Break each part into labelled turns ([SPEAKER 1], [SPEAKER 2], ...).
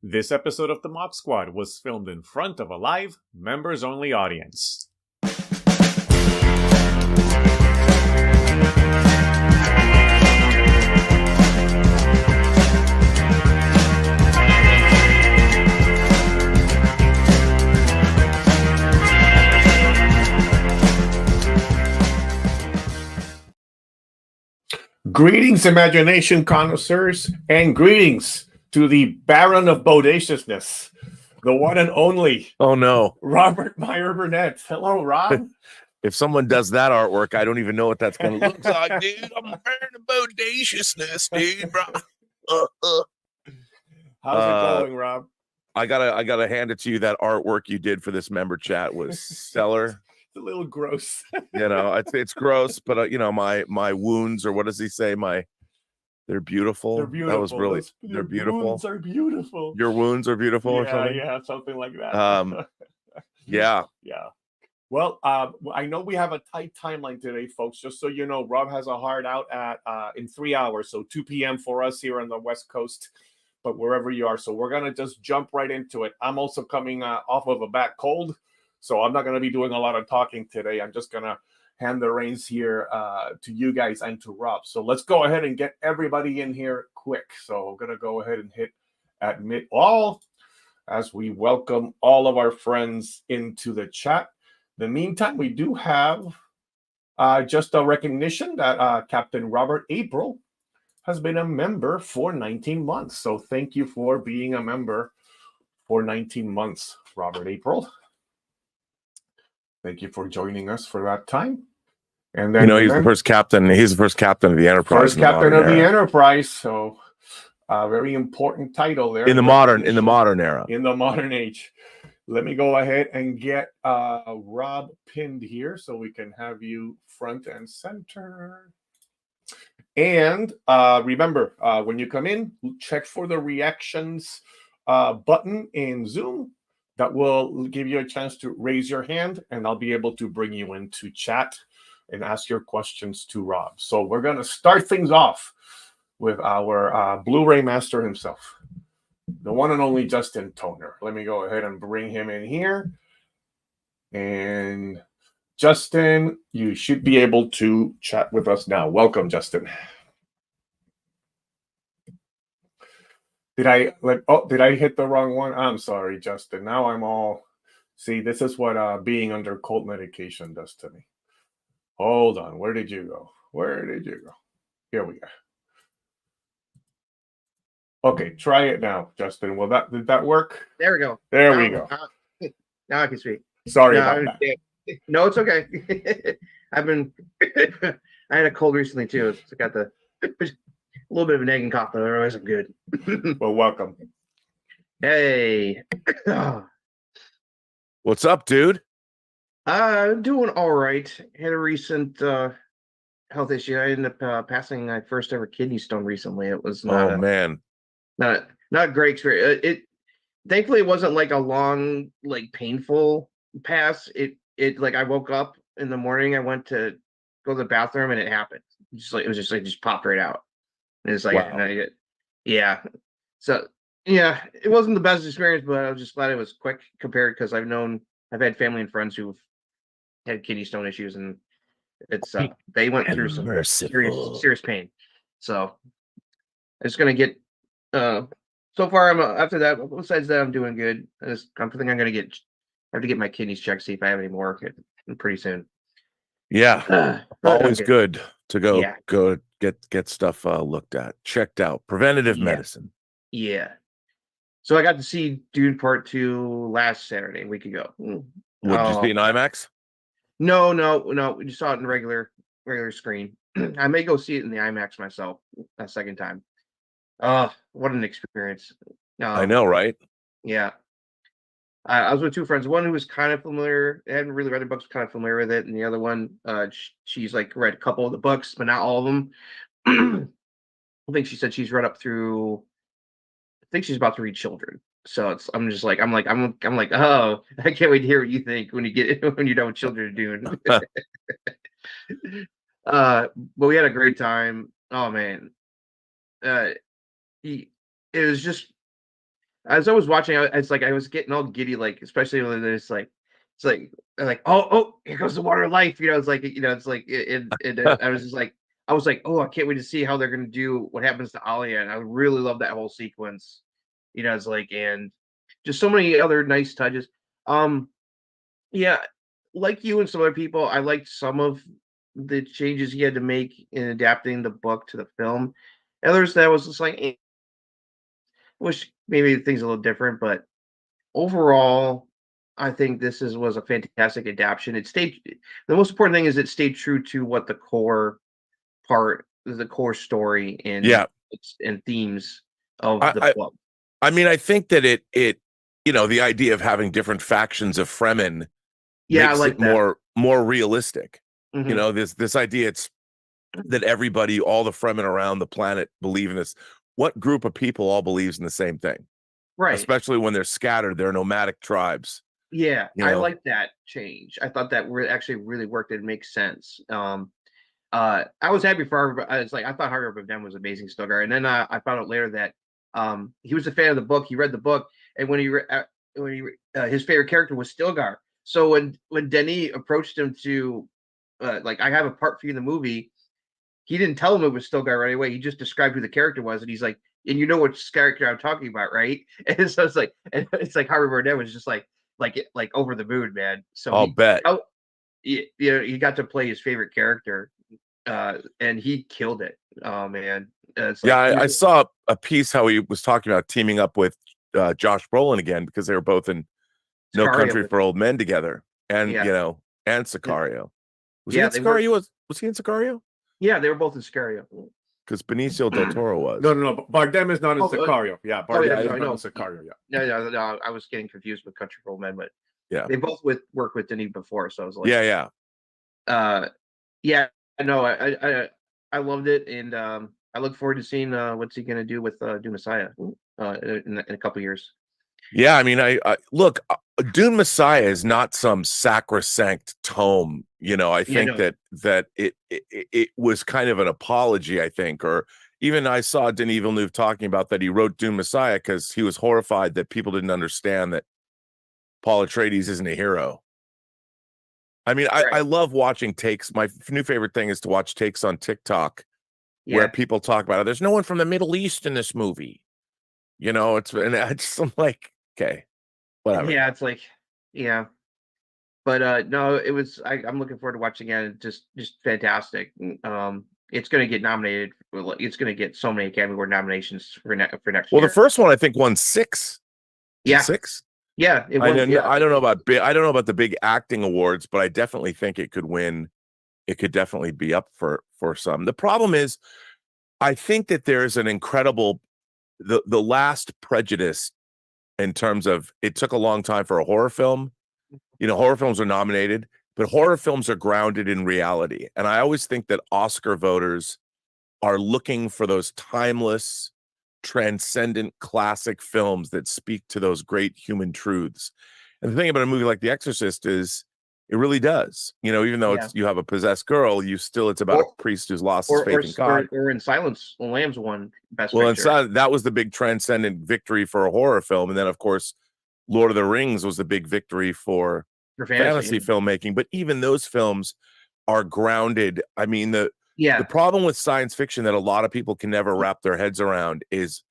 [SPEAKER 1] This episode of the MOC Squad was filmed in front of a live, members-only audience. Greetings, imagination connoisseurs, and greetings to the Baron of Bodaciousness, the one and only.
[SPEAKER 2] Oh no,
[SPEAKER 1] Robert Meyer Burnett. Hello, Rob.
[SPEAKER 2] If someone does that artwork, I don't even know what that's going to look like, dude. I'm a Baron of Bodaciousness, dude, bro.
[SPEAKER 1] How's it going, Rob?
[SPEAKER 2] I gotta hand it to you. That artwork you did for this member chat was stellar.
[SPEAKER 1] It's a little gross.
[SPEAKER 2] You know, it's gross, but you know, my wounds, or what does he say? They're beautiful.
[SPEAKER 1] They're beautiful.
[SPEAKER 2] That was really they're beautiful.
[SPEAKER 1] Wounds are beautiful.
[SPEAKER 2] Your wounds are beautiful, or something.
[SPEAKER 1] Yeah, something like that.
[SPEAKER 2] Yeah.
[SPEAKER 1] Well, I know we have a tight timeline today, folks. Just so you know, Rob has a hard out at in 3 hours, so 2 p.m. for us here on the West Coast, but wherever you are. So we're gonna just jump right into it. I'm also coming off of a bad cold, so I'm not gonna be doing a lot of talking today. I'm just gonna hand the reins here to you guys and to Rob. So let's go ahead and get everybody in here quick. So I'm gonna go ahead and hit admit all as we welcome all of our friends into the chat. In the meantime, we do have just a recognition that Captain Robert April has been a member for 19 months. So thank you for being a member for 19 months, Robert April. Thank you for joining us for that time. And then,
[SPEAKER 2] you know, he's the first captain. He's the first captain of the Enterprise.
[SPEAKER 1] First captain of the Enterprise. So a very important title there.
[SPEAKER 2] In the modern era.
[SPEAKER 1] In the modern age. Let me go ahead and get Rob pinned here so we can have you front and center. And remember, when you come in, check for the reactions button in Zoom. That will give you a chance to raise your hand, and I'll be able to bring you into chat and ask your questions to Rob. So we're going to start things off with our Blu-ray master himself, the one and only Justin Toner. Let me go ahead and bring him in here. And Justin, you should be able to chat with us now. Welcome, Justin. Did I hit the wrong one? I'm sorry, Justin. Now I'm all... See, this is what being under cult medication does to me. Hold on. Where did you go? Here we go. Okay, try it now, Justin. Did that work?
[SPEAKER 3] There we go.
[SPEAKER 1] There we go.
[SPEAKER 3] Now I can speak.
[SPEAKER 1] Sorry about that.
[SPEAKER 3] No, it's okay. I had a cold recently too. It's got a little bit of an egg and cough, but otherwise I'm good.
[SPEAKER 1] Well, welcome.
[SPEAKER 3] Hey.
[SPEAKER 2] What's up, dude?
[SPEAKER 3] I'm doing all right. Had a recent health issue. I ended up passing my first ever kidney stone recently. It was not not a great experience. It thankfully it wasn't like a long, like painful pass. It like I woke up in the morning, I went to go to the bathroom and it happened. It was just popped right out. And it's like, wow. Yeah. So yeah, it wasn't the best experience, but I was just glad it was quick compared, because I've had family and friends who've had kidney stone issues, and it's they went through some serious pain. So I'm just gonna get so far I'm after that, besides that, I'm doing good. I think I'm gonna have to get my kidneys checked, see if I have any more pretty soon.
[SPEAKER 2] Yeah. Always good to go get stuff looked at, checked out. Preventative medicine.
[SPEAKER 3] Yeah. So I got to see Dune Part 2 last Saturday, a week ago.
[SPEAKER 2] Would you see an IMAX?
[SPEAKER 3] No. We just saw it in regular screen. I may go see it in the IMAX myself a second time. What an experience.
[SPEAKER 2] I know, right?
[SPEAKER 3] Yeah. I was with two friends. One who was kind of familiar, hadn't really read the books, kind of familiar with it, and the other one, she's like read a couple of the books, but not all of them. I think she said she's read up through. I think she's about to read Children. So I'm like, oh, I can't wait to hear what you think when you're done with Children of Dune. But we had a great time. Oh man, it was just as I was watching, it's like I was getting all giddy, like especially when it's like oh here goes the water of life, it's like it's like I was like, oh, I can't wait to see how they're gonna do what happens to Alia, and I really love that whole sequence. It's like, and just so many other nice touches. Yeah, like you and some other people, I liked some of the changes he had to make in adapting the book to the film. Others that was just like, wish maybe things a little different, but overall, I think was a fantastic adaptation. It stayed. The most important thing is it stayed true to what the core story and themes of the book.
[SPEAKER 2] I mean, I think that it the idea of having different factions of Fremen makes it more realistic.
[SPEAKER 3] Mm-hmm.
[SPEAKER 2] This idea that everybody, all the Fremen around the planet believe in this. What group of people all believes in the same thing?
[SPEAKER 3] Right.
[SPEAKER 2] Especially when they're scattered, they're nomadic tribes.
[SPEAKER 3] Yeah, I like that change. I thought that actually really worked. It makes sense. I was happy for I thought Harvey Birdett was amazing Stilgar, and then I found out later that he was a fan of the book. He read the book, and when his favorite character was Stilgar. So when Denis approached him to I have a part for you in the movie, he didn't tell him it was Stilgar right away. He just described who the character was, and he's like, and you know what character I'm talking about, right? And so it's like Harvey Burnett was just like over the moon, man. So
[SPEAKER 2] I'll bet.
[SPEAKER 3] He got to play his favorite character, and he killed it. Oh man.
[SPEAKER 2] I saw a piece how he was talking about teaming up with Josh Brolin again because they were both in No Country for Old Men together, and and Sicario. Was he in Sicario? Was he in Sicario?
[SPEAKER 3] Yeah, they were both in Sicario.
[SPEAKER 2] Because Benicio del Toro was.
[SPEAKER 1] No. Bardem is not in Sicario. Yeah, Bardem is not in Sicario. Yeah.
[SPEAKER 3] No. I was getting confused with Country for Old Men, but
[SPEAKER 2] yeah,
[SPEAKER 3] they both worked with Denis before, so I was like, No, I loved it, and I look forward to seeing what's he gonna do with Dune Messiah in a couple years.
[SPEAKER 2] Yeah, I mean, I look, Dune Messiah is not some sacrosanct tome. I think that it was kind of an apology, I think, or even I saw Denis Villeneuve talking about that he wrote Dune Messiah because he was horrified that people didn't understand that Paul Atreides isn't a hero. I mean, I love watching takes. My new favorite thing is to watch takes on TikTok where people talk about it. There's no one from the Middle East in this movie. I'm like, okay, whatever.
[SPEAKER 3] Yeah, it's like, yeah. But no, it was. I'm looking forward to watching it. Just fantastic. It's going to get nominated. It's going to get so many Academy Award nominations for next year.
[SPEAKER 2] Well, the first one I think won 6.
[SPEAKER 3] Yeah,
[SPEAKER 2] 6.
[SPEAKER 3] Yeah,
[SPEAKER 2] I don't know about the big acting awards, but I definitely think it could win. It could definitely be up for some. The problem is, I think that there's an incredible the last prejudice in terms of it took a long time for a horror film. Horror films are nominated, but horror films are grounded in reality. And I always think that Oscar voters are looking for those timeless, transcendent classic films that speak to those great human truths. And the thing about a movie like The Exorcist is it really does. Even though you have a possessed girl, it's about a priest who's lost his faith in God.
[SPEAKER 3] Or in Silence, the Lambs won Best
[SPEAKER 2] Picture. That was the big transcendent victory for a horror film. And then, of course, Lord of the Rings was the big victory for fantasy filmmaking. But even those films are grounded. I mean, the problem with science fiction that a lot of people can never wrap their heads around is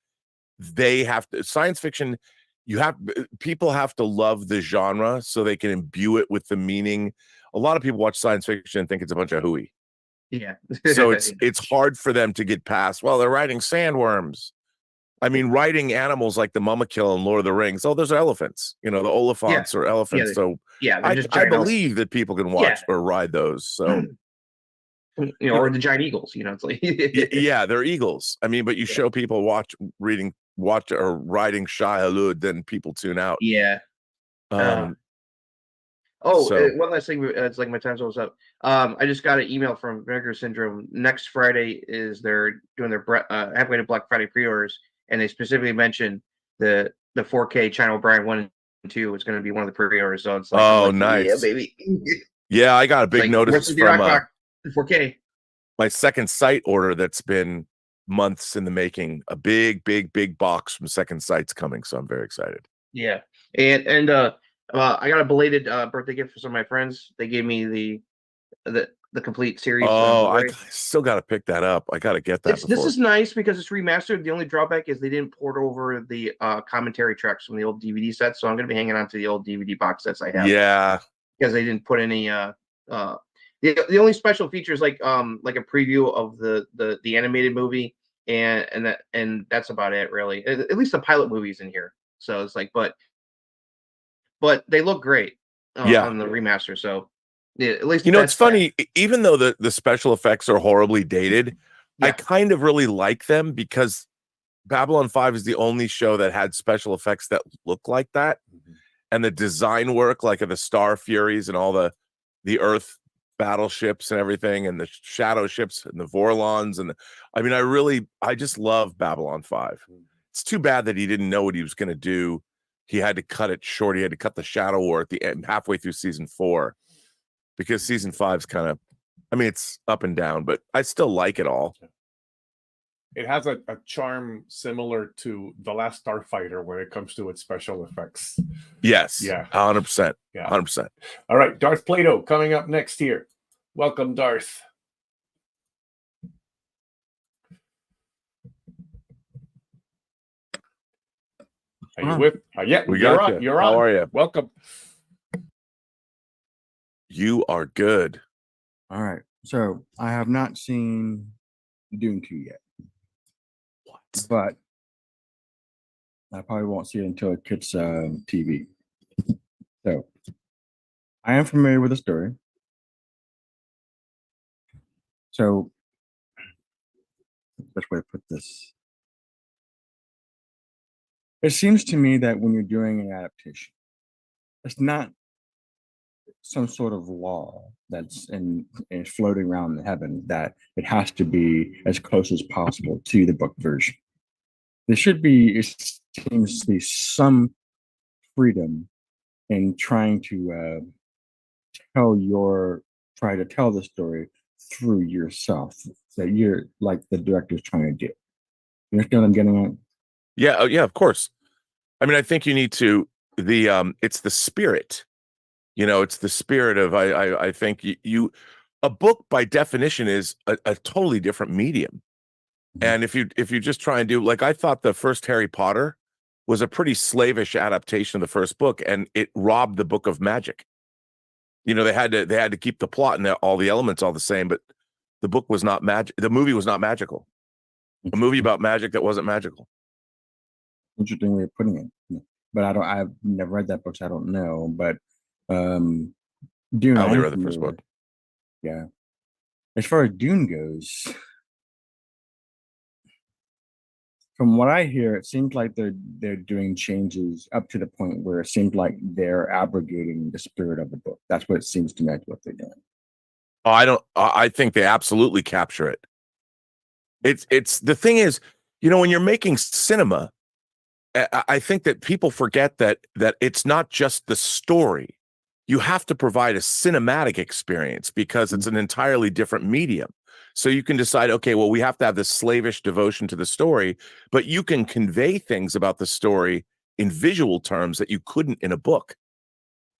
[SPEAKER 2] science fiction, people have to love the genre so they can imbue it with the meaning. A lot of people watch science fiction and think it's a bunch of hooey.
[SPEAKER 3] Yeah.
[SPEAKER 2] So it's hard for them to get past, they're writing sandworms. I mean, writing animals like the Mumakil and Lord of the Rings. Oh, those are elephants. The Oliphants are elephants. I believe that people can watch or ride those. So,
[SPEAKER 3] or the giant eagles. It's like
[SPEAKER 2] they're eagles. I mean, but you show people riding Shai Hulud, then people tune out.
[SPEAKER 3] Yeah. One last thing. It's like my time's almost up. I just got an email from Vinegar Syndrome. Next Friday they're doing their halfway to Black Friday pre-orders. And they specifically mentioned the 4K China O'Brien 1 and 2 is going to be one of the pre-orders. So it's like,
[SPEAKER 2] nice.
[SPEAKER 3] Yeah, baby.
[SPEAKER 2] Yeah, I got a big notice from
[SPEAKER 3] 4K.
[SPEAKER 2] My second site order that's been months in the making. A big, big, big box from Second Sight's coming, so I'm very excited.
[SPEAKER 3] Yeah, and I got a belated birthday gift for some of my friends. They gave me the complete series.
[SPEAKER 2] Oh, I still got to pick that up. I got to get that.
[SPEAKER 3] This is nice because it's remastered. The only drawback is they didn't port over the commentary tracks from the old DVD sets, so I'm going to be hanging on to the old DVD box sets I have.
[SPEAKER 2] Yeah,
[SPEAKER 3] because they didn't put any. The only special features like a preview of the animated movie and that's about it really. At least the pilot movie's in here, so it's like but they look great on the remaster. So yeah, at least
[SPEAKER 2] it's funny. Even though the special effects are horribly dated, I kind of really like them because Babylon 5 is the only show that had special effects that look like that, and the design work like of the Star Furies and all the Earth battleships and everything, and the shadow ships and the Vorlons, and I just love Babylon 5. It's too bad that he didn't know what he was going to do. He had to cut it short. He had to cut the Shadow War at the end, halfway through season 4, because season 5's kind of, it's up and down, but I still like it all.
[SPEAKER 1] It has a charm similar to The Last Starfighter when it comes to its special effects.
[SPEAKER 2] Yes.
[SPEAKER 1] Yeah.
[SPEAKER 2] 100%.
[SPEAKER 1] Yeah.
[SPEAKER 2] 100%.
[SPEAKER 1] All right. Darth Plato coming up next here. Welcome, Darth. Are you with? Yeah,
[SPEAKER 2] we got
[SPEAKER 1] on.
[SPEAKER 2] you.
[SPEAKER 1] You're on.
[SPEAKER 2] How are you?
[SPEAKER 1] Welcome.
[SPEAKER 2] You are good.
[SPEAKER 4] All right. So I have not seen Dune 2 yet.
[SPEAKER 2] What?
[SPEAKER 4] But I probably won't see it until it hits TV. So I am familiar with the story. So best way to put this. It seems to me that when you're doing an adaptation, it's not some sort of law that's in floating around in heaven that it has to be as close as possible to the book version. There should be, it seems to be some freedom in trying to try to tell the story through yourself that you're like the director's trying to do. You understand what I'm getting at?
[SPEAKER 2] Yeah. Oh, yeah, of course. I think you need to, it's the spirit, it's the spirit of, I think a book by definition is a totally different medium. And if you just try and do, like, I thought the first Harry Potter was a pretty slavish adaptation of the first book, and it robbed the book of magic. They had to keep the plot and all the elements all the same, but the book was not magic. The movie was not magical. A movie about magic that wasn't magical.
[SPEAKER 4] Interesting way of putting it. But I've never read that book, so I don't know. But Dune,
[SPEAKER 2] I only read the first book.
[SPEAKER 4] Yeah. As far as Dune goes, from what I hear, it seems like they're doing changes up to the point where it seems like they're abrogating the spirit of the book. That's what it seems to me like what they're doing.
[SPEAKER 2] I think they absolutely capture it. It's the thing is, when you're making cinema, I think that people forget that it's not just the story. You have to provide a cinematic experience because it's an entirely different medium. So you can decide, okay, well, we have to have this slavish devotion to the story, but you can convey things about the story in visual terms that you couldn't in a book.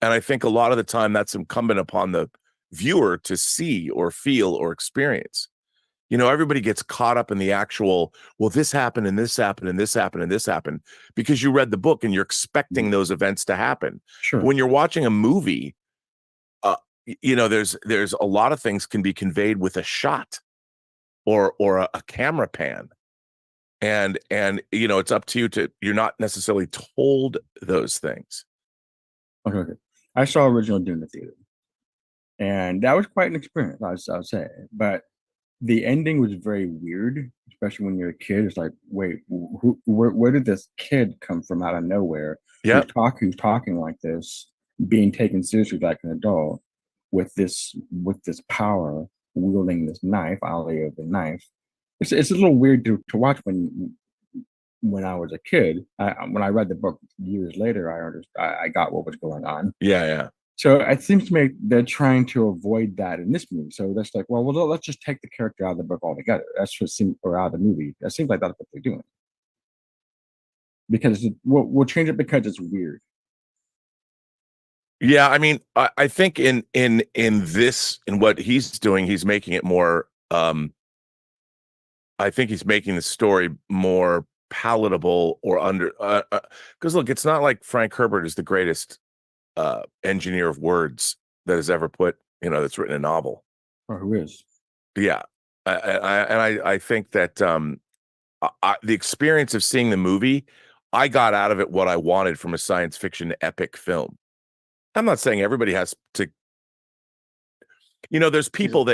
[SPEAKER 2] And I think a lot of the time that's incumbent upon the viewer to see or feel or experience. Everybody gets caught up in the actual, well, this happened and this happened and this happened and this happened because you read the book and you're expecting those events to happen.
[SPEAKER 4] Sure.
[SPEAKER 2] When you're watching a movie, there's a lot of things can be conveyed with a shot or a camera pan. And it's up to you you're not necessarily told those things.
[SPEAKER 4] Okay. I saw original Dune in the theater. And that was quite an experience, I would say. But the ending was very weird, especially when you're a kid. It's like, wait, where did this kid come from out of nowhere?
[SPEAKER 2] Yeah,
[SPEAKER 4] who's talking like this, being taken seriously like an adult, with this power, wielding this knife, alley of the knife. It's a little weird to watch when I was a kid. When I read the book years later, I got what was going on.
[SPEAKER 2] Yeah.
[SPEAKER 4] So it seems to me they're trying to avoid that in this movie. So that's like, well, let's just take the character out of the book altogether. That's what seems, or out of the movie. That seems like that's what they're doing. Because we'll change it because it's weird.
[SPEAKER 2] Yeah, I mean, I think in what he's doing, he's making it more. I think he's making the story more palatable or under. Because look, it's not like Frank Herbert is the greatest engineer of words that has ever that's written a novel.
[SPEAKER 4] Or who is?
[SPEAKER 2] Yeah, I think that the experience of seeing the movie, I got out of it what I wanted from a science fiction epic film. I'm not saying everybody has to, there's people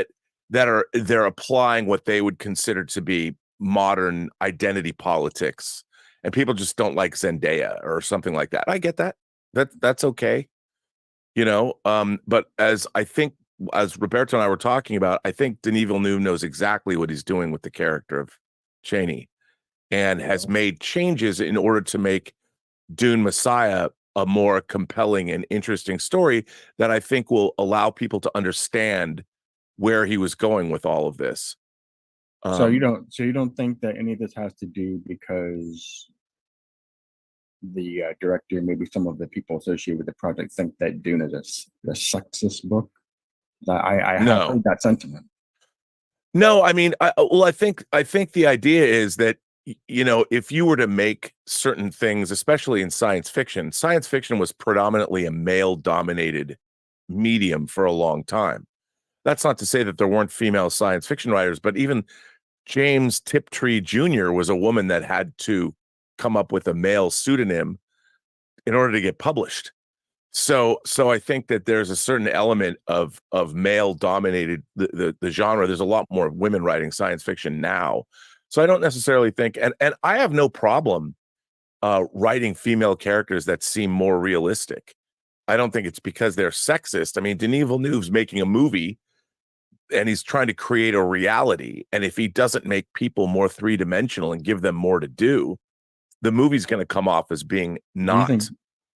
[SPEAKER 2] they're applying what they would consider to be modern identity politics, and people just don't like Zendaya or something like that. I get that. That's okay. But as Roberto and I were talking about, I think Denis Villeneuve knows exactly what he's doing with the character of Cheney and has made changes in order to make Dune Messiah a more compelling and interesting story that I think will allow people to understand where he was going with all of this.
[SPEAKER 4] So you don't think that any of this has to do because the director, maybe some of the people associated with the project, think that Dune is a sexist book? I have heard that sentiment.
[SPEAKER 2] No, I mean, I think the idea is that, if you were to make certain things, especially in science fiction was predominantly a male-dominated medium for a long time. That's not to say that there weren't female science fiction writers, but even James Tiptree Jr. was a woman that had to come up with a male pseudonym in order to get published. So I think that there's a certain element of male-dominated the genre. There's a lot more women writing science fiction now. So I don't necessarily think, and I have no problem writing female characters that seem more realistic. I don't think it's because they're sexist. I mean, Denis Villeneuve's making a movie and he's trying to create a reality. And if he doesn't make people more three-dimensional and give them more to do, the movie's going to come off as being not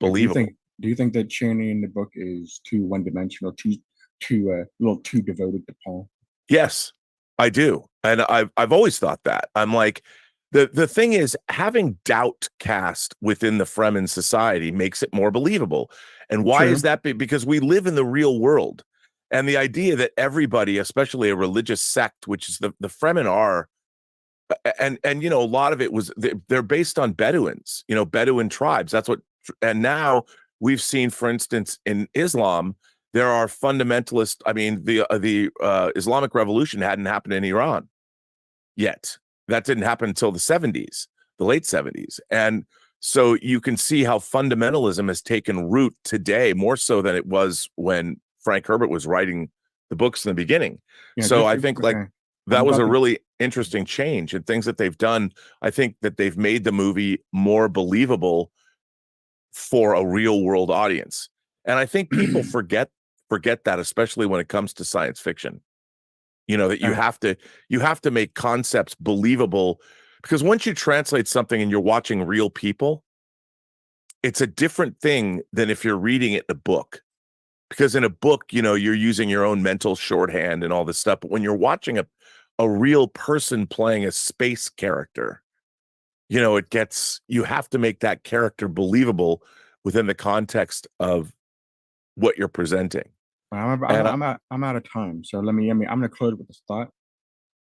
[SPEAKER 2] believable.
[SPEAKER 4] Do you think that Cheney in the book is too one-dimensional, a little too devoted to Paul?
[SPEAKER 2] Yes, I do. And I've always thought that. I'm like, the thing is, having doubt cast within the Fremen society makes it more believable. And why is that? Because we live in the real world. And the idea that everybody, especially a religious sect, which is the Fremen are, and a lot of it was, they're based on Bedouins, Bedouin tribes. That's what, and now we've seen, for instance, in Islam, there are fundamentalists. I mean, the Islamic Revolution hadn't happened in Iran yet. That didn't happen until the 70s, the late 70s. And so you can see how fundamentalism has taken root today, more so than it was when Frank Herbert was writing the books in the beginning. Yeah, so I think that was a really interesting change, and things that they've done. I think that they've made the movie more believable for a real world audience. And I think people forget that, especially when it comes to science fiction, that you have to make concepts believable, because once you translate something and you're watching real people, it's a different thing than if you're reading it in a book. Because in a book, you're using your own mental shorthand and all this stuff. But when you're watching a real person playing a space character, you have to make that character believable within the context of what you're presenting.
[SPEAKER 4] I'm out of time. So I'm going to close with this thought.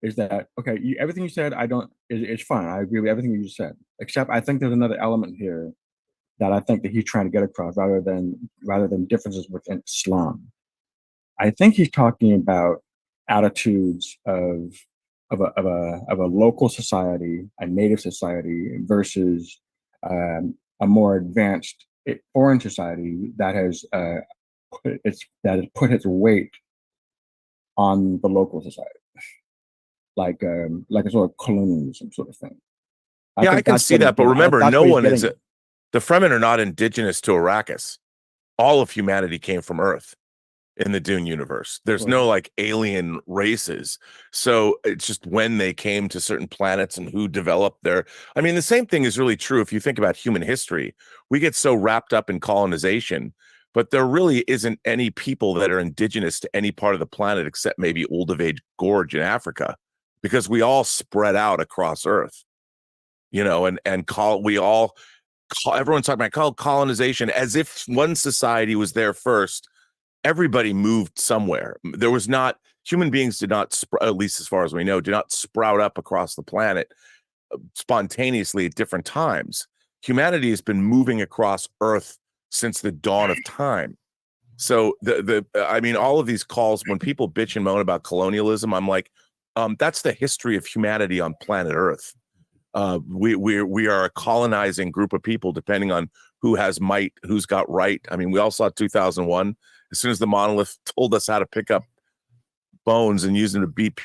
[SPEAKER 4] Is that, okay, everything you said, it's fine. I agree with everything you just said, except I think there's another element here that I think that he's trying to get across, rather than differences within Islam. I think he's talking about attitudes of a local society, a native society, versus a more advanced foreign society that has put its weight on the local society, like a sort of colonialism sort of thing.
[SPEAKER 2] I can see that, but remember, the Fremen are not indigenous to Arrakis. All of humanity came from Earth in the Dune universe. There's no alien races. So it's just when they came to certain planets and who developed their, I mean, the same thing is really true if you think about human history. We get so wrapped up in colonization, but there really isn't any people that are indigenous to any part of the planet except maybe Olduvai Gorge in Africa, because we all spread out across Earth, you know, and everyone's talking about colonization as if one society was there first. Everybody moved somewhere. There was not, human beings did not, at least as far as we know, did not sprout up across the planet spontaneously at different times. Humanity has been moving across Earth since the dawn of time. So I mean, all of these calls, when people bitch and moan about colonialism, I'm like, that's the history of humanity on planet Earth. We are a colonizing group of people, depending on who has might, who's got right. I mean, we all saw 2001. As soon as the monolith told us how to pick up bones and use them to beat,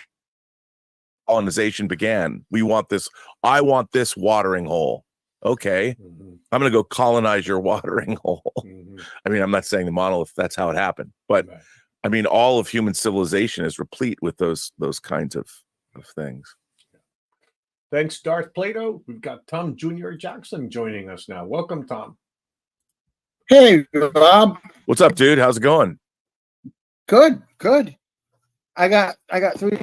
[SPEAKER 2] colonization began. We want this. I want this watering hole. Okay, I'm going to go colonize your watering hole. I mean, I'm not saying the monolith, that's how it happened, but right. I mean, all of human civilization is replete with those kinds of things.
[SPEAKER 1] Thanks, Darth Plato. We've got Tom Jr. Jackson joining us now. Welcome, Tom.
[SPEAKER 5] Hey, Rob.
[SPEAKER 2] What's up, dude? How's it going?
[SPEAKER 5] Good. I got 3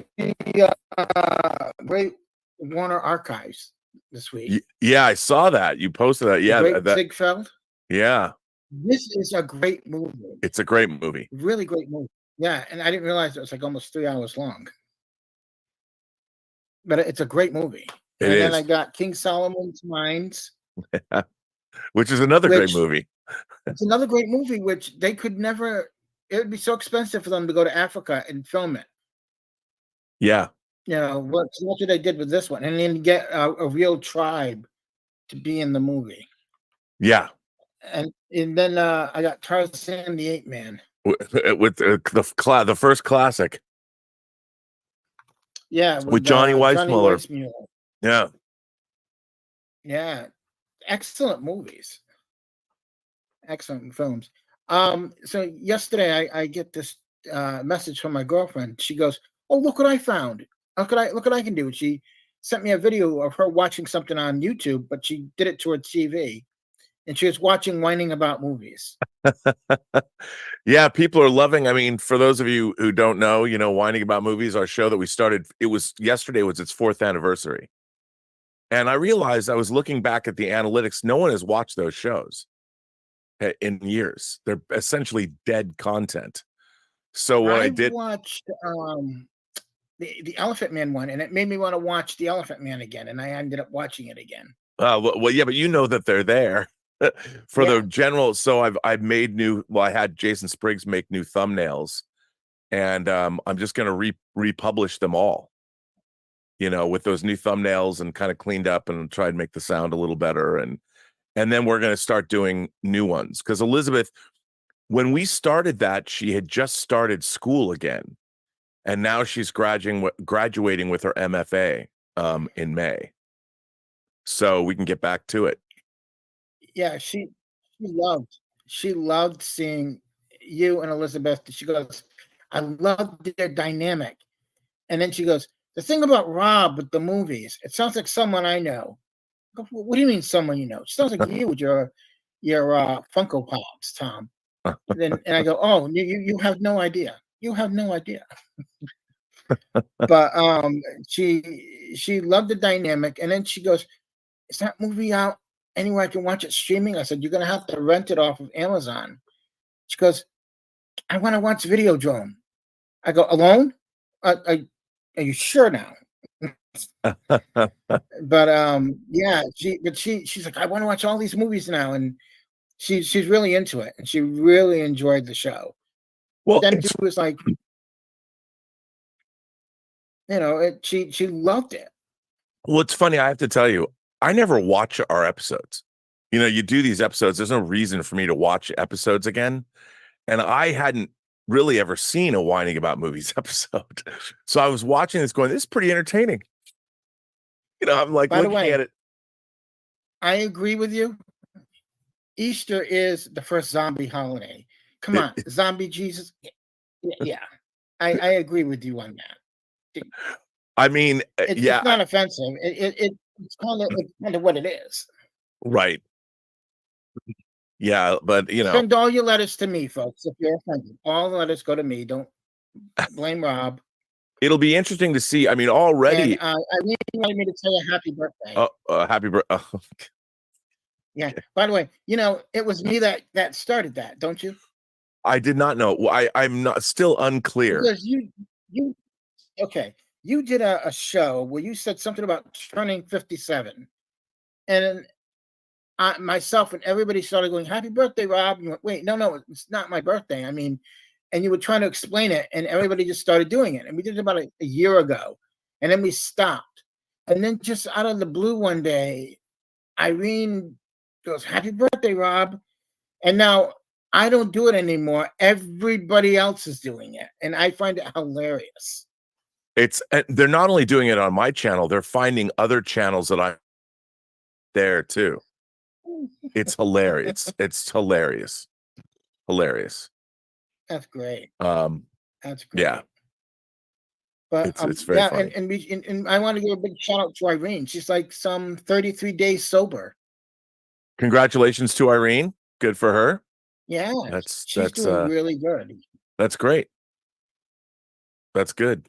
[SPEAKER 5] great Warner archives this week.
[SPEAKER 2] Yeah, I saw that. You posted that. Yeah,
[SPEAKER 5] Great Ziegfeld.
[SPEAKER 2] Yeah.
[SPEAKER 5] This is a great movie.
[SPEAKER 2] It's a great movie.
[SPEAKER 5] Really great movie. Yeah, and I didn't realize it was like almost 3 hours long. But it's a great movie. Then I got King Solomon's Mines.
[SPEAKER 2] Which is another great movie.
[SPEAKER 5] It's another great movie, which they could never, it would be so expensive for them to go to Africa and film it.
[SPEAKER 2] Yeah.
[SPEAKER 5] You know, that's what they did with this one. And then get a real tribe to be in the movie.
[SPEAKER 2] Yeah.
[SPEAKER 5] And then I got Tarzan the Ape Man.
[SPEAKER 2] With the first classic.
[SPEAKER 5] Yeah.
[SPEAKER 2] With Johnny Weissmuller. Yeah.
[SPEAKER 5] Yeah. Excellent movies. Excellent films. So yesterday I get this message from my girlfriend. She goes, "Oh, look what I found. Look what I can do." She sent me a video of her watching something on YouTube, but she did it to her TV, and she was watching Whining About Movies.
[SPEAKER 2] Yeah, people are loving. I mean, for those of you who don't know, you know, Whining About Movies, our show that we started, yesterday was its 4th anniversary. And I realized, I was looking back at the analytics, no one has watched those shows in years. They're essentially dead content. So what I did,
[SPEAKER 5] watched the Elephant Man one, and it made me want to watch the Elephant Man again, and I ended up watching it again.
[SPEAKER 2] Well, yeah, but you know that they're there for the general. So I've made new. Well, I had Jason Spriggs make new thumbnails, and I'm just going to republish them all. You know, with those new thumbnails and kind of cleaned up, and try and make the sound a little better, and then we're going to start doing new ones, because Elizabeth, when we started that, she had just started school again, and now she's graduating with her MFA in May, so we can get back to it.
[SPEAKER 5] Yeah, she loved seeing you and Elizabeth. She goes, "I love their dynamic," and then she goes, "The thing about Rob with the movies, it sounds like someone I know." I go, "What do you mean someone you know?" It sounds like you with your Funko Pops, Tom. And I go, "Oh, you have no idea. You have no idea." But she loved the dynamic, and then she goes, "Is that movie out anywhere I can watch it streaming?" I said, "You're gonna have to rent it off of Amazon." She goes, "I want to watch Videodrome." I go, "Alone? Are you sure now?" But yeah, she's like, "I want to watch all these movies now," and she's really into it, and she really enjoyed the show. Well, then she was like, you know, she loved it.
[SPEAKER 2] Well, it's funny, I have to tell you, I never watch our episodes. You know, you do these episodes, there's no reason for me to watch episodes again, and I hadn't really ever seen a Whining About Movies episode. So I was watching this going, this is pretty entertaining. You know, I'm like, looking at it.
[SPEAKER 5] I agree with you. Easter is the first zombie holiday. Come on, zombie Jesus. Yeah. I agree with you on that.
[SPEAKER 2] I mean,
[SPEAKER 5] it's not offensive. It's kind of what it is.
[SPEAKER 2] Right. Yeah, but you know,
[SPEAKER 5] send all your letters to me, folks. If you're offended, all the letters go to me. Don't blame Rob.
[SPEAKER 2] it'll be interesting to see. I mean, already.
[SPEAKER 5] And Irene wanted me to tell you happy birthday.
[SPEAKER 2] Happy birthday. Oh.
[SPEAKER 5] Yeah. By the way, you know, it was me that started that, don't you?
[SPEAKER 2] I did not know. I'm not still unclear.
[SPEAKER 5] Because you okay. You did a show where you said something about turning 57. And myself and everybody started going, happy birthday, Rob. You went, wait, no, it's not my birthday. I mean, and you were trying to explain it, and everybody just started doing it. And we did it about a year ago. And then we stopped. And then just out of the blue one day, Irene goes, happy birthday, Rob. And now I don't do it anymore. Everybody else is doing it. And I find it hilarious.
[SPEAKER 2] They're not only doing it on my channel, they're finding other channels that I'm there too. It's hilarious. It's hilarious. Hilarious.
[SPEAKER 5] That's great. That's great.
[SPEAKER 2] Yeah.
[SPEAKER 5] But
[SPEAKER 2] it's very funny.
[SPEAKER 5] And I want to give a big shout out to Irene. She's like some 33 days sober.
[SPEAKER 2] Congratulations to Irene. Good for her.
[SPEAKER 5] Yeah,
[SPEAKER 2] she's
[SPEAKER 5] doing really good.
[SPEAKER 2] That's great. That's good.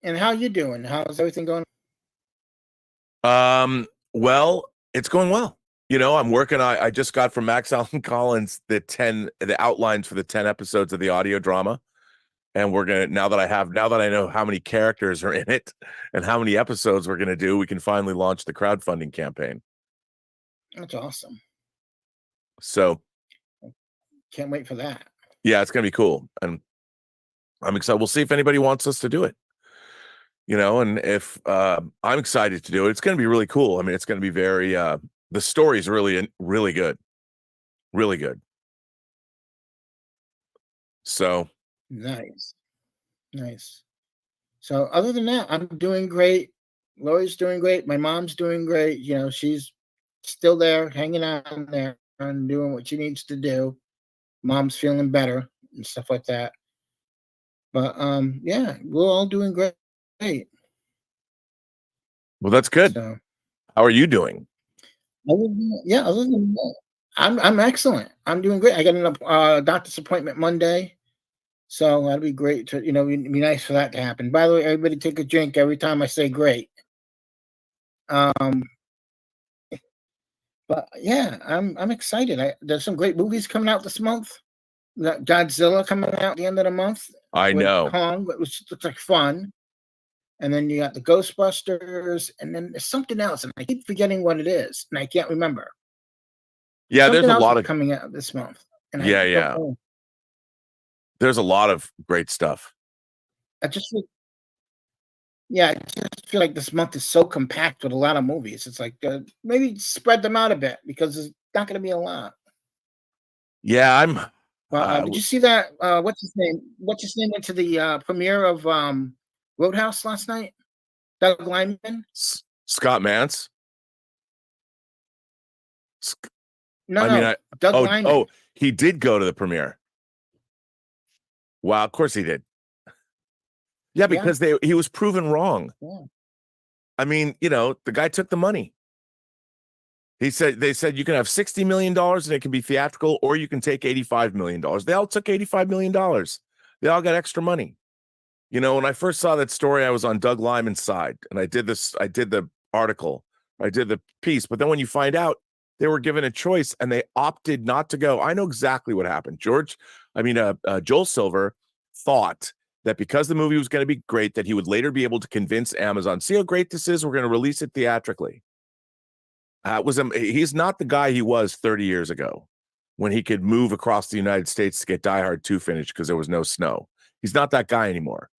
[SPEAKER 5] And how you doing? How's everything going?
[SPEAKER 2] Well, it's going well. You know, I'm working. I just got from Max Allen Collins the outlines for the 10 episodes of the audio drama. And we're gonna now that I know how many characters are in it and how many episodes we're gonna do, we can finally launch the crowdfunding campaign.
[SPEAKER 5] That's awesome.
[SPEAKER 2] So
[SPEAKER 5] can't wait for that.
[SPEAKER 2] Yeah, it's gonna be cool. And I'm excited. We'll see if anybody wants us to do it. You know, and if I'm excited to do it, it's gonna be really cool. I mean, it's gonna be very the story's really, really good. Really good. So
[SPEAKER 5] nice. So other than that, I'm doing great. Lori's doing great. My mom's doing great. You know, she's still there, hanging out in there and doing what she needs to do. Mom's feeling better and stuff like that. But yeah, we're all doing great.
[SPEAKER 2] Well, that's good.
[SPEAKER 5] So,
[SPEAKER 2] how are you doing?
[SPEAKER 5] Other than that, I'm excellent. I'm doing great. I got a doctor's appointment Monday. So that'd be great to, it'd be nice for that to happen. By the way, everybody take a drink every time I say great. But yeah, I'm excited. There's some great movies coming out this month. Godzilla coming out at the end of the month.
[SPEAKER 2] I know.
[SPEAKER 5] Kong, which looks like fun. And then you got the Ghostbusters, and then there's something else, and I keep forgetting what it is, and I can't remember.
[SPEAKER 2] Yeah, there's a lot of
[SPEAKER 5] coming out this month. And
[SPEAKER 2] yeah. There's a lot of great stuff.
[SPEAKER 5] I just feel like this month is so compact with a lot of movies. It's like maybe spread them out a bit because there's not going to be a lot.
[SPEAKER 2] Yeah,
[SPEAKER 5] did you see that? What's his name? What's his name went to the premiere of Roadhouse last night? Doug Liman?
[SPEAKER 2] Scott Mance?
[SPEAKER 5] Doug Liman.
[SPEAKER 2] Oh, he did go to the premiere. Wow, of course he did. Yeah, because he was proven wrong.
[SPEAKER 5] Yeah.
[SPEAKER 2] I mean, the guy took the money. They said you can have $60 million and it can be theatrical, or you can take $85 million. They all took $85 million. They all got extra money. When I first saw that story, I was on Doug Liman's side, and I did the article, I did the piece. But then when you find out they were given a choice and they opted not to go, I know exactly what happened. Joel Silver thought that because the movie was going to be great, that he would later be able to convince Amazon, see how great this is, we're going to release it theatrically. He's not the guy he was 30 years ago when he could move across the United States to get Die Hard 2 finished because there was no snow. He's not that guy anymore.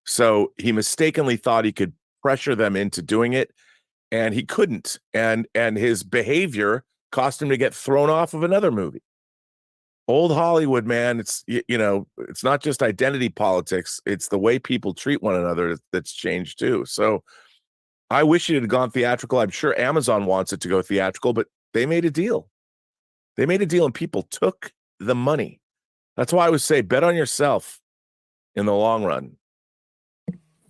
[SPEAKER 2] So he mistakenly thought he could pressure them into doing it, and he couldn't. And his behavior cost him to get thrown off of another movie. Old Hollywood, man, it's not just identity politics, it's the way people treat one another that's changed too. So I wish it had gone theatrical. I'm sure Amazon wants it to go theatrical, but they made a deal. And people took the money. That's why I would say bet on yourself in the long run.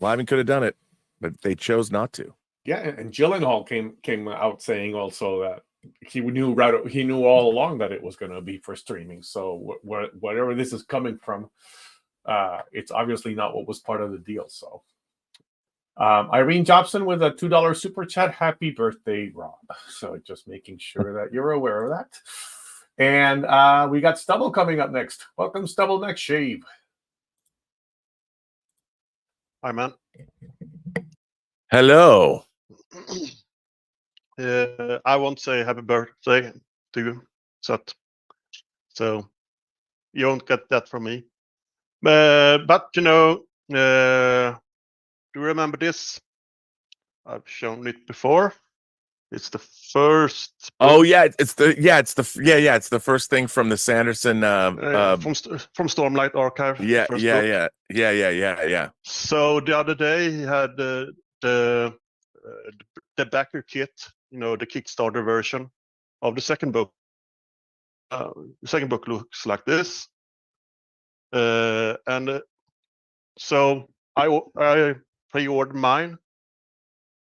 [SPEAKER 2] Lyman could have done it, but they chose not to.
[SPEAKER 1] Yeah, and Gyllenhaal came out saying also that he knew all along that it was going to be for streaming. So whatever this is coming from, it's obviously not what was part of the deal. So Irene Jobson with a $2 super chat. Happy birthday, Rob. So just making sure that you're aware of that. And we got Stubble coming up next. Welcome, Stubble Next Shave.
[SPEAKER 6] Hi, man.
[SPEAKER 2] Hello.
[SPEAKER 6] I won't say happy birthday to you, so you won't get that from me. But you know, do you remember this? I've shown it before. It's the first.
[SPEAKER 2] Oh yeah, it's the first thing from the Sanderson
[SPEAKER 6] from Stormlight Archive.
[SPEAKER 2] Yeah.
[SPEAKER 6] So the other day he had the backer kit, you know, the Kickstarter version of the second book. The second book looks like this, and so I pre-ordered mine,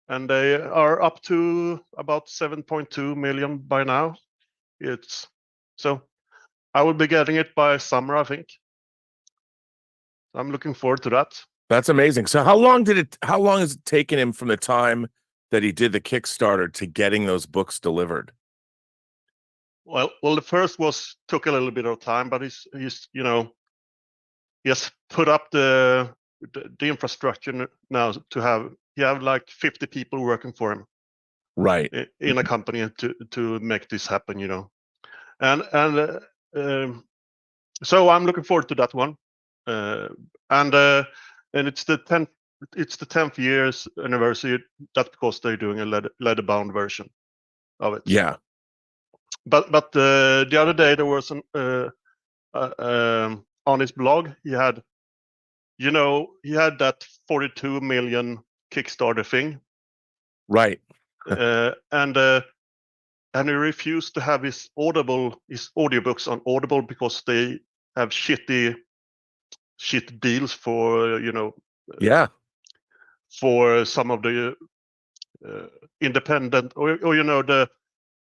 [SPEAKER 6] and they are up to about 7.2 million by now. So I will be getting it by summer, I think. I'm looking forward to that.
[SPEAKER 2] That's amazing. So how long has it taken him from the time that he did the Kickstarter to getting those books delivered?
[SPEAKER 6] Well, the first took a little bit of time, but he's you know, he has put up the infrastructure now to have like 50 people working for him,
[SPEAKER 2] right,
[SPEAKER 6] in a company to make this happen, you know, and so I'm looking forward to that one, and it's the 10th year's anniversary. That's because they're doing a leather bound version of it.
[SPEAKER 2] Yeah.
[SPEAKER 6] But the other day there was on his blog he had that 42 million Kickstarter thing,
[SPEAKER 2] right?
[SPEAKER 6] and he refused to have his audiobooks on Audible because they have shit deals for for some of the independent or the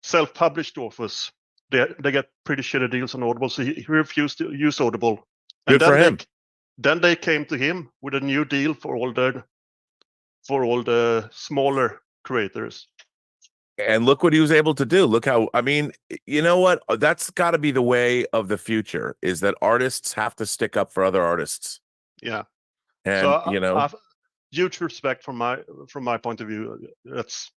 [SPEAKER 6] self-published authors. They get pretty shitty deals on Audible, so he refused to use Audible.
[SPEAKER 2] Good for him.
[SPEAKER 6] Then they came to him with a new deal for all the smaller creators.
[SPEAKER 2] And look what he was able to do. Look how, I mean, you know what? That's got to be the way of the future, is that artists have to stick up for other artists.
[SPEAKER 6] Yeah.
[SPEAKER 2] And
[SPEAKER 6] so, I've huge respect from my point of view. That's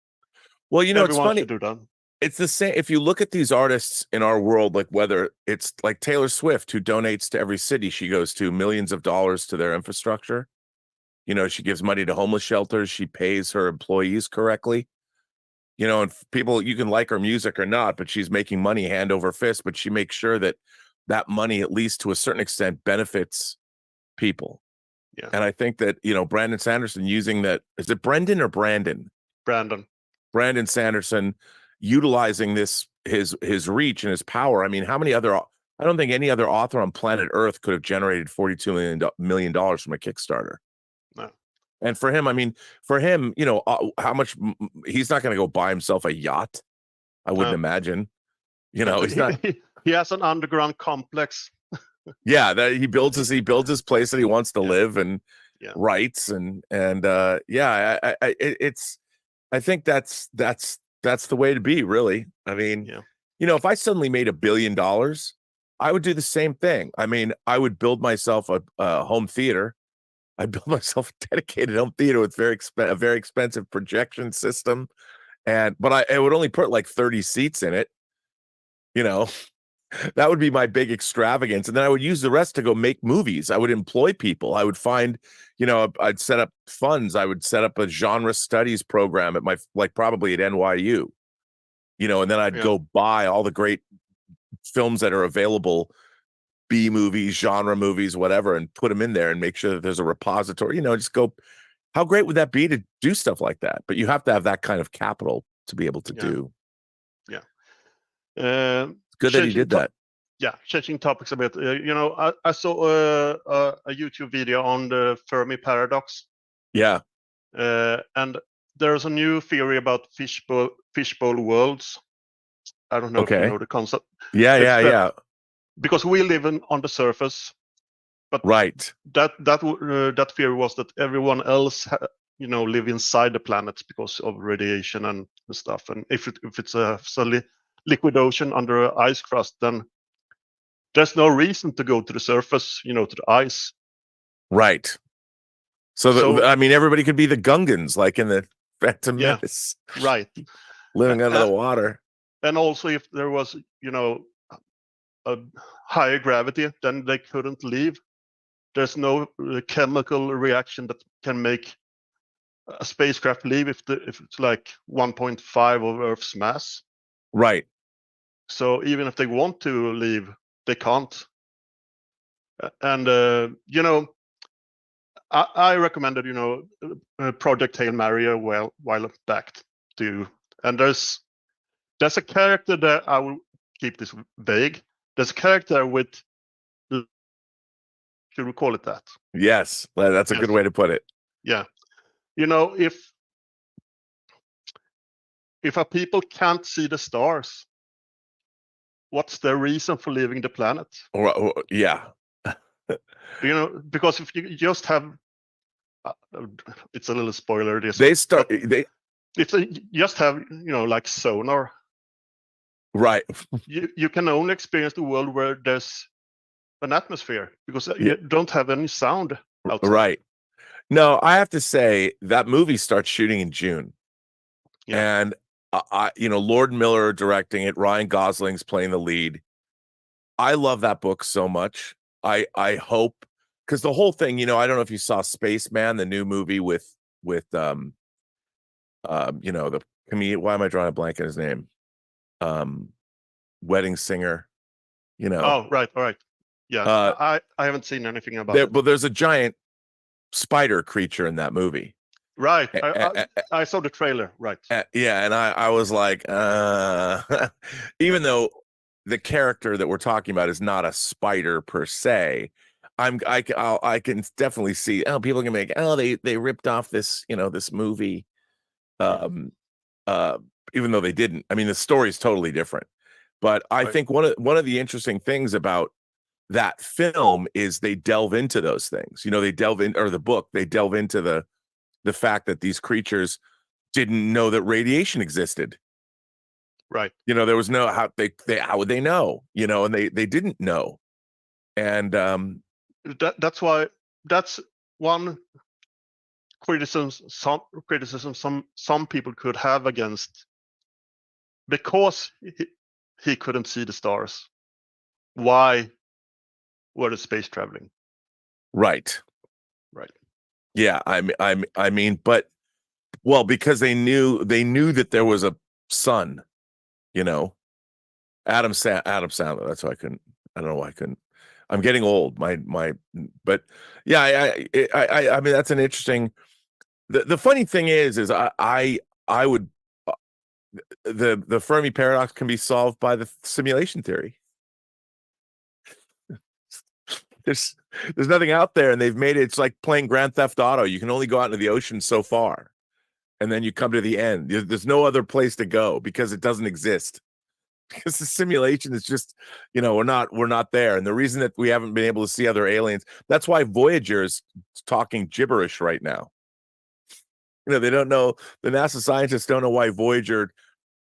[SPEAKER 2] it's funny.
[SPEAKER 6] should do that.
[SPEAKER 2] It's the same. If you look at these artists in our world, like whether it's like Taylor Swift, who donates to every city she goes to millions of dollars to their infrastructure. You know, she gives money to homeless shelters. She pays her employees correctly. You know, and people, you can like her music or not, but she's making money hand over fist. But she makes sure that that money, at least to a certain extent, benefits people.
[SPEAKER 6] Yeah.
[SPEAKER 2] And I think that, Brandon Sanderson using that, is it Brendan or Brandon? Brandon Sanderson utilizing his reach and his power. I mean, I don't think any other author on planet Earth could have generated $42 million from a Kickstarter.
[SPEAKER 6] No.
[SPEAKER 2] And for him, how much, he's not going to go buy himself a yacht. I wouldn't imagine, he's not.
[SPEAKER 6] He has an underground complex.
[SPEAKER 2] Yeah, that he builds his place that he wants to live and writes I think that's the way to be, really. I mean, if I suddenly made $1 billion, I would do the same thing. I mean, I would build myself a home theater. I'd build myself a dedicated home theater with a very expensive projection system, but I would only put like 30 seats in it. That would be my big extravagance. And then I would use the rest to go make movies. I would employ people. I would find, I'd set up funds. I would set up a genre studies program at probably at NYU, and then I'd go buy all the great films that are available, B movies, genre movies, whatever, and put them in there and make sure that there's a repository, just go, how great would that be to do stuff like that? But you have to have that kind of capital to be able to do.
[SPEAKER 6] Yeah.
[SPEAKER 2] Good that he did that.
[SPEAKER 6] Changing topics a bit. I saw a YouTube video on the Fermi paradox.
[SPEAKER 2] Yeah.
[SPEAKER 6] And there's a new theory about fishbowl worlds. I don't know if you know the concept.
[SPEAKER 2] Yeah.
[SPEAKER 6] Because we live on the surface, but
[SPEAKER 2] right.
[SPEAKER 6] That fear was that everyone else, live inside the planet because of radiation and stuff. And if it's a liquid ocean under an ice crust, then there's no reason to go to the surface, to the ice.
[SPEAKER 2] Right. So I mean, everybody could be the Gungans, like in the Phantom Menace.
[SPEAKER 6] Right.
[SPEAKER 2] Living under the water.
[SPEAKER 6] And also, if there was, a higher gravity, then they couldn't leave. There's no chemical reaction that can make a spacecraft leave if it's like 1.5 of Earth's mass.
[SPEAKER 2] Right.
[SPEAKER 6] So even if they want to leave, they can't. And I recommended Project Hail Mary a while back to you. And there's a character that I will keep this vague. There's a character with, should we call it that?
[SPEAKER 2] Yes, that's a good way to put it.
[SPEAKER 6] Yeah. If a people can't see the stars, what's their reason for leaving the planet?
[SPEAKER 2] Yeah.
[SPEAKER 6] Because if you just have, it's a little spoiler. This if they just have, like sonar,
[SPEAKER 2] right?
[SPEAKER 6] You can only experience the world where there's an atmosphere, because you don't have any sound outside.
[SPEAKER 2] Right. No, I have to say that movie starts shooting in June, and Lord Miller directing it. Ryan Gosling's playing the lead. I love that book so much. I hope, because the whole thing, I don't know if you saw Spaceman, the new movie with the comedian. Why am I drawing a blank on his name? Wedding singer.
[SPEAKER 6] Oh, right, all right. Yeah, I haven't seen anything about it.
[SPEAKER 2] But there's a giant spider creature in that movie.
[SPEAKER 6] Right. I saw the trailer. Right.
[SPEAKER 2] Yeah, and I was like, even though the character that we're talking about is not a spider per se, I can definitely see people can make they ripped off this this movie, even though they didn't. I mean, the story is totally different. But I think one of the interesting things about that film is they delve into those things. They delve in, or the book, they delve into the fact that these creatures didn't know that radiation existed.
[SPEAKER 6] Right.
[SPEAKER 2] There was no how would they know? And they didn't know. And
[SPEAKER 6] that's why that's one criticism some people could have against, because he couldn't see the stars. Why were the space traveling?
[SPEAKER 2] Right. Yeah, I mean, but because they knew that there was a sun, Adam Sandler. That's why I couldn't. I don't know why I couldn't. I'm getting old. But yeah, I mean, that's an interesting. The funny thing is I would. The Fermi paradox can be solved by the simulation theory. There's nothing out there, and they've made it. It's like playing Grand Theft Auto. You can only go out into the ocean so far, and then you come to the end. There's no other place to go because it doesn't exist. Because the simulation is just, we're not there. And the reason that we haven't been able to see other aliens, that's why Voyager is talking gibberish right now. They don't know. The NASA scientists don't know why Voyager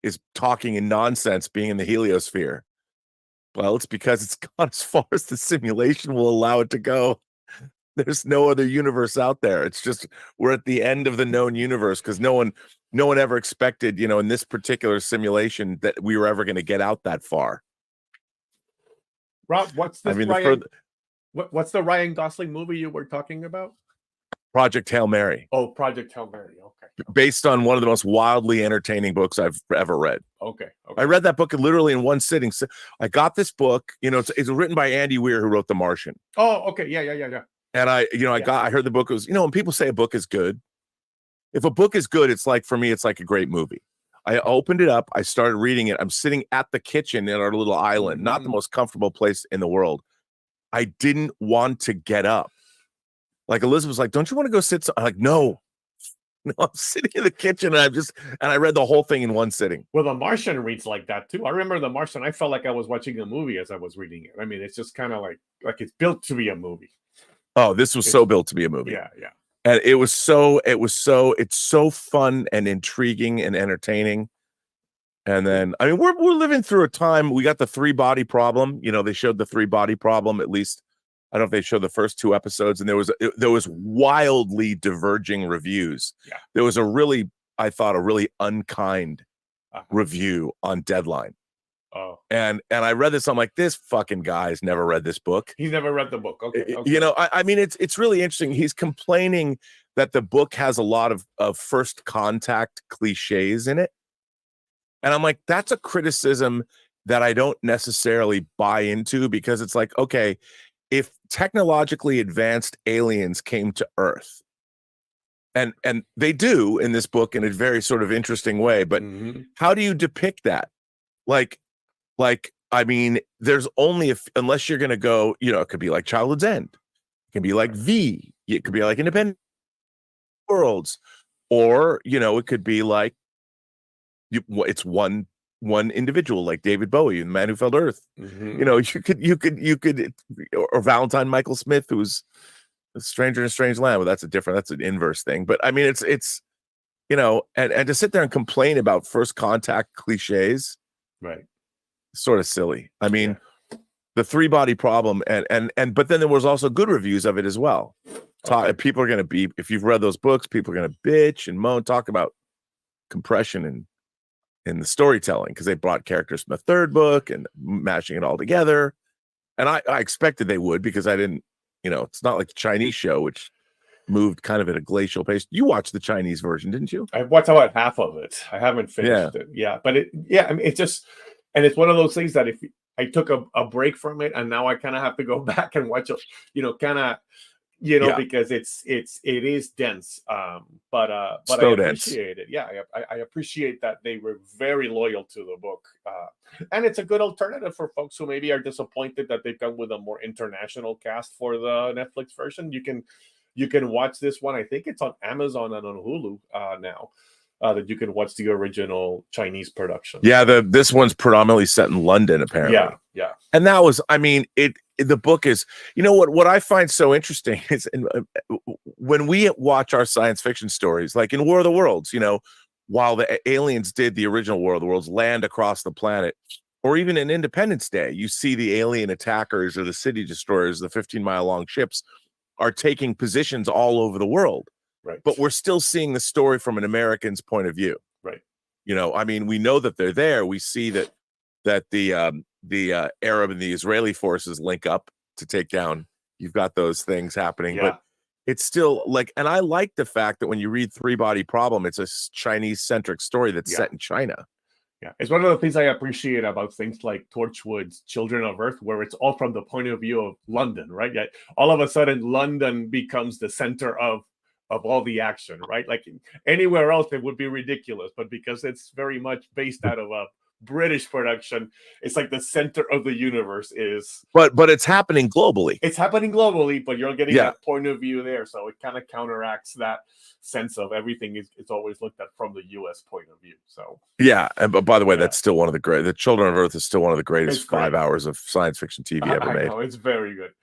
[SPEAKER 2] is talking in nonsense, being in the heliosphere. Well, it's because it's gone as far as the simulation will allow it to go. There's no other universe out there. It's just we're at the end of the known universe, because no one ever expected, in this particular simulation, that we were ever going to get out that far.
[SPEAKER 1] Rob, what's the Ryan Gosling movie you were talking about?
[SPEAKER 2] Project Hail Mary.
[SPEAKER 1] Oh, Project Hail Mary. Okay.
[SPEAKER 2] Based on one of the most wildly entertaining books I've ever read.
[SPEAKER 1] Okay.
[SPEAKER 2] I read that book literally in one sitting. So I got this book. It's written by Andy Weir, who wrote The Martian.
[SPEAKER 1] Oh, okay. Yeah.
[SPEAKER 2] And I heard the book was, when people say a book is good, if a book is good, it's like, for me, it's like a great movie. I opened it up. I started reading it. I'm sitting at the kitchen in our little island, not the most comfortable place in the world. I didn't want to get up. Like Elizabeth was like, "Don't you want to go sit?" I'm like, "No, No, I'm sitting in the kitchen and I read the whole thing in one sitting.
[SPEAKER 1] Well, The Martian reads like that too. I remember The Martian. I felt like I was watching a movie as I was reading it. I mean, it's just kind of like it's built to be a movie.
[SPEAKER 2] Oh, this was so built to be a movie.
[SPEAKER 1] Yeah, yeah.
[SPEAKER 2] And it's so fun and intriguing and entertaining. And then, I mean, we're living through a time. We got the 3-body problem. You know, they showed the 3-body problem, at least. I don't know if they showed the first 2 episodes, and there was wildly diverging reviews.
[SPEAKER 1] Yeah.
[SPEAKER 2] There was I thought a really unkind review on Deadline.
[SPEAKER 1] Oh.
[SPEAKER 2] And I read this. I'm like, this fucking guy's never read this book.
[SPEAKER 1] He's never read the book. Okay.
[SPEAKER 2] You know, I mean, it's really interesting. He's complaining that the book has a lot of first contact cliches in it. And I'm like, that's a criticism that I don't necessarily buy into, because it's like, okay, if technologically advanced aliens came to Earth, and they do in this book in a very sort of interesting way, but how do you depict that? Like, I mean, there's only unless you're going to go, you know, it could be like Childhood's End. It can be like V. It could be like Independent Worlds, or, you know, it could be like, it's one individual like David Bowie, the Man Who Fell to Earth. You know, you could, or Valentine Michael Smith, who's a stranger in a strange land. Well, that's an inverse thing. But I mean, it's you know, and to sit there and complain about first contact cliches,
[SPEAKER 1] right?
[SPEAKER 2] Sort of silly. I mean, the 3-body problem, and but then there was also good reviews of it as well. People are going to be, if you've read those books, people are going to bitch and moan, talk about compression and in the storytelling, because they brought characters from the 3rd book and mashing it all together. And I expected they would, because I didn't, you know, it's not like the Chinese show, which moved kind of at a glacial pace. You watched the Chinese version, didn't you?
[SPEAKER 1] I watched about half of it. I haven't finished it. Yeah, but I mean, it's just, and it's one of those things that if I took a break from it, and now I kind of have to go back and watch it, you know, kind of, you know, because it is dense. But I appreciate it. Yeah, I appreciate that they were very loyal to the book. And it's a good alternative for folks who maybe are disappointed that they've gone with a more international cast for the Netflix version. You can watch this one. I think it's on Amazon and on Hulu now. That you can watch the original Chinese production.
[SPEAKER 2] Yeah, this one's predominantly set in London, apparently.
[SPEAKER 1] Yeah.
[SPEAKER 2] And that was, I mean, the book is, you know what I find so interesting is when we watch our science fiction stories, like in War of the Worlds, you know, while the aliens did the original War of the Worlds land across the planet, or even in Independence Day, you see the alien attackers or the city destroyers, the 15-mile long ships, are taking positions all over the world.
[SPEAKER 1] Right.
[SPEAKER 2] But we're still seeing the story from an American's point of view.
[SPEAKER 1] Right.
[SPEAKER 2] You know, I mean, we know that they're there. We see that the Arab and the Israeli forces link up to take down. You've got those things happening, but it's still like, and I like the fact that when you read 3-body problem, it's a Chinese centric story that's set in China.
[SPEAKER 1] Yeah, it's one of the things I appreciate about things like Torchwood's Children of Earth, where it's all from the point of view of London, right? Yeah, all of a sudden, London becomes the center of all the action, right? Like anywhere else, it would be ridiculous, but because it's very much based out of a British production, it's like the center of the universe is.
[SPEAKER 2] But it's happening globally.
[SPEAKER 1] It's happening globally, but you're getting that point of view there, so it kind of counteracts that sense of everything is always looked at from the U.S. point of view. So
[SPEAKER 2] but by the way, that's still one of the great. The Children of Earth is still one of the greatest 5 hours of science fiction TV ever made.
[SPEAKER 1] Know, it's very good.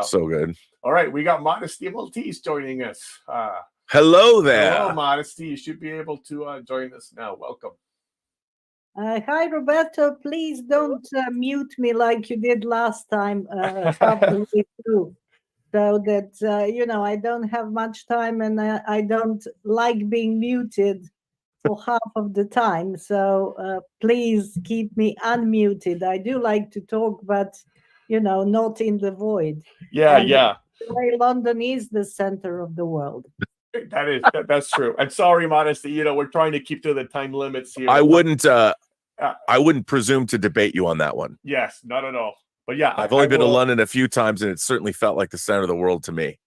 [SPEAKER 2] So good.
[SPEAKER 1] All right, we got Modesty Maltese joining us.
[SPEAKER 2] Hello there.
[SPEAKER 1] Hello, Modesty. You should be able to join us now. Welcome.
[SPEAKER 7] Hi, Roberto. Please don't mute me like you did last time, halfway through, so that you know, I don't have much time, and I don't like being muted for half of the time. So please keep me unmuted. I do like to talk, but you know, not in the void.
[SPEAKER 1] Yeah.
[SPEAKER 7] London is the center of the world.
[SPEAKER 1] That's true. I'm sorry, Modesty. You know, we're trying to keep to the time limits here.
[SPEAKER 2] I wouldn't presume to debate you on that one.
[SPEAKER 1] Yes, not at all. But yeah,
[SPEAKER 2] I've only been to London a few times, and it certainly felt like the center of the world to me.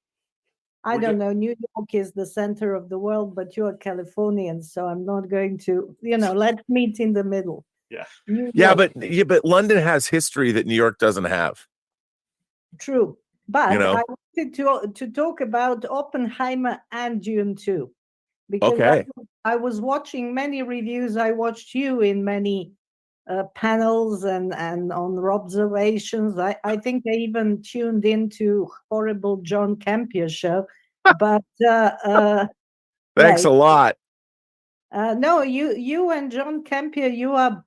[SPEAKER 7] I don't know. New York is the center of the world, but you're Californian, so I'm not going to, you know, let's meet in the middle.
[SPEAKER 2] Yeah. But London has history that New York doesn't have.
[SPEAKER 7] True. But
[SPEAKER 2] you know?
[SPEAKER 7] I wanted to talk about Oppenheimer and Dune 2. because
[SPEAKER 2] Okay.
[SPEAKER 7] I was watching many reviews. I watched you in many panels and on observations. I think I even tuned into horrible John Campea show. But
[SPEAKER 2] Thanks a lot.
[SPEAKER 7] no, you and John Campea, you are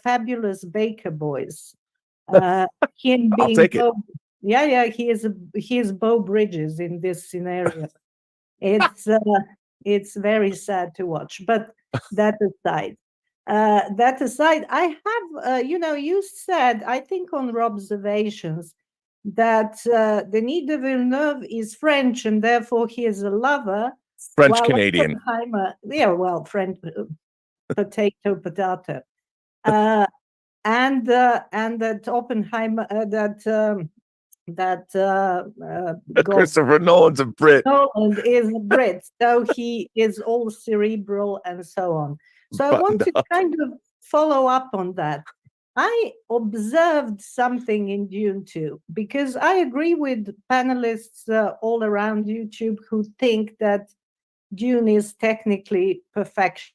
[SPEAKER 7] fabulous Baker boys. Him
[SPEAKER 2] I'll
[SPEAKER 7] being
[SPEAKER 2] take it.
[SPEAKER 7] Bo, yeah, he is Bo Bridges in this scenario. It's very sad to watch. But that aside, I have you said, I think on observations, that Denis de Villeneuve is French and therefore he is a lover.
[SPEAKER 2] French
[SPEAKER 7] while
[SPEAKER 2] Canadian.
[SPEAKER 7] Oppenheimer, French, potato. And that Oppenheimer,
[SPEAKER 2] Christopher Nolan's a Brit.
[SPEAKER 7] Nolan is a Brit, so he is all cerebral and so on. So I want to kind of follow up on that. I observed something in Dune 2, because I agree with panelists all around YouTube who think that Dune is technically perfection,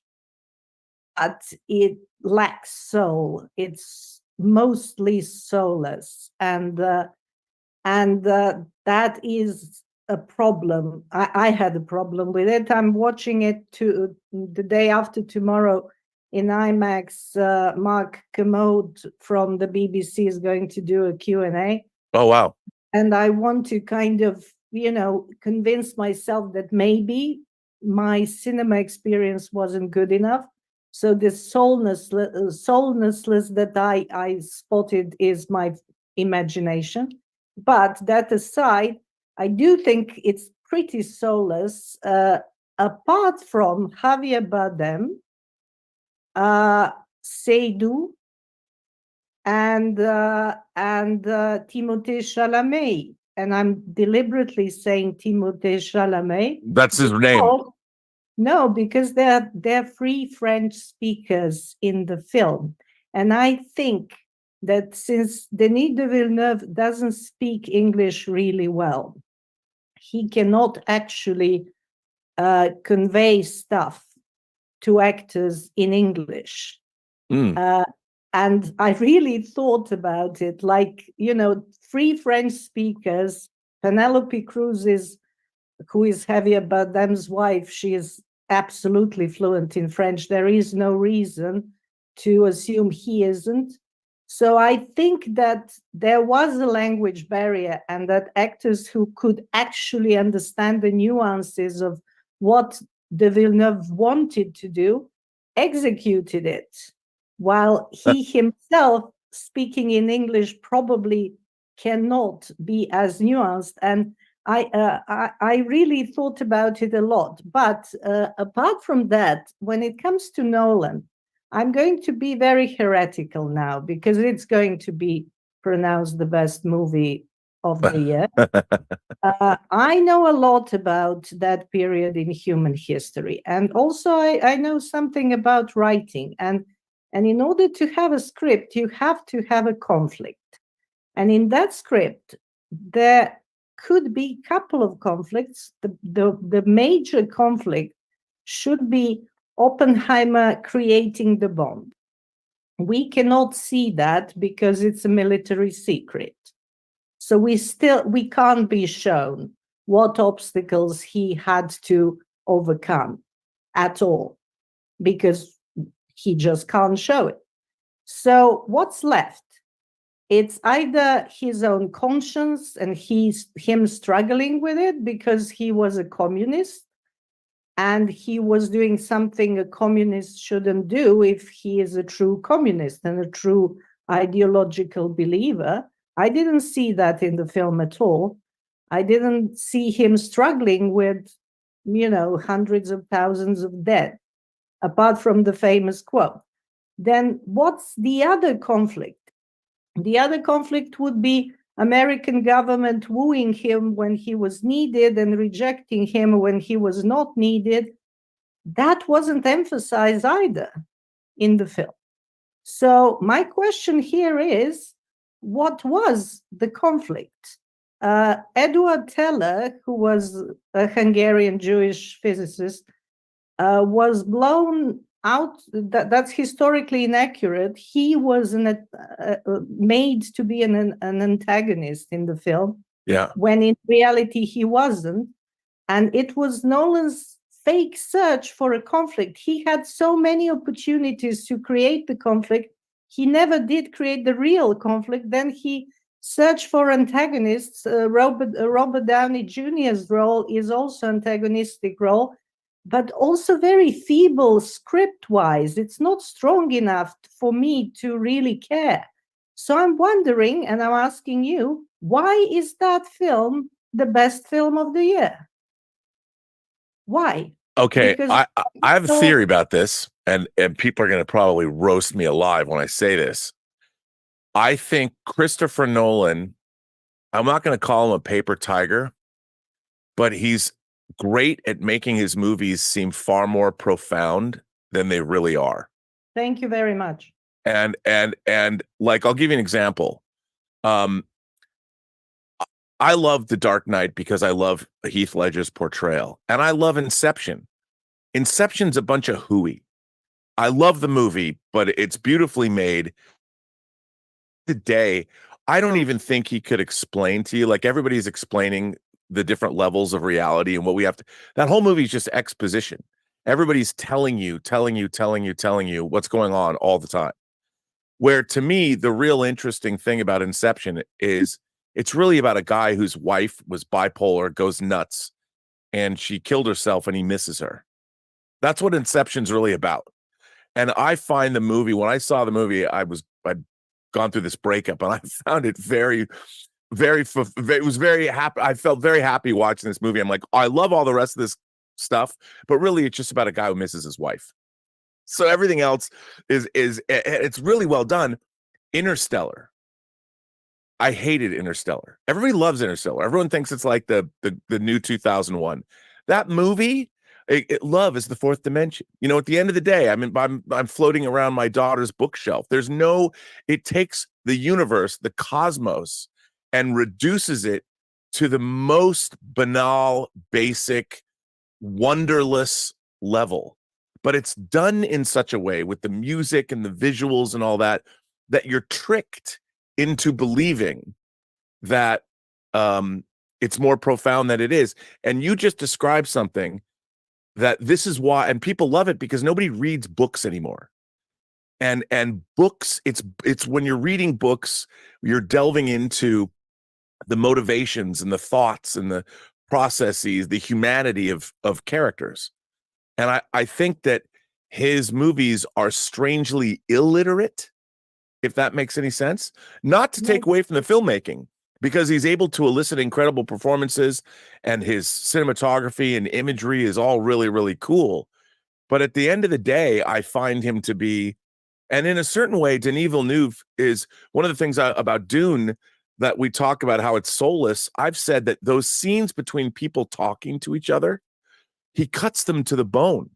[SPEAKER 7] but it lacks soul. It's mostly soulless, and that is a problem. I had a problem with it. I'm watching it the day after tomorrow in IMAX. Mark Kermode from the BBC is going to do a Q&A.
[SPEAKER 2] Oh, wow.
[SPEAKER 7] And I want to kind of, convince myself that maybe my cinema experience wasn't good enough. So this soullessness that I spotted is my imagination. But that aside, I do think it's pretty soulless, apart from Javier Bardem, Seydoux, and Timothée Chalamet. And I'm deliberately saying Timothée Chalamet.
[SPEAKER 2] That's his name.
[SPEAKER 7] No, because they're free French speakers in the film. And I think that since Denis de Villeneuve doesn't speak English really well, he cannot actually convey stuff to actors in English. And I really thought about it, like, free French speakers. Penelope Cruz who is Javier Bardem's wife, she is absolutely fluent in French. There is no reason to assume he isn't. So I think that there was a language barrier, and that actors who could actually understand the nuances of what de Villeneuve wanted to do executed it, while he himself, speaking in English, probably cannot be as nuanced. And I really thought about it a lot. But apart from that, when it comes to Nolan, I'm going to be very heretical now, because it's going to be pronounced the best movie of the year. I know a lot about that period in human history. And also I know something about writing. And in order to have a script, you have to have a conflict. And in that script, there could be a couple of conflicts. The major conflict should be Oppenheimer creating the bomb. We cannot see that because it's a military secret. So we can't be shown what obstacles he had to overcome at all, because he just can't show it. So what's left? It's either his own conscience and him struggling with it because he was a communist and he was doing something a communist shouldn't do if he is a true communist and a true ideological believer. I didn't see that in the film at all. I didn't see him struggling with, hundreds of thousands of dead, apart from the famous quote. Then what's the other conflict? The other conflict would be American government wooing him when he was needed and rejecting him when he was not needed. That wasn't emphasized either in the film. So my question here is, what was the conflict? Edward Teller, who was a Hungarian Jewish physicist, was blown out. That's historically inaccurate. He was made to be an antagonist in the film.
[SPEAKER 2] Yeah.
[SPEAKER 7] When in reality he wasn't. And it was Nolan's fake search for a conflict. He had so many opportunities to create the conflict. He never did create the real conflict. Then he searched for antagonists. Robert Downey Jr.'s role is also antagonistic role, but also very feeble script-wise. It's not strong enough for me to really care. So I'm wondering, and I'm asking you, why is that film the best film of the year? Why?
[SPEAKER 2] Okay,
[SPEAKER 7] Because
[SPEAKER 2] I have a theory about this, and people are going to probably roast me alive when I say this. I think Christopher Nolan, I'm not going to call him a paper tiger, but he's great at making his movies seem far more profound than they really are.
[SPEAKER 7] Thank you very much.
[SPEAKER 2] And like, I'll give you an example. I love The Dark Knight because I love Heath Ledger's portrayal, and I love Inception. Inception's a bunch of hooey. I love the movie, but it's beautifully made. Today, I don't even think he could explain to you, like everybody's explaining the different levels of reality and what we have to. That whole movie is just exposition. Everybody's telling you what's going on all the time. Where to me, the real interesting thing about Inception is it's really about a guy whose wife was bipolar, goes nuts, and she killed herself and he misses her. That's what Inception's really about. And I find the movie, when I saw the movie, I'd gone through this breakup and I found it it was very happy. I felt very happy watching this movie. I'm like, I love all the rest of this stuff, but really it's just about a guy who misses his wife. So everything else it's really well done. Interstellar. I hated Interstellar. Everybody loves Interstellar. Everyone thinks it's like the new 2001. That movie, love is the fourth dimension. You know, at the end of the day, I mean, I'm floating around my daughter's bookshelf. It takes the universe, the cosmos, and reduces it to the most banal, basic, wonderless level. But it's done in such a way with the music and the visuals and all that you're tricked into believing that it's more profound than it is. And you just described something that this is why, and people love it because nobody reads books anymore. And books, it's when you're reading books, you're delving into the motivations and the thoughts and the processes, the humanity of characters. And I think that his movies are strangely illiterate, if that makes any sense. Not to take away from the filmmaking, because he's able to elicit incredible performances and his cinematography and imagery is all really, really cool. But at the end of the day, I find him to be, and in a certain way, Denis Villeneuve is one of the things about Dune that we talk about how it's soulless. I've said that those scenes between people talking to each other, he cuts them to the bone.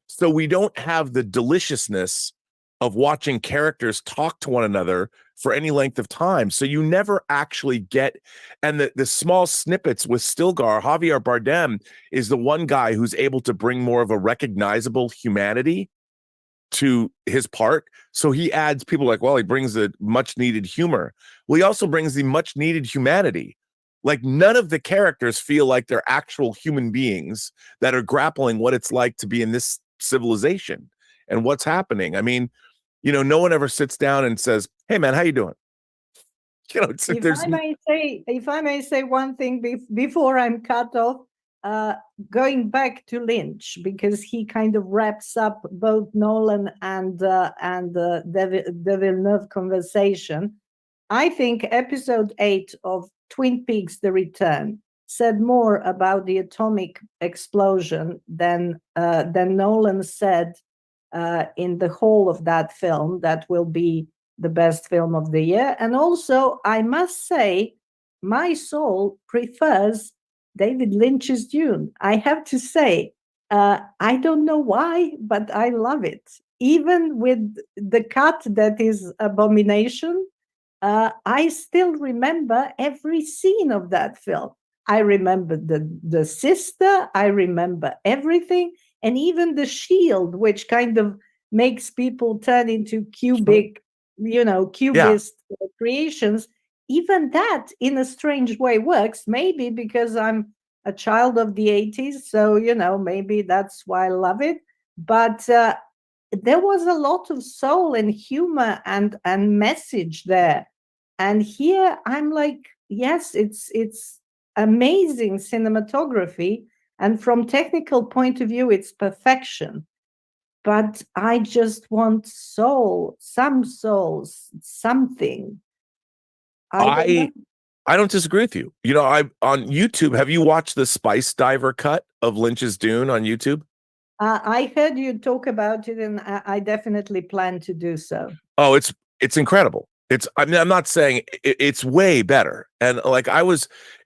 [SPEAKER 2] So we don't have the deliciousness of watching characters talk to one another for any length of time. So you never actually get, and the small snippets with Stilgar, Javier Bardem is the one guy who's able to bring more of a recognizable humanity to his part. So he adds people like, well, he brings the much needed humor. Well, he also brings the much needed humanity. Like none of the characters feel like they're actual human beings that are grappling what it's like to be in this civilization and what's happening. I mean, you know, no one ever sits down and says, "Hey, man, how you doing?" You know,
[SPEAKER 7] if I may say one thing before I'm cut off, going back to Lynch, because he kind of wraps up both Nolan and the Villeneuve conversation. I think episode 8 of Twin Peaks: The Return said more about the atomic explosion than Nolan said in the whole of that film. That will be the best film of the year. And also, I must say, my soul prefers David Lynch's Dune. I have to say, I don't know why, but I love it. Even with the cut that is abomination, I still remember every scene of that film. I remember the sister, I remember everything. and even the shield, which kind of makes people turn into cubist creations. Even that, in a strange way, works. Maybe because I'm a child of the 80s, so maybe that's why I love it. But there was a lot of soul and humor and message there. And here I'm like, yes, it's amazing cinematography, and from technical point of view, it's perfection. But I just want soul, some souls, something.
[SPEAKER 2] I don't disagree with you. I on YouTube. Have you watched the Spice Diver cut of Lynch's Dune on YouTube?
[SPEAKER 7] I heard you talk about it, and I definitely plan to do so.
[SPEAKER 2] Oh, it's incredible. I'm not saying it's way better. And like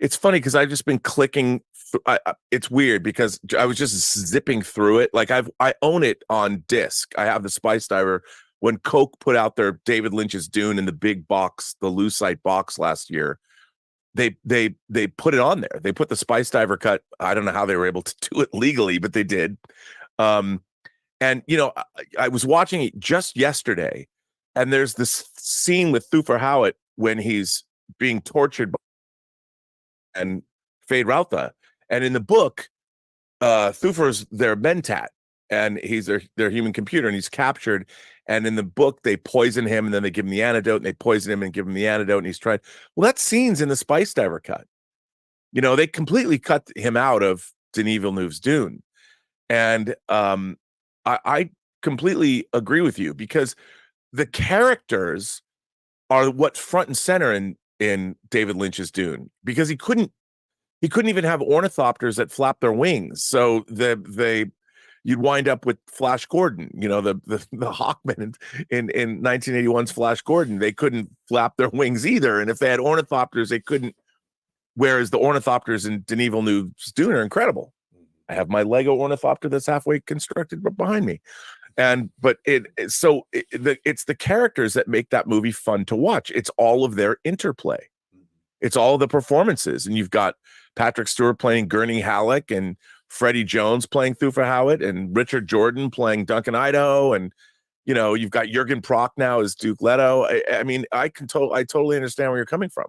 [SPEAKER 2] it's funny because I've just been clicking. It's weird because I was just zipping through it. Like I own it on disc. I have the Spice Diver. When Coke put out their David Lynch's Dune in the big box, the Lucite box last year, they put it on there. They put the Spice Diver cut. I don't know how they were able to do it legally, but they did. And I was watching it just yesterday, and there's this scene with Thufir Hawat when he's being tortured and Fade Rautha. And in the book, Thufir's their mentat, and he's their human computer, and he's captured. And in the book, they poison him, and then they give him the antidote, and they poison him and give him the antidote, and he's tried. Well, that scene's in the Spice Diver cut. They completely cut him out of Denis Villeneuve's Dune. And I completely agree with you, because the characters are what's front and center in David Lynch's Dune, because he couldn't even have ornithopters that flap their wings. So you'd wind up with Flash Gordon, the Hawkmen in 1981's Flash Gordon. They couldn't flap their wings either. And if they had ornithopters, they couldn't. Whereas the ornithopters in Denis Villeneuve's Dune are incredible. I have my Lego ornithopter that's halfway constructed behind me. But it's the characters that make that movie fun to watch. It's all of their interplay. It's all the performances. And you've got Patrick Stewart playing Gurney Halleck, and Freddie Jones playing Thufir Hawat, and Richard Jordan playing Duncan Idaho, and you've got Jürgen Prochnow as Duke Leto. I mean, I totally understand where you're coming from.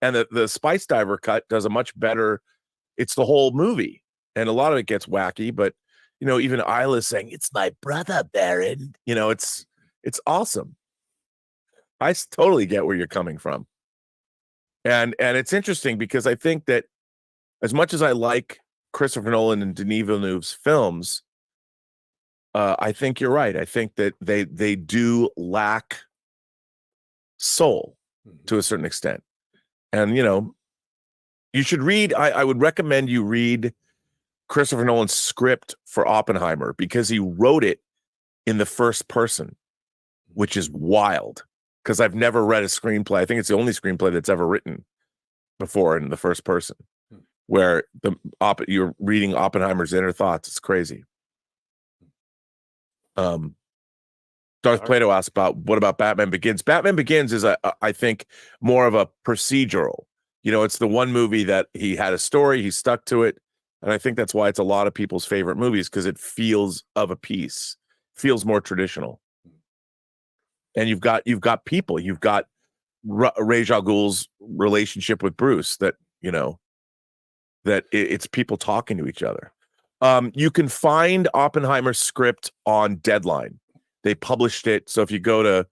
[SPEAKER 2] And the Spice Diver cut does a much better. It's the whole movie, and a lot of it gets wacky, but even Isla's saying, "It's my brother, Baron." It's awesome. I totally get where you're coming from. And it's interesting because I think that as much as I like Christopher Nolan and Denis Villeneuve's films, I think you're right. I think that they do lack soul to a certain extent. And you should read. I would recommend you read Christopher Nolan's script for Oppenheimer, because he wrote it in the first person, which is wild. Because I've never read a screenplay. I think it's the only screenplay that's ever written before in the first person, where you're reading Oppenheimer's inner thoughts. It's crazy. Darth Plato asked what about Batman Begins? Batman Begins is I think more of a procedural. It's the one movie that he had a story, he stuck to it, and I think that's why it's a lot of people's favorite movies, because it feels of a piece, feels more traditional. And you've got people, you've got Ra's al Ghul's relationship with Bruce, that it's people talking to each other. You can find Oppenheimer's script on Deadline. They published it. So if you go to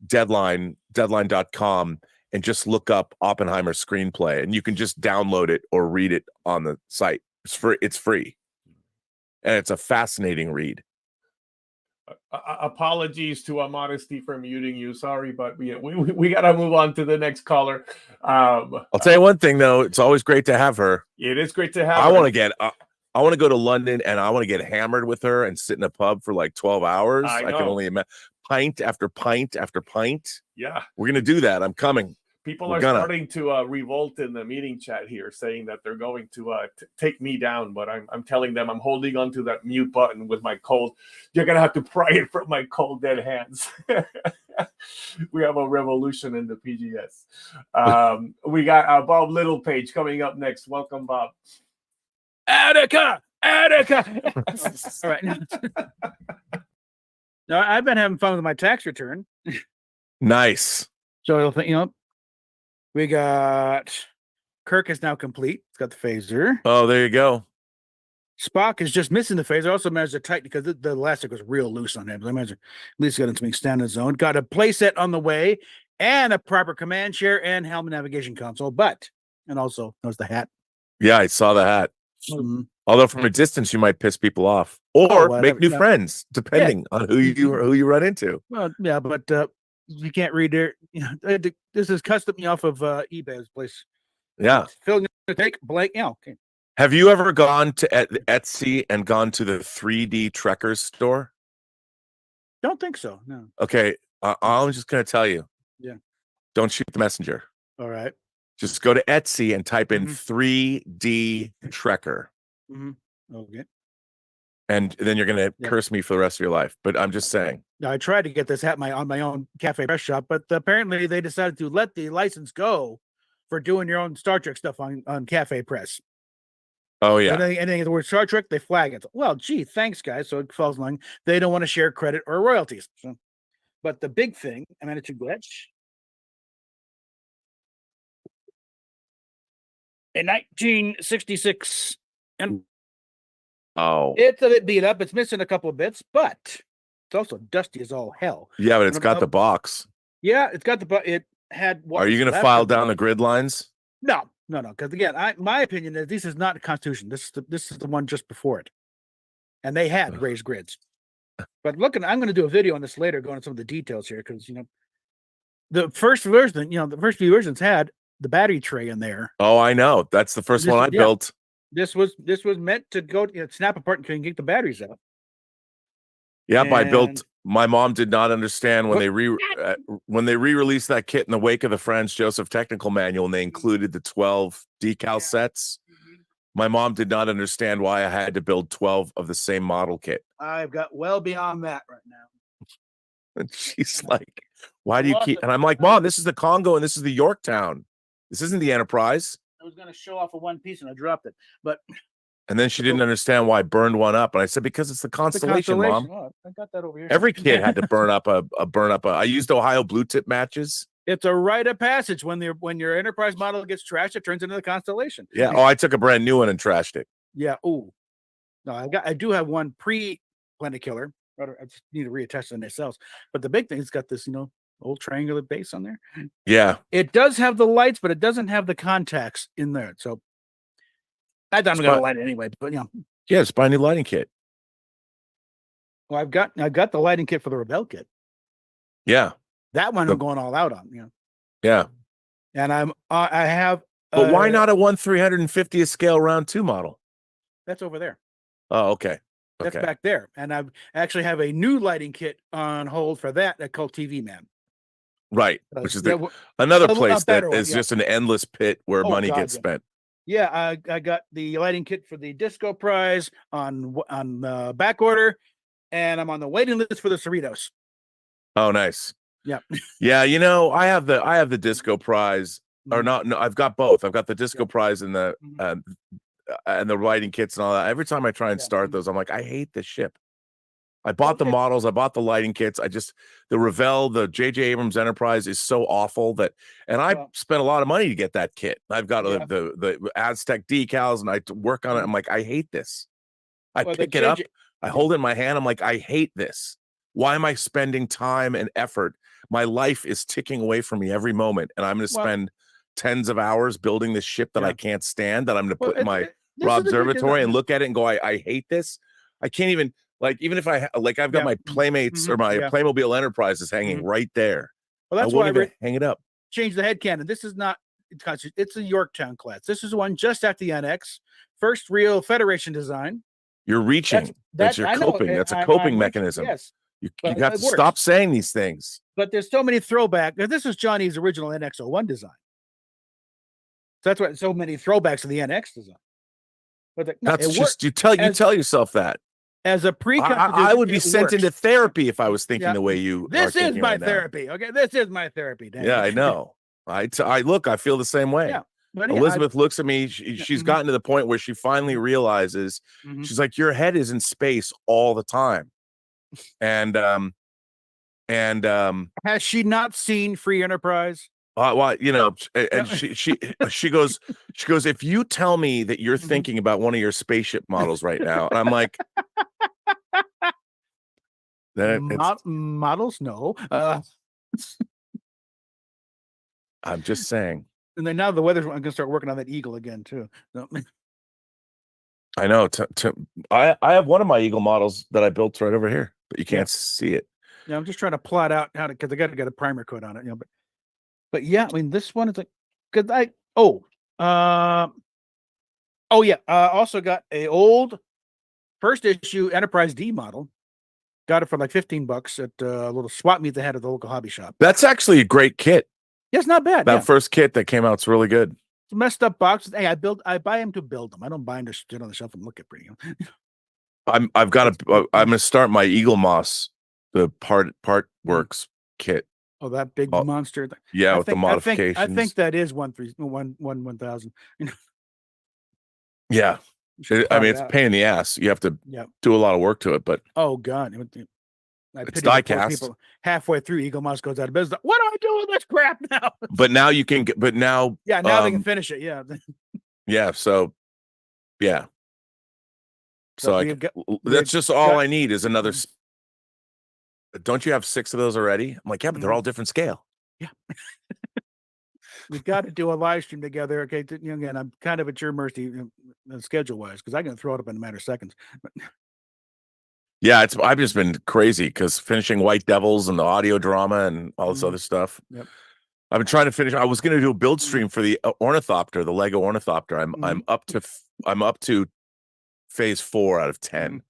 [SPEAKER 2] deadline.com and just look up Oppenheimer screenplay, and you can just download it or read it on the site. It's free. And it's a fascinating read.
[SPEAKER 1] Apologies to our modesty for muting you. Sorry, but we got to move on to the next caller.
[SPEAKER 2] I'll tell you one thing, though. It's always great to have her.
[SPEAKER 1] It is great to have her.
[SPEAKER 2] I want to go to London, and I want to get hammered with her and sit in a pub for like 12 hours. I can only imagine. Pint after pint after pint.
[SPEAKER 1] Yeah.
[SPEAKER 2] We're going to do that. I'm coming.
[SPEAKER 1] People are starting to revolt in the meeting chat here, saying that they're going to take me down, but I'm telling them I'm holding onto that mute button with my cold. You're going to have to pry it from my cold, dead hands. We have a revolution in the PGS. We got Bob Littlepage coming up next. Welcome, Bob.
[SPEAKER 8] Attica, Attica. All right. No, I've been having fun with my tax return.
[SPEAKER 2] Nice.
[SPEAKER 8] So, we got Kirk is now complete. It's got the phaser.
[SPEAKER 2] Oh, there you go.
[SPEAKER 8] Spock is just missing the phaser. Also managed to tighten because the elastic was real loose on him. So I imagine at least got him to stand his zone. Got a playset on the way and a proper command chair and helmet navigation console. And also there's the hat.
[SPEAKER 2] Yeah, I saw the hat.
[SPEAKER 8] Mm-hmm.
[SPEAKER 2] Although from a distance you might piss people off or make new
[SPEAKER 8] Yeah.
[SPEAKER 2] friends depending on who you run into.
[SPEAKER 8] Well, yeah, but you can't read there. This is custom off of eBay's place.
[SPEAKER 2] Yeah.
[SPEAKER 8] Fill in the take blank. Yeah, okay.
[SPEAKER 2] Have you ever gone to Etsy and gone to the 3D Trekkers store?
[SPEAKER 8] Don't think so. No.
[SPEAKER 2] Okay, I'm just going to tell you.
[SPEAKER 8] Yeah.
[SPEAKER 2] Don't shoot the messenger.
[SPEAKER 8] All right.
[SPEAKER 2] Just go to Etsy and type in 3D Trekker.
[SPEAKER 8] Mm-hmm. Okay.
[SPEAKER 2] And then you're going to curse me for the rest of your life. But I'm just saying.
[SPEAKER 8] Now, I tried to get this hat on my own cafe press shop, but apparently they decided to let the license go for doing your own Star Trek stuff on Cafe Press.
[SPEAKER 2] Oh, yeah.
[SPEAKER 8] Anything the word Star Trek, they flag it. Well, gee, thanks, guys. So it falls along. They don't want to share credit or royalties. So, but the big thing, I managed to glitch. In 1966, and it's a bit beat up. It's missing a couple of bits, but it's also dusty as all hell.
[SPEAKER 2] Yeah, but it's got the box.
[SPEAKER 8] Yeah, it's got it had.
[SPEAKER 2] Are you going to file down the grid lines?
[SPEAKER 8] No. Because again, my opinion is this is not the Constitution. This is the one just before it, and they had raised grids. But I'm going to do a video on this later, going into some of the details here, because the first version, the first few versions had the battery tray in there.
[SPEAKER 2] Oh, I know. That's the first one I built.
[SPEAKER 8] This was meant to go snap apart and get the batteries out.
[SPEAKER 2] Yeah, but I built. My mom did not understand when they re-released that kit in the wake of the Franz Joseph technical manual, and they included the 12 decal sets. My mom did not understand why I had to build 12 of the same model kit.
[SPEAKER 8] I've got well beyond that right now.
[SPEAKER 2] And she's like, "Why do you keep?" And I'm like, "Mom, this is the Congo and this is the Yorktown. This isn't the Enterprise."
[SPEAKER 8] I was going to show off a one piece and I dropped it, but.
[SPEAKER 2] And then she didn't understand why I burned one up, and I said, "Because it's the Constellation, Mom."
[SPEAKER 8] Oh, I got that over here.
[SPEAKER 2] Every kid had to burn up I used Ohio blue tip matches.
[SPEAKER 8] It's a rite of passage when your Enterprise model gets trashed, it turns into the Constellation.
[SPEAKER 2] Yeah. Oh, I took a brand new one and trashed it.
[SPEAKER 8] Yeah. Oh, no, I do have one pre-Planet Killer. I just need to reattach the nacelles. But the big thing, it's got this, old triangular base on there.
[SPEAKER 2] Yeah.
[SPEAKER 8] It does have the lights, but it doesn't have the contacts in there. So I thought I'm going to light it anyway. But
[SPEAKER 2] yeah, just buy a new lighting kit.
[SPEAKER 8] Well, I've got the lighting kit for the Rebel kit.
[SPEAKER 2] Yeah.
[SPEAKER 8] That one I'm going all out on.
[SPEAKER 2] Yeah.
[SPEAKER 8] And I have.
[SPEAKER 2] But why not a 1/350th scale round 2 model?
[SPEAKER 8] That's over there.
[SPEAKER 2] Oh, okay.
[SPEAKER 8] That's back there. And I actually have a new lighting kit on hold for that called TV Man.
[SPEAKER 2] Right. Which is another place that is just an endless pit where money gets spent.
[SPEAKER 8] Yeah, I got the lighting kit for the Disco Prize on back order, and I'm on the waiting list for the Cerritos.
[SPEAKER 2] Oh, nice.
[SPEAKER 8] Yeah.
[SPEAKER 2] Yeah, I have the Disco Prize, or not. No, I've got both. I've got the Disco Prize and the lighting kits and all that. Every time I try and start those, I'm like, I hate this ship. I bought the models, I bought the lighting kits. The Revell, the J.J. Abrams Enterprise is so awful and I spent a lot of money to get that kit. I've got the Aztec decals and I work on it. I'm like, I hate this. I pick it up, I hold it in my hand. I'm like, I hate this. Why am I spending time and effort? My life is ticking away from me every moment. And I'm going to spend tens of hours building this ship that I can't stand, that I'm going to put in my observatory and look at it and go, I hate this. I can't even. Even if I've got my Playmates or my Playmobil Enterprises hanging right there. Well, that's why I hang it up.
[SPEAKER 8] Change the head cannon. This is not, it's a Yorktown class. This is one just at the NX. First real Federation design.
[SPEAKER 2] You're reaching. That's your coping. That's a coping mechanism.
[SPEAKER 8] Yes.
[SPEAKER 2] You have to stop saying these things.
[SPEAKER 8] But there's so many throwbacks. This is Johnny's original NX-01 design. So that's why so many throwbacks to the NX design. But
[SPEAKER 2] that's just, you tell yourself that.
[SPEAKER 8] As a
[SPEAKER 2] I would be sent into therapy if I was thinking the way you.
[SPEAKER 8] This is my therapy. Okay, this is my therapy. Dan.
[SPEAKER 2] Yeah, I know. I look. I feel the same way.
[SPEAKER 8] Yeah, But yeah,
[SPEAKER 2] Elizabeth looks at me. She's gotten to the point where she finally realizes, she's like, your head is in space all the time. And
[SPEAKER 8] has she not seen Free Enterprise?
[SPEAKER 2] well, you know, and she goes, if you tell me that you're thinking about one of your spaceship models right now, and I'm like,
[SPEAKER 8] models, no.
[SPEAKER 2] I'm just saying.
[SPEAKER 8] And then now the weather's, I'm gonna start working on that Eagle again too. So.
[SPEAKER 2] I know. I have one of my Eagle models that I built right over here, but you can't see it.
[SPEAKER 8] Yeah, I'm just trying to plot out how to, because I got to get a primer coat on it, you know. But yeah, I mean, this one is like, because also got a old first issue Enterprise D model. Got it for like $15 at a little swap meet they had at the local hobby shop.
[SPEAKER 2] That's actually a great kit.
[SPEAKER 8] Yeah, it's not bad.
[SPEAKER 2] That first kit that came out is really good.
[SPEAKER 8] It's a messed up box. Hey, I buy them to build them. I don't buy them to sit on the shelf and look at pretty.
[SPEAKER 2] I'm gonna start my Eagle Moss, the part works kit.
[SPEAKER 8] Oh, that big monster.
[SPEAKER 2] Yeah, with the modifications.
[SPEAKER 8] I think that is 1000.
[SPEAKER 2] Yeah. I mean, it's a pain in the ass. You have to do a lot of work to it, but
[SPEAKER 8] oh god,
[SPEAKER 2] it's die cast.
[SPEAKER 8] Halfway through, Eagle Moss goes out of business. What do I do with this crap now?
[SPEAKER 2] But now you can get. But now,
[SPEAKER 8] now they can finish it. Yeah.
[SPEAKER 2] Yeah. So, yeah. So that's just all I need is another. Don't you have 6 of those already? I'm like, yeah, but they're all different scale.
[SPEAKER 8] Yeah. We've got to do a live stream together. Okay. Again, I'm kind of at your mercy schedule wise, because I can throw it up in a matter of seconds.
[SPEAKER 2] Yeah, I've just been crazy because finishing White Devils and the audio drama and all this other stuff.
[SPEAKER 8] Yep.
[SPEAKER 2] I've been trying to finish. I was going to do a build stream for the Ornithopter, the Lego Ornithopter. I'm up to phase 4 out of 10.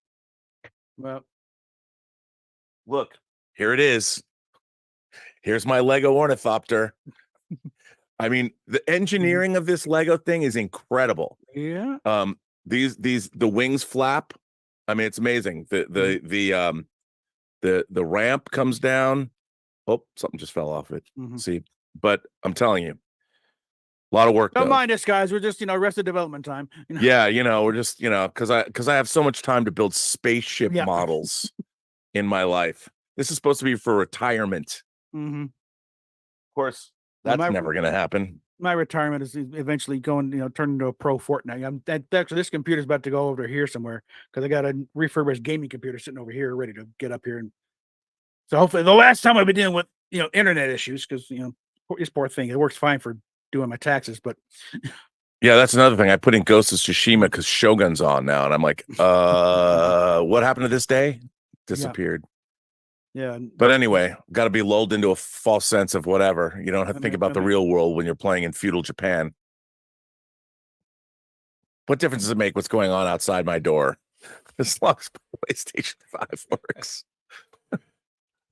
[SPEAKER 8] Well,
[SPEAKER 2] look, here it is. Here's my Lego Ornithopter. I mean, the engineering of this Lego thing is incredible.
[SPEAKER 8] Yeah.
[SPEAKER 2] The wings flap. I mean, it's amazing. The ramp comes down. Oh, something just fell off it. See, but I'm telling you, a lot of work.
[SPEAKER 8] Don't mind us, guys. We're just, Arrested Development time.
[SPEAKER 2] Yeah, we're just, because I have so much time to build spaceship models in my life. This is supposed to be for retirement. Of course, that's never going to happen.
[SPEAKER 8] My retirement is eventually going, turn into a pro Fortnite. Actually, this computer's about to go over here somewhere because I got a refurbished gaming computer sitting over here ready to get up here. And so hopefully the last time I've been dealing with, internet issues, because, this poor thing, it works fine for doing my taxes, but
[SPEAKER 2] yeah, that's another thing. I put in Ghost of Tsushima because Shogun's on now. And I'm like, what happened to this day? Disappeared.
[SPEAKER 8] Yeah.
[SPEAKER 2] But anyway, got to be lulled into a false sense of whatever. You don't have to think about the real world when you're playing in feudal Japan. What difference does it make what's going on outside my door? As long as PlayStation 5 works.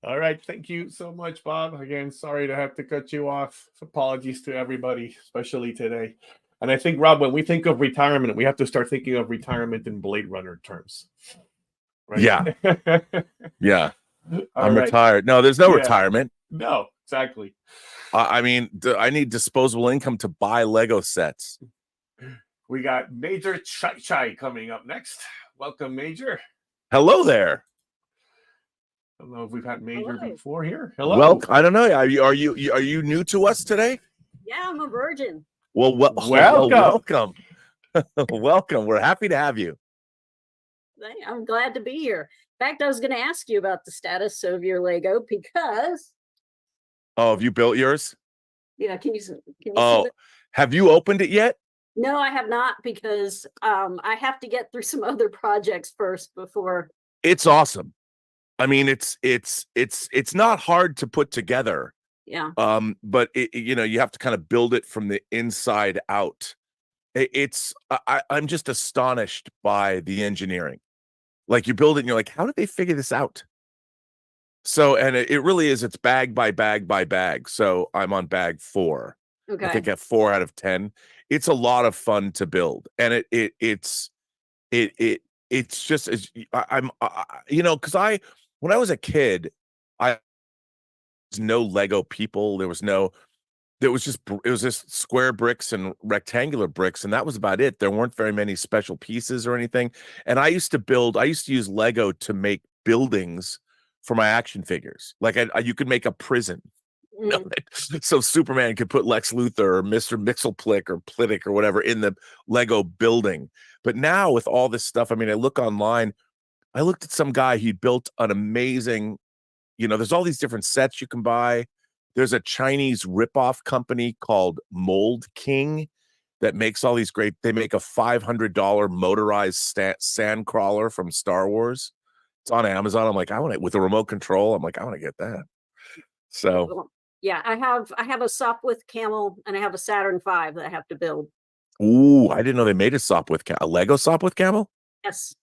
[SPEAKER 1] All right. Thank you so much, Bob. Again, sorry to have to cut you off. Apologies to everybody, especially today. And I think, Rob, when we think of retirement, we have to start thinking of retirement in Blade Runner terms. Right?
[SPEAKER 2] Yeah. Yeah. I'm retired. No, there's no retirement.
[SPEAKER 1] No, exactly.
[SPEAKER 2] I mean, I need disposable income to buy Lego sets.
[SPEAKER 1] We got Major Chai coming up next. Welcome, Major.
[SPEAKER 2] Hello there.
[SPEAKER 1] I don't know if we've had Major before here. Hello.
[SPEAKER 2] Well, I don't know. Are you new to us today?
[SPEAKER 9] Yeah, I'm a virgin.
[SPEAKER 2] Well, welcome. Welcome. We're happy to have you.
[SPEAKER 9] I'm glad to be here. In fact, I was going to ask you about the status of your Lego because.
[SPEAKER 2] Oh, have you built yours?
[SPEAKER 9] Yeah, can you see
[SPEAKER 2] have you opened it yet?
[SPEAKER 9] No, I have not, because I have to get through some other projects first before.
[SPEAKER 2] It's awesome. I mean, it's not hard to put together.
[SPEAKER 9] Yeah.
[SPEAKER 2] But you have to kind of build it from the inside out. I'm just astonished by the engineering. Like, you build it and you're like, how did they figure this out? So, and it really is, it's bag by bag by bag. So I'm on bag 4.
[SPEAKER 9] Okay.
[SPEAKER 2] I think at 4 out of 10. It's a lot of fun to build. And it's just, because when I was a kid, I was no Lego people. There was no, it was just square bricks and rectangular bricks, and that was about it. There weren't very many special pieces or anything. And I used to use Lego to make buildings for my action figures. Like you could make a prison. So Superman could put Lex Luthor or Mr. Mixelplick or Plitic or whatever in the Lego building. But now with all this stuff, I mean, I look online, I looked at some guy, he built an amazing, there's all these different sets you can buy. There's a Chinese ripoff company called Mold King that makes all these great, they make a $500 motorized sand crawler from Star Wars. It's on Amazon. I'm like, with a remote control. I'm like, I want to get that. So
[SPEAKER 9] yeah, I have a Sopwith Camel and I have a Saturn V that I have to build.
[SPEAKER 2] Ooh, I didn't know they made a Lego Sopwith Camel.
[SPEAKER 9] Yes.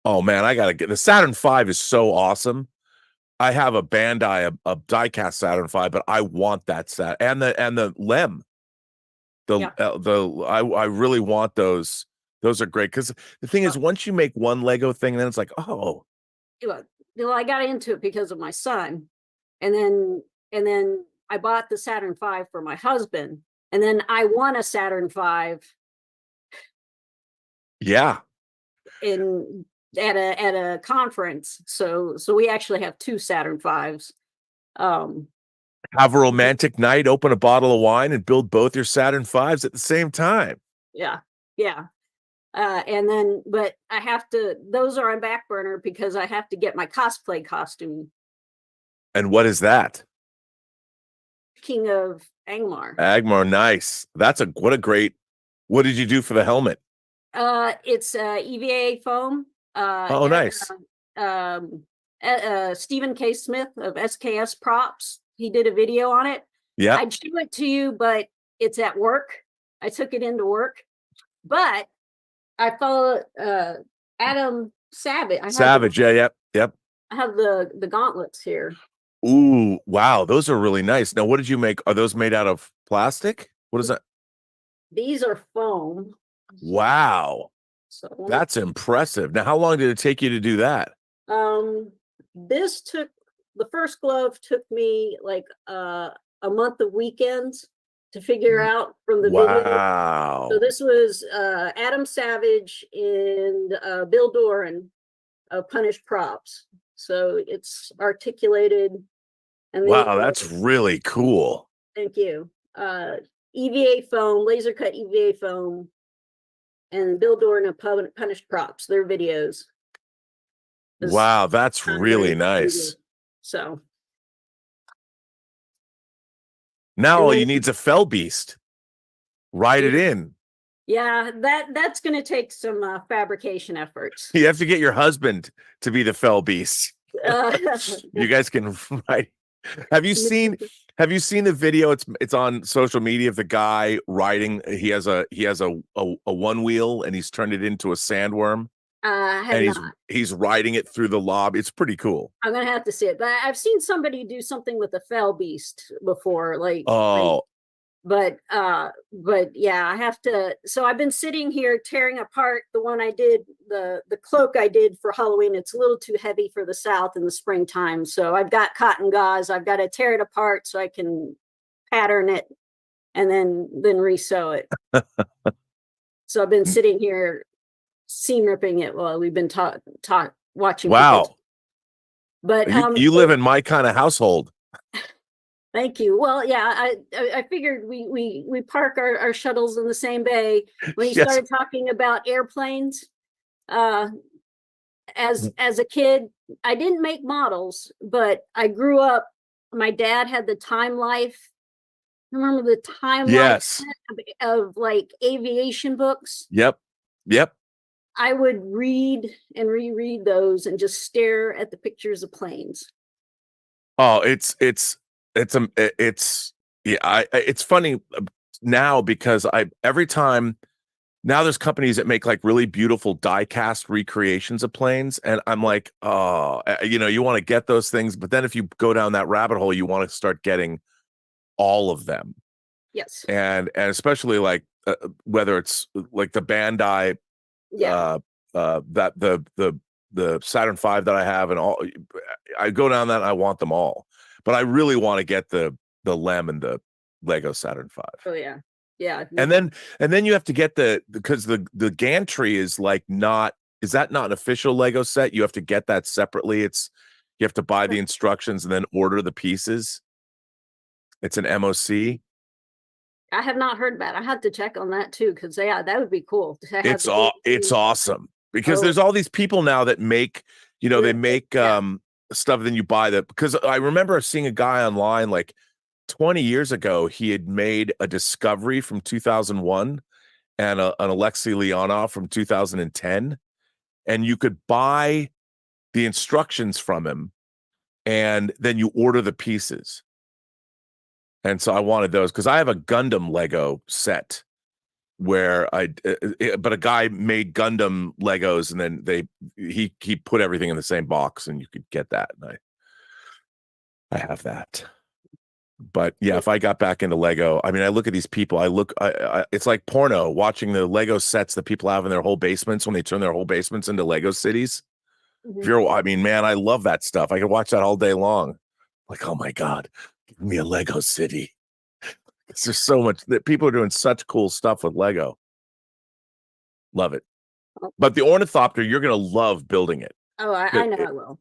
[SPEAKER 2] Oh man, I gotta get the Saturn V is so awesome. I have a Bandai, a diecast Saturn V, but I want that set and the LEM. I really want those. Those are great because the thing is, once you make one Lego thing, then it's like, oh.
[SPEAKER 9] Well, I got into it because of my son, and then I bought the Saturn V for my husband, and then I won a Saturn V.
[SPEAKER 2] Yeah.
[SPEAKER 9] At a conference, so we actually have two Saturn V's.
[SPEAKER 2] Have a romantic night, open a bottle of wine, and build both your Saturn V's at the same time.
[SPEAKER 9] Yeah. And then, but I have to; those are on back burner because I have to get my cosplay costume.
[SPEAKER 2] And what is that?
[SPEAKER 9] King of Angmar.
[SPEAKER 2] Angmar, nice. What a great. What did you do for the helmet?
[SPEAKER 9] It's EVA foam.
[SPEAKER 2] Nice.
[SPEAKER 9] Stephen K. Smith of SKS Props. He did a video on it.
[SPEAKER 2] Yeah.
[SPEAKER 9] I'd show it to you, but it's at work. I took it into work, but I follow Adam Savage.
[SPEAKER 2] Yep.
[SPEAKER 9] I have the gauntlets here.
[SPEAKER 2] Ooh, wow, those are really nice. Now, what did you make? Are those made out of plastic? What is that?
[SPEAKER 9] These are foam.
[SPEAKER 2] Wow.
[SPEAKER 9] So
[SPEAKER 2] that's impressive. Now, how long did it take you to do that?
[SPEAKER 9] The first glove took me like a month of weekends to figure out from the video.
[SPEAKER 2] Wow.
[SPEAKER 9] So this was Adam Savage and Bill Doran of Punished Props. So it's articulated. And
[SPEAKER 2] wow, that's really cool.
[SPEAKER 9] Thank you. EVA foam, laser cut EVA foam. And Bill Doran of Punished Props, their videos.
[SPEAKER 2] Wow, that's really nice.
[SPEAKER 9] So
[SPEAKER 2] now all you need is a fell beast. Write it in.
[SPEAKER 9] Yeah, that's going to take some fabrication efforts.
[SPEAKER 2] You have to get your husband to be the fell beast. You guys can write. Have you seen the video? It's on social media of the guy riding. He has a one wheel and he's turned it into a sandworm. And he's riding it through the lobby. It's pretty cool.
[SPEAKER 9] I'm gonna have to see it, but I've seen somebody do something with a fell beast before. But yeah, I have to. So I've been sitting here tearing apart the one I did, the cloak I did for Halloween. It's a little too heavy for the South in the springtime. So I've got cotton gauze. I've got to tear it apart so I can pattern it and then re-sew it. So I've been sitting here seam ripping it while we've been watching.
[SPEAKER 2] Wow.
[SPEAKER 9] But
[SPEAKER 2] you live in my kind of household.
[SPEAKER 9] Thank you. Well, yeah, I figured we park our shuttles in the same bay. When you started talking about airplanes, as a kid, I didn't make models, but I grew up. My dad had the Time Life. Remember the Time Life of like aviation books? Yep. I would read and reread those and just stare at the pictures of planes.
[SPEAKER 2] Oh, it's funny now because every time now there's companies that make like really beautiful die-cast recreations of planes, and I'm like, oh, you want to get those things, but then if you go down that rabbit hole, you want to start getting all of them.
[SPEAKER 9] Yes.
[SPEAKER 2] And especially like whether it's like the Bandai, that the Saturn V that I have, and all, I go down that and I want them all. But I really want to get the LEM and the Lego Saturn V.
[SPEAKER 9] Oh yeah. Yeah.
[SPEAKER 2] And then you have to get because the gantry is like is that not an official Lego set? You have to get that separately. You have to buy the instructions and then order the pieces. It's an MOC.
[SPEAKER 9] I have not heard about it. I had to check on that too, because that would be cool.
[SPEAKER 2] It's awesome because there's all these people now that make, they make stuff, then you buy that. Because I remember seeing a guy online like 20 years ago, he had made a Discovery from 2001 and an Alexei Leonov from 2010, and you could buy the instructions from him and then you order the pieces. And so I wanted those because I have a Gundam Lego set where but a guy made Gundam Legos, and then he put everything in the same box and you could get that. And I have that. But yeah, if I got back into Lego, I mean, I look at these people, it's like porno watching the Lego sets that people have in their whole basements when they turn their whole basements into Lego cities. I mean, man, I love that stuff. I could watch that all day long. Like, oh my God, give me a Lego city. There's so much that people are doing such cool stuff with Lego. Love it. But the ornithopter, you're going to love building it.
[SPEAKER 9] Oh, I know I will.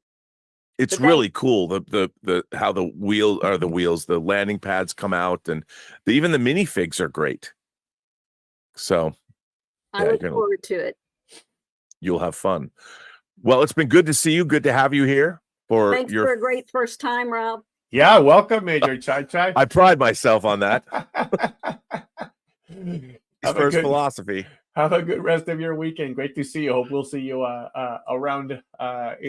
[SPEAKER 2] It's really cool. The how the landing pads come out, and even the minifigs are great. So
[SPEAKER 9] I look forward to it.
[SPEAKER 2] You'll have fun. Well, it's been good to see you. Good to have you here.
[SPEAKER 9] Thanks for a great first time, Rob.
[SPEAKER 1] Yeah, welcome, Major Chai.
[SPEAKER 2] I pride myself on that. First philosophy.
[SPEAKER 1] Have a good rest of your weekend. Great to see you. Hope we'll see you around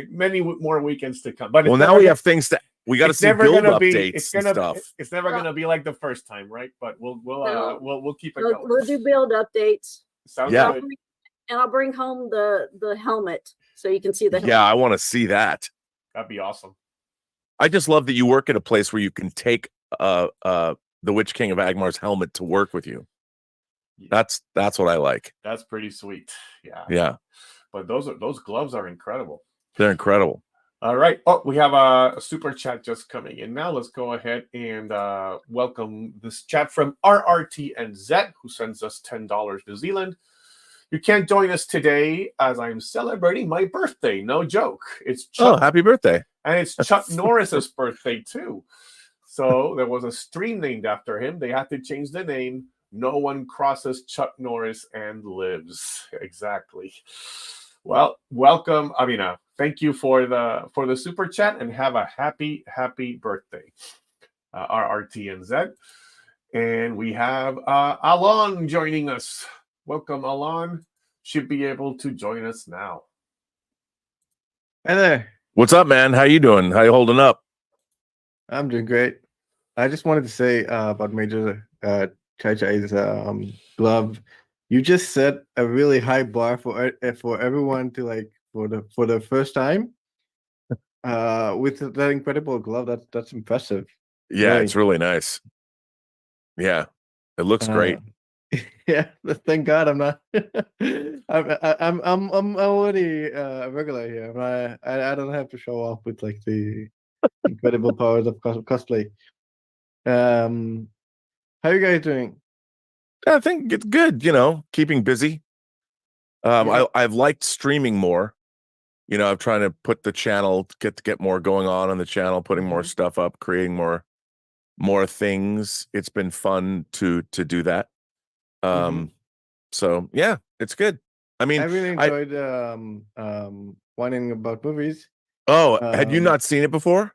[SPEAKER 1] many more weekends to come. But
[SPEAKER 2] now we have things we got to see build updates and stuff.
[SPEAKER 1] It's never going to be like the first time, right? But we'll keep it going.
[SPEAKER 9] We'll do build updates.
[SPEAKER 1] Sounds good.
[SPEAKER 9] And I'll bring home the helmet so you can see the helmet.
[SPEAKER 2] Yeah, I want to see that.
[SPEAKER 1] That'd be awesome.
[SPEAKER 2] I just love that you work at a place where you can take the Witch King of Agmar's helmet to work with you. That's what I like.
[SPEAKER 1] That's pretty sweet.
[SPEAKER 2] Yeah.
[SPEAKER 1] But those gloves are incredible.
[SPEAKER 2] They're incredible.
[SPEAKER 1] All right. Oh, we have a super chat just coming in now. Let's go ahead and welcome this chat from RRTNZ, who sends us $10 New Zealand. You can't join us today as I'm celebrating my birthday. No joke. It's Chuck.
[SPEAKER 2] Oh, happy birthday.
[SPEAKER 1] And it's Chuck Norris's birthday too. So there was a stream named after him. They had to change the name. No one crosses Chuck Norris and lives. Exactly. Well, welcome, Amina. Thank you for the super chat, and have a happy birthday, RRTNZ. And we have Alon joining us. Welcome, Alon. Should be able to join us now.
[SPEAKER 10] Hi there.
[SPEAKER 2] What's up, man? How you doing? How you holding up?
[SPEAKER 10] I'm doing great. I just wanted to say about Major Chai's glove. You just set a really high bar for everyone to like for the first time. With that incredible glove, that's impressive.
[SPEAKER 2] Yeah,
[SPEAKER 10] really.
[SPEAKER 2] It's really nice. Yeah, it looks great.
[SPEAKER 10] Yeah, thank God I'm not. I'm already a regular here. I don't have to show off with like the incredible powers of cosplay. How are you guys doing?
[SPEAKER 2] I think it's good. Keeping busy. I've liked streaming more. I'm trying to put the channel get more going on the channel, putting more stuff up, creating more things. It's been fun to do that. So yeah, it's good. I mean,
[SPEAKER 10] I really enjoyed whining about movies.
[SPEAKER 2] Oh, had you not seen it before?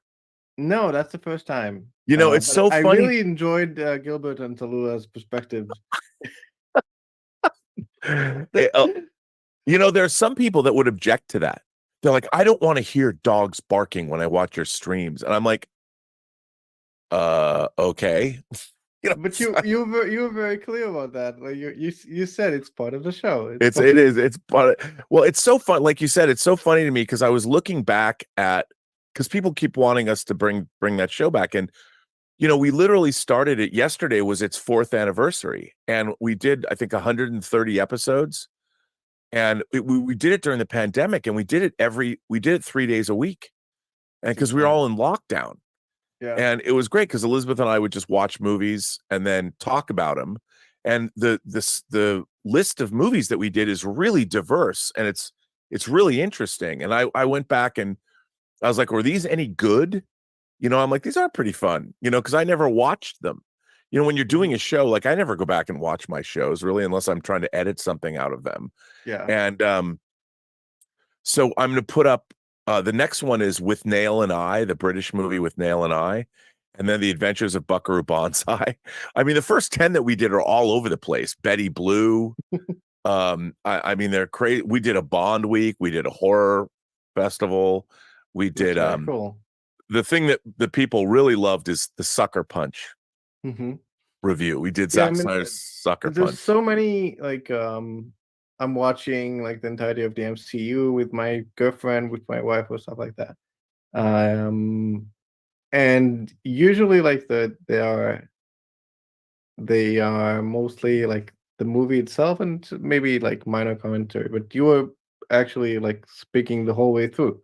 [SPEAKER 10] No, that's the first time.
[SPEAKER 2] It's so funny.
[SPEAKER 10] I really enjoyed Gilbert and Tallulah perspectives.
[SPEAKER 2] There's some people that would object to that. They're like, I don't want to hear dogs barking when I watch your streams, and I'm like, okay.
[SPEAKER 10] But you were very clear about that. Like you said it's part of the show.
[SPEAKER 2] It's part of, well, it's so fun. Like you said, it's so funny to me because I was looking back at, because people keep wanting us to bring that show back, and we literally started it yesterday. Was its 4th anniversary, and we did, I think, 130 episodes, and we did it during the pandemic, and we did it 3 days a week, and because we were all in lockdown.
[SPEAKER 10] Yeah.
[SPEAKER 2] And it was great because Elizabeth and I would just watch movies and then talk about them. And the list of movies that we did is really diverse, and it's really interesting. And I went back and I was like, were these any good? I'm like, these are pretty fun, because I never watched them. When you're doing a show, like I never go back and watch my shows really, unless I'm trying to edit something out of them.
[SPEAKER 10] Yeah.
[SPEAKER 2] And so I'm going to put up the next one is With Nail and I, the British movie With Nail and I, and then The Adventures of Buckaroo Banzai. I mean, the first 10 that we did are all over the place. Betty Blue. I mean, they're crazy. We did a Bond week. We did a horror festival. We did
[SPEAKER 10] cool.
[SPEAKER 2] The thing that the people really loved is the Sucker Punch
[SPEAKER 10] Mm-hmm.
[SPEAKER 2] review. We did Zack Snyder's Sucker
[SPEAKER 10] There's
[SPEAKER 2] Punch.
[SPEAKER 10] so many I'm watching like the entirety of the MCU with my girlfriend, with my wife, or stuff like that. And usually like they are mostly like the movie itself and maybe like minor commentary, but you were actually like speaking the whole way through.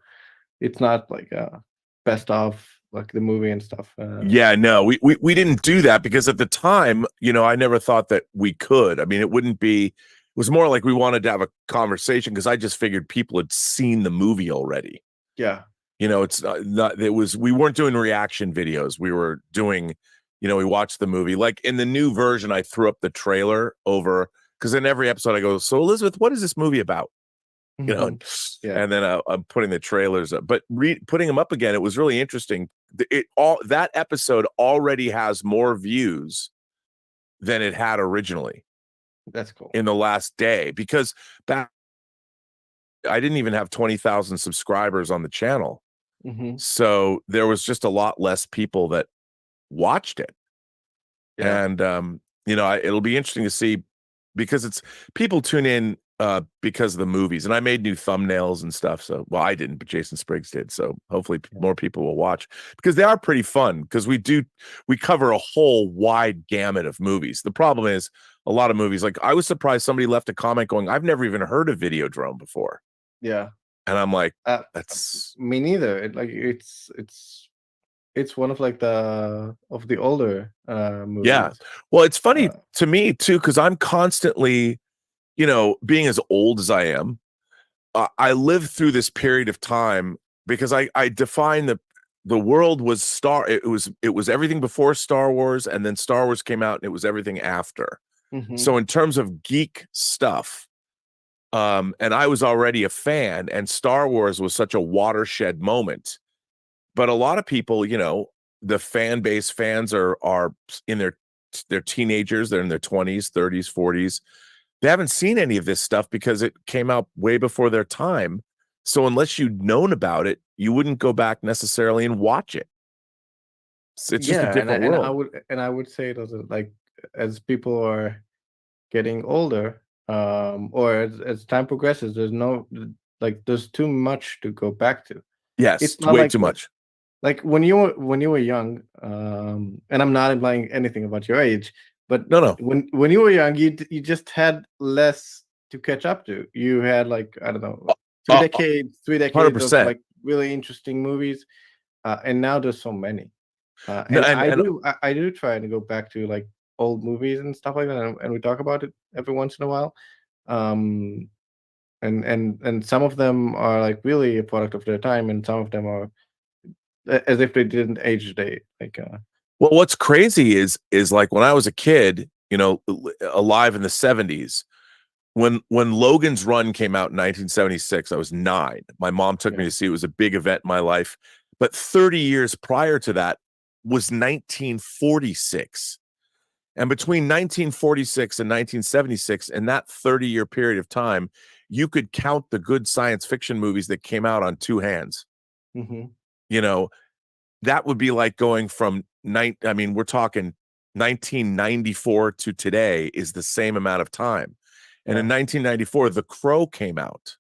[SPEAKER 10] It's not like best of like the movie and stuff.
[SPEAKER 2] Yeah, no, we didn't do that because at the time, I never thought that we could. I mean, it was more like we wanted to have a conversation because I just figured people had seen the movie already.
[SPEAKER 10] Yeah.
[SPEAKER 2] It's not, we weren't doing reaction videos. We were doing, we watched the movie. Like in the new version, I threw up the trailer over because in every episode I go, so Elizabeth, what is this movie about?
[SPEAKER 10] Yeah.
[SPEAKER 2] And then I'm putting the trailers up, but putting them up again, it was really interesting. That episode already has more views than it had originally.
[SPEAKER 10] That's cool.
[SPEAKER 2] In the last day, because back I didn't even have 20,000 subscribers on the channel.
[SPEAKER 10] Mm-hmm.
[SPEAKER 2] So there was just a lot less people that watched it.
[SPEAKER 10] Yeah.
[SPEAKER 2] And it'll be interesting to see because people tune in because of the movies, and I made new thumbnails and stuff. So, well, I didn't, but Jason Spriggs did. So hopefully more people will watch because they are pretty fun because we cover a whole wide gamut of movies. The problem is a lot of movies, like I was surprised somebody left a comment going, I've never even heard of Videodrome before.
[SPEAKER 10] Yeah.
[SPEAKER 2] And I'm like, that's
[SPEAKER 10] me neither. It's one of like the older movies.
[SPEAKER 2] Yeah. Well, it's funny to me too, because I'm constantly, being as old as I am, I lived through this period of time because I define the world was it was everything before Star Wars, and then Star Wars came out and it was everything after.
[SPEAKER 10] Mm-hmm.
[SPEAKER 2] So in terms of geek stuff, and I was already a fan, and Star Wars was such a watershed moment. But a lot of people, the fans are in their teenagers, they're in their 20s, 30s, 40s. They haven't seen any of this stuff because it came out way before their time. So unless you'd known about it, you wouldn't go back necessarily and watch it. It's just a different world.
[SPEAKER 10] I would say that like as people are getting older, or as time progresses, there's too much to go back to.
[SPEAKER 2] Yes,
[SPEAKER 10] it's
[SPEAKER 2] way too much.
[SPEAKER 10] Like when you were young, and I'm not implying anything about your age, but
[SPEAKER 2] no.
[SPEAKER 10] When you were young, you just had less to catch up to. You had like, I don't know, three decades 100%. Of like really interesting movies, and now there's so many. I do try to go back to like old movies and stuff like that, and we talk about it every once in a while. And some of them are like really a product of their time, and some of them are as if they didn't age today.
[SPEAKER 2] Well, what's crazy is like when I was a kid, alive in the 70s, when Logan's Run came out in 1976, I was 9. My mom took me to see it. It was a big event in my life. But 30 years prior to that was 1946. And between 1946 and 1976, in that 30-year period of time, you could count the good science fiction movies that came out on 2 hands.
[SPEAKER 10] Mm-hmm.
[SPEAKER 2] That would be like going from we're talking 1994 to today is the same amount of time. And in 1994, The Crow came out,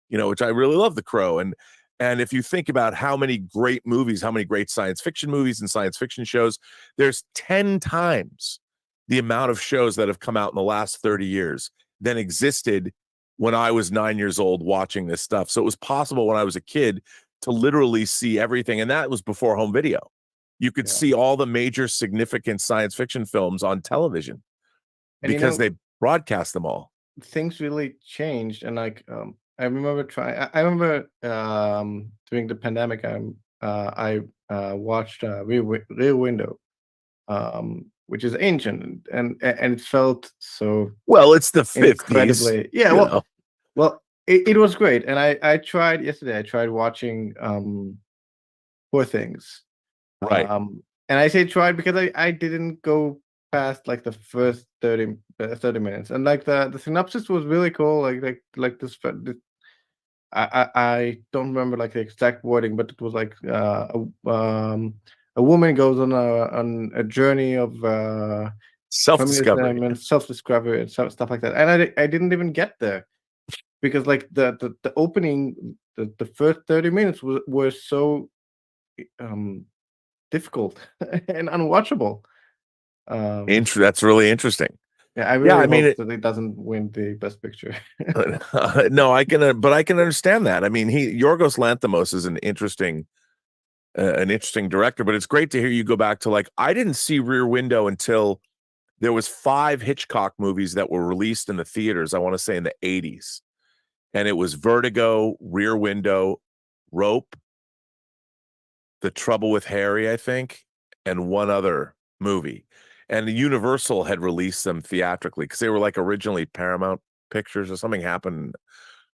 [SPEAKER 2] which I really love The Crow. And if you think about how many great movies, how many great science fiction movies and science fiction shows, there's 10 times the amount of shows that have come out in the last 30 years than existed when I was 9 years old watching this stuff. So it was possible when I was a kid to literally see everything. And that was before home video. you could see all the major significant science fiction films on television because they broadcast them all.
[SPEAKER 10] Things really changed, and like I remember I remember during the pandemic, I watched Rear Window, which is ancient, and it felt so
[SPEAKER 2] well. It's the 50s.
[SPEAKER 10] Incredibly, yeah. Well, it was great, and I tried yesterday. I tried watching Poor Things,
[SPEAKER 2] right?
[SPEAKER 10] And I say tried because I didn't go past like the first 30 minutes, and like the synopsis was really cool. Like this. I don't remember like the exact wording, but it was like a woman goes on a journey of
[SPEAKER 2] self-discovery
[SPEAKER 10] and self-discovery and stuff like that, and I didn't even get there because like the opening, the first 30 minutes were so difficult and unwatchable.
[SPEAKER 2] That's really interesting.
[SPEAKER 10] Yeah, I really hope that it doesn't win the Best Picture.
[SPEAKER 2] No, but I can understand that. I mean, Yorgos Lanthimos is an interesting director, but it's great to hear you go back to like, I didn't see Rear Window until there was 5 Hitchcock movies that were released in the theaters, I want to say in the 80s. And it was Vertigo, Rear Window, Rope, The Trouble with Harry, I think, and one other movie. And Universal had released them theatrically because they were like originally Paramount Pictures, or something happened,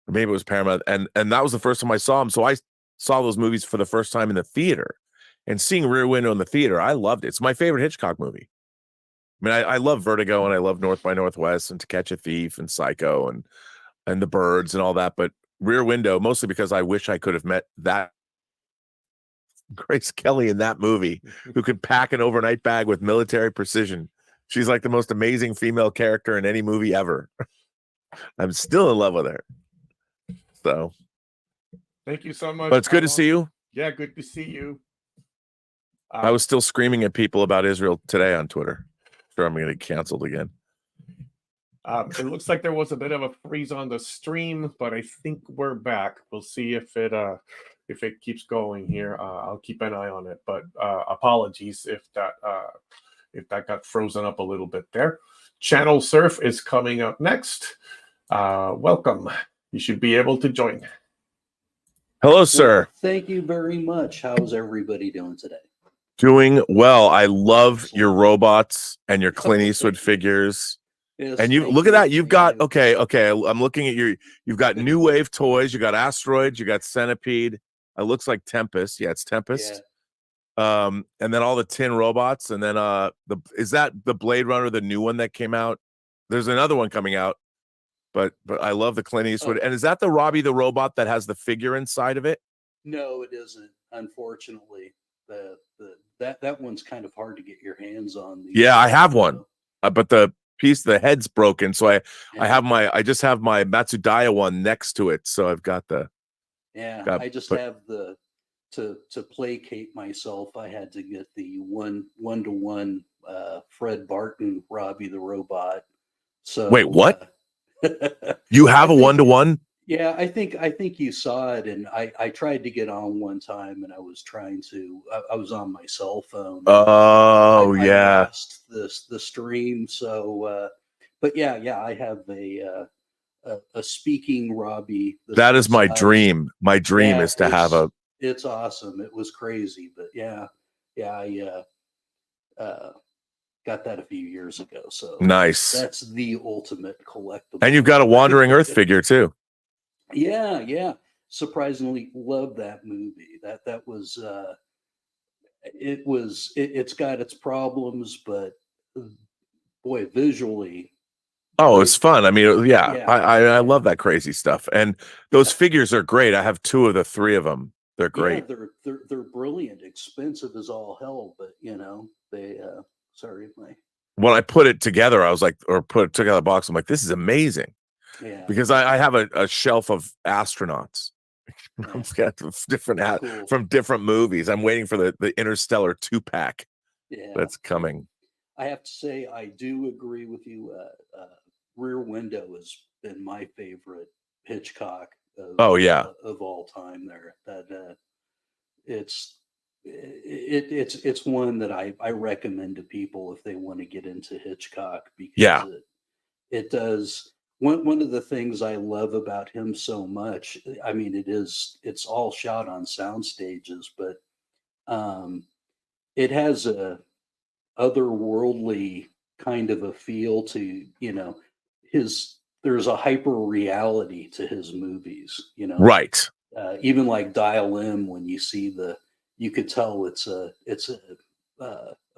[SPEAKER 2] or maybe it was Paramount. And that was the first time I saw them. So I saw those movies for the first time in the theater, and seeing Rear Window in the theater, I loved it. It's my favorite Hitchcock movie. I mean, I love Vertigo, and I love North by Northwest and To Catch a Thief and Psycho and The Birds and all that. But Rear Window, mostly because I wish I could have met that Grace Kelly in that movie, who could pack an overnight bag with military precision. She's like the most amazing female character in any movie ever. I'm still in love with her. So
[SPEAKER 1] thank you so much.
[SPEAKER 2] But it's good to see you.
[SPEAKER 1] Yeah, good to see you.
[SPEAKER 2] I was still screaming at people about Israel today on Twitter. Sure, I'm going to get canceled again.
[SPEAKER 1] It looks like there was a bit of a freeze on the stream, but I think we're back. We'll see if it keeps going here. I'll keep an eye on it, but apologies if that got frozen up a little bit there. Channel Surf is coming up next. Welcome. You should be able to join.
[SPEAKER 2] Hello, sir.
[SPEAKER 11] Well, thank you very much. How's everybody doing today?
[SPEAKER 2] Doing well. I love your robots and your Clint Eastwood figures.
[SPEAKER 11] Yes,
[SPEAKER 2] and you look at that. You've got okay. I'm looking at you've got New Wave toys. You got Asteroids. You got Centipede. It looks like Tempest. Yeah, it's Tempest. Yeah. And then all the tin robots. And then is that the Blade Runner, the new one that came out? There's another one coming out. But I love the Clint Eastwood. And is that the Robbie the Robot that has the figure inside of it?
[SPEAKER 11] No, it isn't. Unfortunately, that one's kind of hard to get your hands on.
[SPEAKER 2] Yeah, I have one, but the head's broken, so I just have my Matsudaya one next to it. So I've got the
[SPEAKER 11] I just have the to placate myself. I had to get the one-to-one Fred Barton Robbie the Robot. So
[SPEAKER 2] wait, what? You have a 1-to-1?
[SPEAKER 11] Yeah, I think you saw it, and I tried to get on one time, and I was on my cell phone.
[SPEAKER 2] Oh,
[SPEAKER 11] I
[SPEAKER 2] yeah.
[SPEAKER 11] lost the stream. So, but yeah, I have a speaking Robbie.
[SPEAKER 2] That is my dream. My dream is to have a.
[SPEAKER 11] It's awesome. It was crazy, but yeah, I got that a few years ago. So
[SPEAKER 2] nice.
[SPEAKER 11] That's the ultimate collectible.
[SPEAKER 2] And you've got a Wandering Earth figure too.
[SPEAKER 11] Yeah. Surprisingly, love that movie. That was it's got its problems, but boy, visually.
[SPEAKER 2] Oh, it's fun. I mean, I love that crazy stuff. And those figures are great. I have 2 of the 3 of them. They're great.
[SPEAKER 11] Yeah, they're brilliant, expensive as all hell, but they
[SPEAKER 2] when I put it together, I was like, or put it together the box, I'm like, this is amazing.
[SPEAKER 11] Yeah.
[SPEAKER 2] Because I have a shelf of astronauts. From different movies. I'm waiting for the Interstellar 2-pack.
[SPEAKER 11] Yeah.
[SPEAKER 2] That's coming.
[SPEAKER 11] I have to say, I do agree with you. Rear Window has been my favorite Hitchcock of all time there. That it's one that I recommend to people if they want to get into Hitchcock, because
[SPEAKER 2] Yeah.
[SPEAKER 11] it does. One of the things I love about him so much, I mean, it's all shot on sound stages, but it has a otherworldly kind of a feel to, there's a hyper reality to his movies,
[SPEAKER 2] Right.
[SPEAKER 11] Even like Dial M, when you see you could tell it's a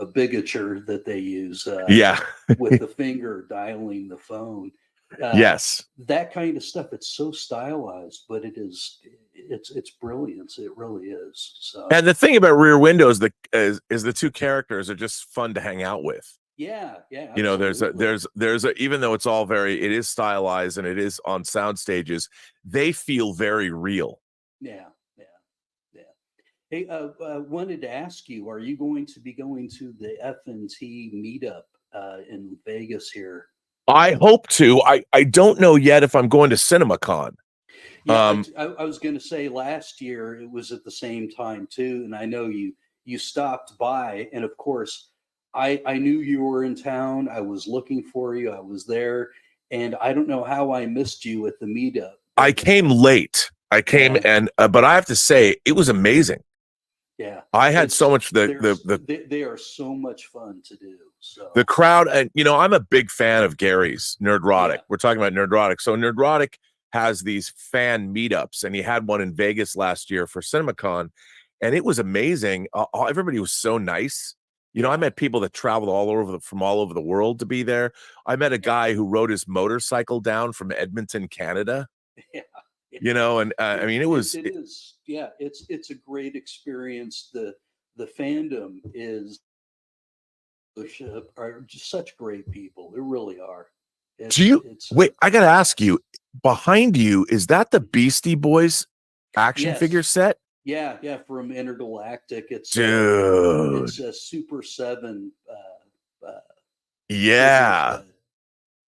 [SPEAKER 11] bigature that they use
[SPEAKER 2] Yeah.
[SPEAKER 11] with the finger dialing the phone.
[SPEAKER 2] Yes.
[SPEAKER 11] That kind of stuff. It's so stylized, but it's brilliance. It really is. So.
[SPEAKER 2] And the thing about Rear Window is the two characters are just fun to hang out with.
[SPEAKER 11] Yeah. Yeah.
[SPEAKER 2] You know, there's
[SPEAKER 11] absolutely.
[SPEAKER 2] a even though it's all it is stylized and it is on sound stages, they feel very real.
[SPEAKER 11] Yeah. Hey, wanted to ask you, are you going to be going to the F&T meetup in Vegas here?
[SPEAKER 2] I hope to. I don't know yet if I'm going to CinemaCon.
[SPEAKER 11] Yeah, I was going to say last year it was at the same time too, and I know you stopped by, and of course I knew you were in town. I was looking for you. I was there, and I don't know how I missed you at the meetup.
[SPEAKER 2] I came late. I came and but I have to say it was amazing.
[SPEAKER 11] Yeah,
[SPEAKER 2] I had so much
[SPEAKER 11] they are so much fun to do. So
[SPEAKER 2] the crowd, and I'm a big fan of Gary's Nerdrotic.
[SPEAKER 11] Yeah.
[SPEAKER 2] We're talking about Nerdrotic. So Nerdrotic has these fan meetups, and he had one in Vegas last year for CinemaCon, and it was amazing. Everybody was so nice. I met people that traveled from all over the world to be there. I met a guy who rode his motorcycle down from Edmonton, Canada.
[SPEAKER 11] Yeah.
[SPEAKER 2] And I mean, it is
[SPEAKER 11] it's a great experience. The fandom are just such great people. They really are.
[SPEAKER 2] Wait, I gotta ask you, behind you, is that the Beastie Boys action figure set?
[SPEAKER 11] Yeah, from Intergalactic. It's
[SPEAKER 2] dude.
[SPEAKER 11] It's a Super 7
[SPEAKER 2] yeah.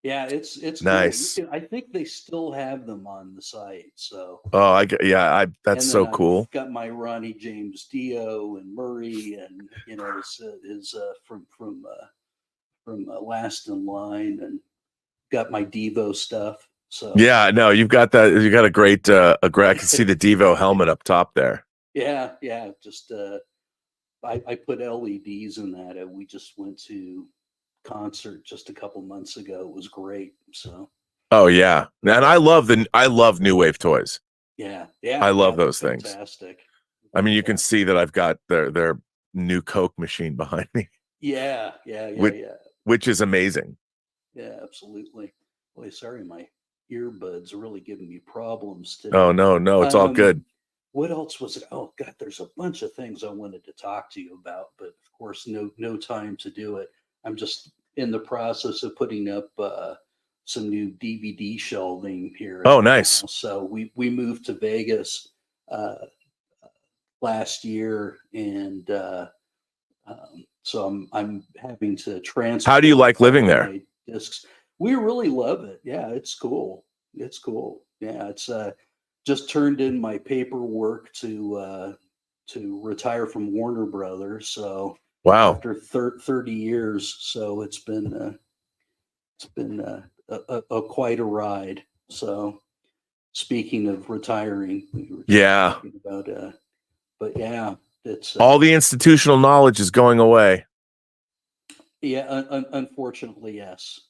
[SPEAKER 11] Yeah, it's
[SPEAKER 2] nice.
[SPEAKER 11] Cool. I think they still have them on the site. So
[SPEAKER 2] that's so cool.
[SPEAKER 11] I've got my Ronnie James Dio and Murray, and his from Last in Line, and got my Devo stuff. So
[SPEAKER 2] you've got that. You got a great I can see the Devo helmet up top there.
[SPEAKER 11] Yeah. Just I put LEDs in that. We just went to concert just a couple months ago. It was great. So
[SPEAKER 2] and I love new wave toys.
[SPEAKER 11] Yeah,
[SPEAKER 2] I love those things.
[SPEAKER 11] Fantastic.
[SPEAKER 2] I mean, you can see that I've got their new Coke machine behind me.
[SPEAKER 11] Yeah.
[SPEAKER 2] Which is amazing.
[SPEAKER 11] Yeah, absolutely. Boy, sorry, my earbuds are really giving me problems today.
[SPEAKER 2] Oh no, it's all good.
[SPEAKER 11] What else was it? Oh God, there's a bunch of things I wanted to talk to you about, but of course, no time to do it. I'm just in the process of putting up some new DVD shelving here.
[SPEAKER 2] Oh, nice.
[SPEAKER 11] So we moved to Vegas last year, and so I'm having to transfer.
[SPEAKER 2] How do you like living there?
[SPEAKER 11] Discs. We really love it. Yeah, it's cool. It's cool. Yeah, it's just turned in my paperwork to retire from Warner Brothers. So
[SPEAKER 2] wow,
[SPEAKER 11] after 30 years, so it's been a quite a ride. So speaking of retiring, but yeah, it's
[SPEAKER 2] all the institutional knowledge is going away.
[SPEAKER 11] Yeah, unfortunately, yes.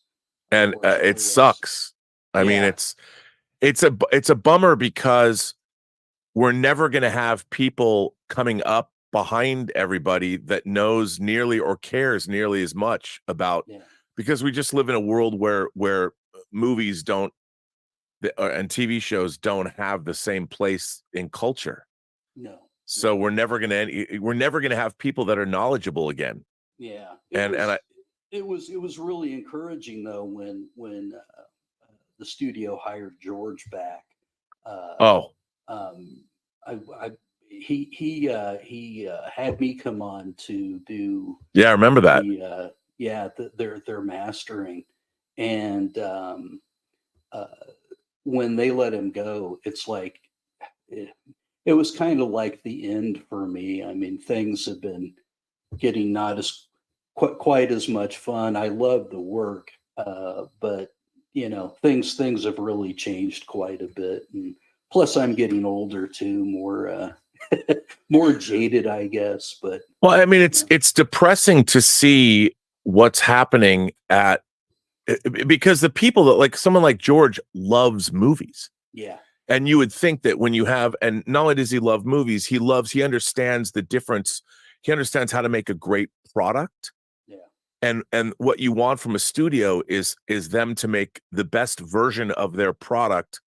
[SPEAKER 2] And it sucks. I mean, it's a bummer, because we're never going to have people coming up behind everybody that knows nearly or cares nearly as much about, because we just live in a world where movies don't and TV shows don't have the same place in culture.
[SPEAKER 11] No.
[SPEAKER 2] So we're never going to have people that are knowledgeable again.
[SPEAKER 11] Yeah. It was really encouraging though when the studio hired George back. He had me come on to do.
[SPEAKER 2] Yeah, I remember that.
[SPEAKER 11] Their mastering, and when they let him go, it's like it was kind of like the end for me. I mean, things have been getting not as quite as much fun. I love the work, but you know, things have really changed quite a bit. And plus, I'm getting older too, more more jaded, I guess. But
[SPEAKER 2] well, I mean, it's depressing to see what's happening at, because the people that, like someone like George loves movies.
[SPEAKER 11] Yeah.
[SPEAKER 2] And you would think that when you have, and not only does he love movies, he understands the difference. He understands how to make a great product.
[SPEAKER 11] Yeah.
[SPEAKER 2] And what you want from a studio is them to make the best version of their product.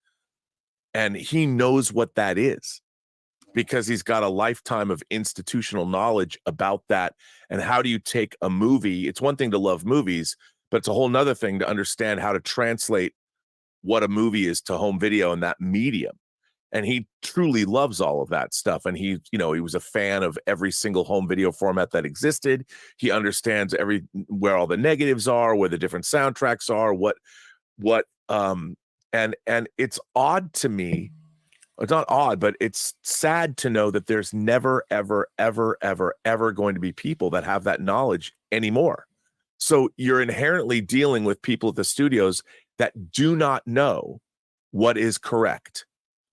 [SPEAKER 2] And he knows what that is, because he's got a lifetime of institutional knowledge about that. And how do you take a movie? It's one thing to love movies, but it's a whole nother thing to understand how to translate what a movie is to home video and that medium. And he truly loves all of that stuff. And he was a fan of every single home video format that existed. He understands where all the negatives are, where the different soundtracks are, and it's odd to me. It's not odd, but it's sad to know that there's never, ever, ever, ever, ever going to be people that have that knowledge anymore. So you're inherently dealing with people at the studios that do not know what is correct.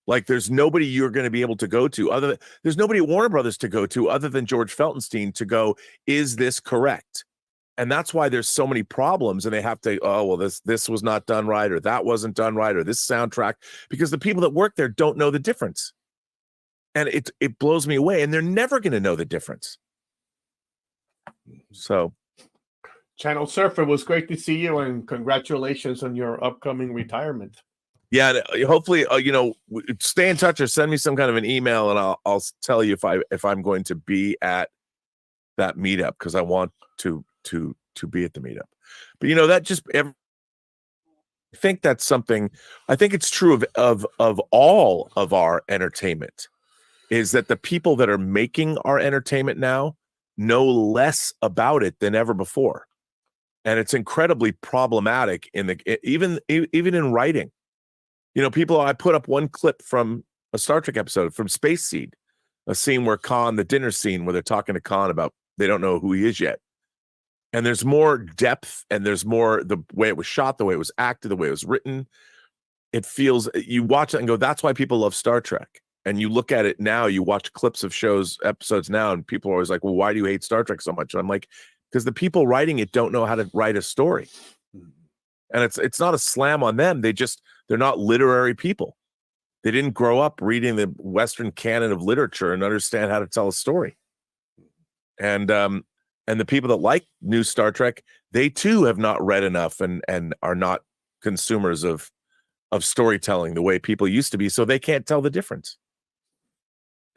[SPEAKER 2] Like, there's nobody you're going to be able to go to there's nobody at Warner Brothers to go to other than George Feltenstein to go, is this correct? And that's why there's so many problems, and they have to, oh, well, this was not done right, or that wasn't done right, or this soundtrack, because the people that work there don't know the difference. And it blows me away, and they're never going to know the difference. So,
[SPEAKER 1] Channel Surfer, it was great to see you, and congratulations on your upcoming retirement.
[SPEAKER 2] Yeah, hopefully, stay in touch or send me some kind of an email, and I'll tell you if I'm going to be at that meetup, because I want to be at the meetup. But that just, I think that's something. I think it's true of all of our entertainment, is that the people that are making our entertainment now know less about it than ever before. And it's incredibly problematic even in writing. I put up one clip from a Star Trek episode from Space Seed, a scene where the dinner scene where they're talking to Khan about they don't know who he is yet. And there's more depth, and there's more the way it was shot, the way it was acted, the way it was written. It feels, you watch it and go, that's why people love Star Trek. And you look at it now, you watch clips of episodes now, and people are always like, well, why do you hate Star Trek so much? And I'm like, because the people writing it don't know how to write a story. And it's not a slam on them. They're not literary people. They didn't grow up reading the Western canon of literature and understand how to tell a story. And the people that like new Star Trek, they too have not read enough and are not consumers of storytelling the way people used to be, so they can't tell the difference.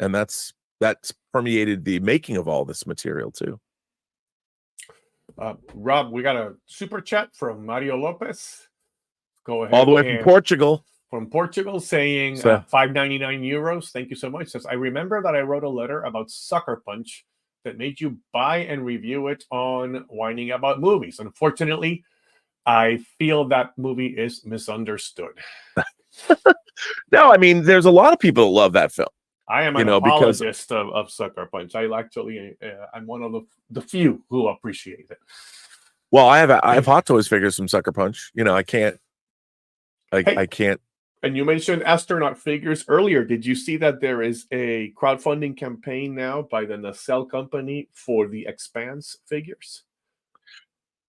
[SPEAKER 2] And that's permeated the making of all this material too.
[SPEAKER 1] Rob, we got a super chat from Mario Lopez. Go ahead.
[SPEAKER 2] All the way from Portugal.
[SPEAKER 1] From Portugal, saying 5.99 euros. Thank you so much. Says, I remember that I wrote a letter about Sucker Punch that made you buy and review it on Whining About Movies. Unfortunately, I feel that movie is misunderstood.
[SPEAKER 2] No, I mean, there's a lot of people that love that film.
[SPEAKER 1] I am an apologist of Sucker Punch. I'm one of the few who appreciate it.
[SPEAKER 2] Well, I have Hot Toys figures from Sucker Punch. I can't. I can't.
[SPEAKER 1] And you mentioned astronaut figures earlier. Did you see that there is a crowdfunding campaign now by the Nacelle company for the Expanse figures?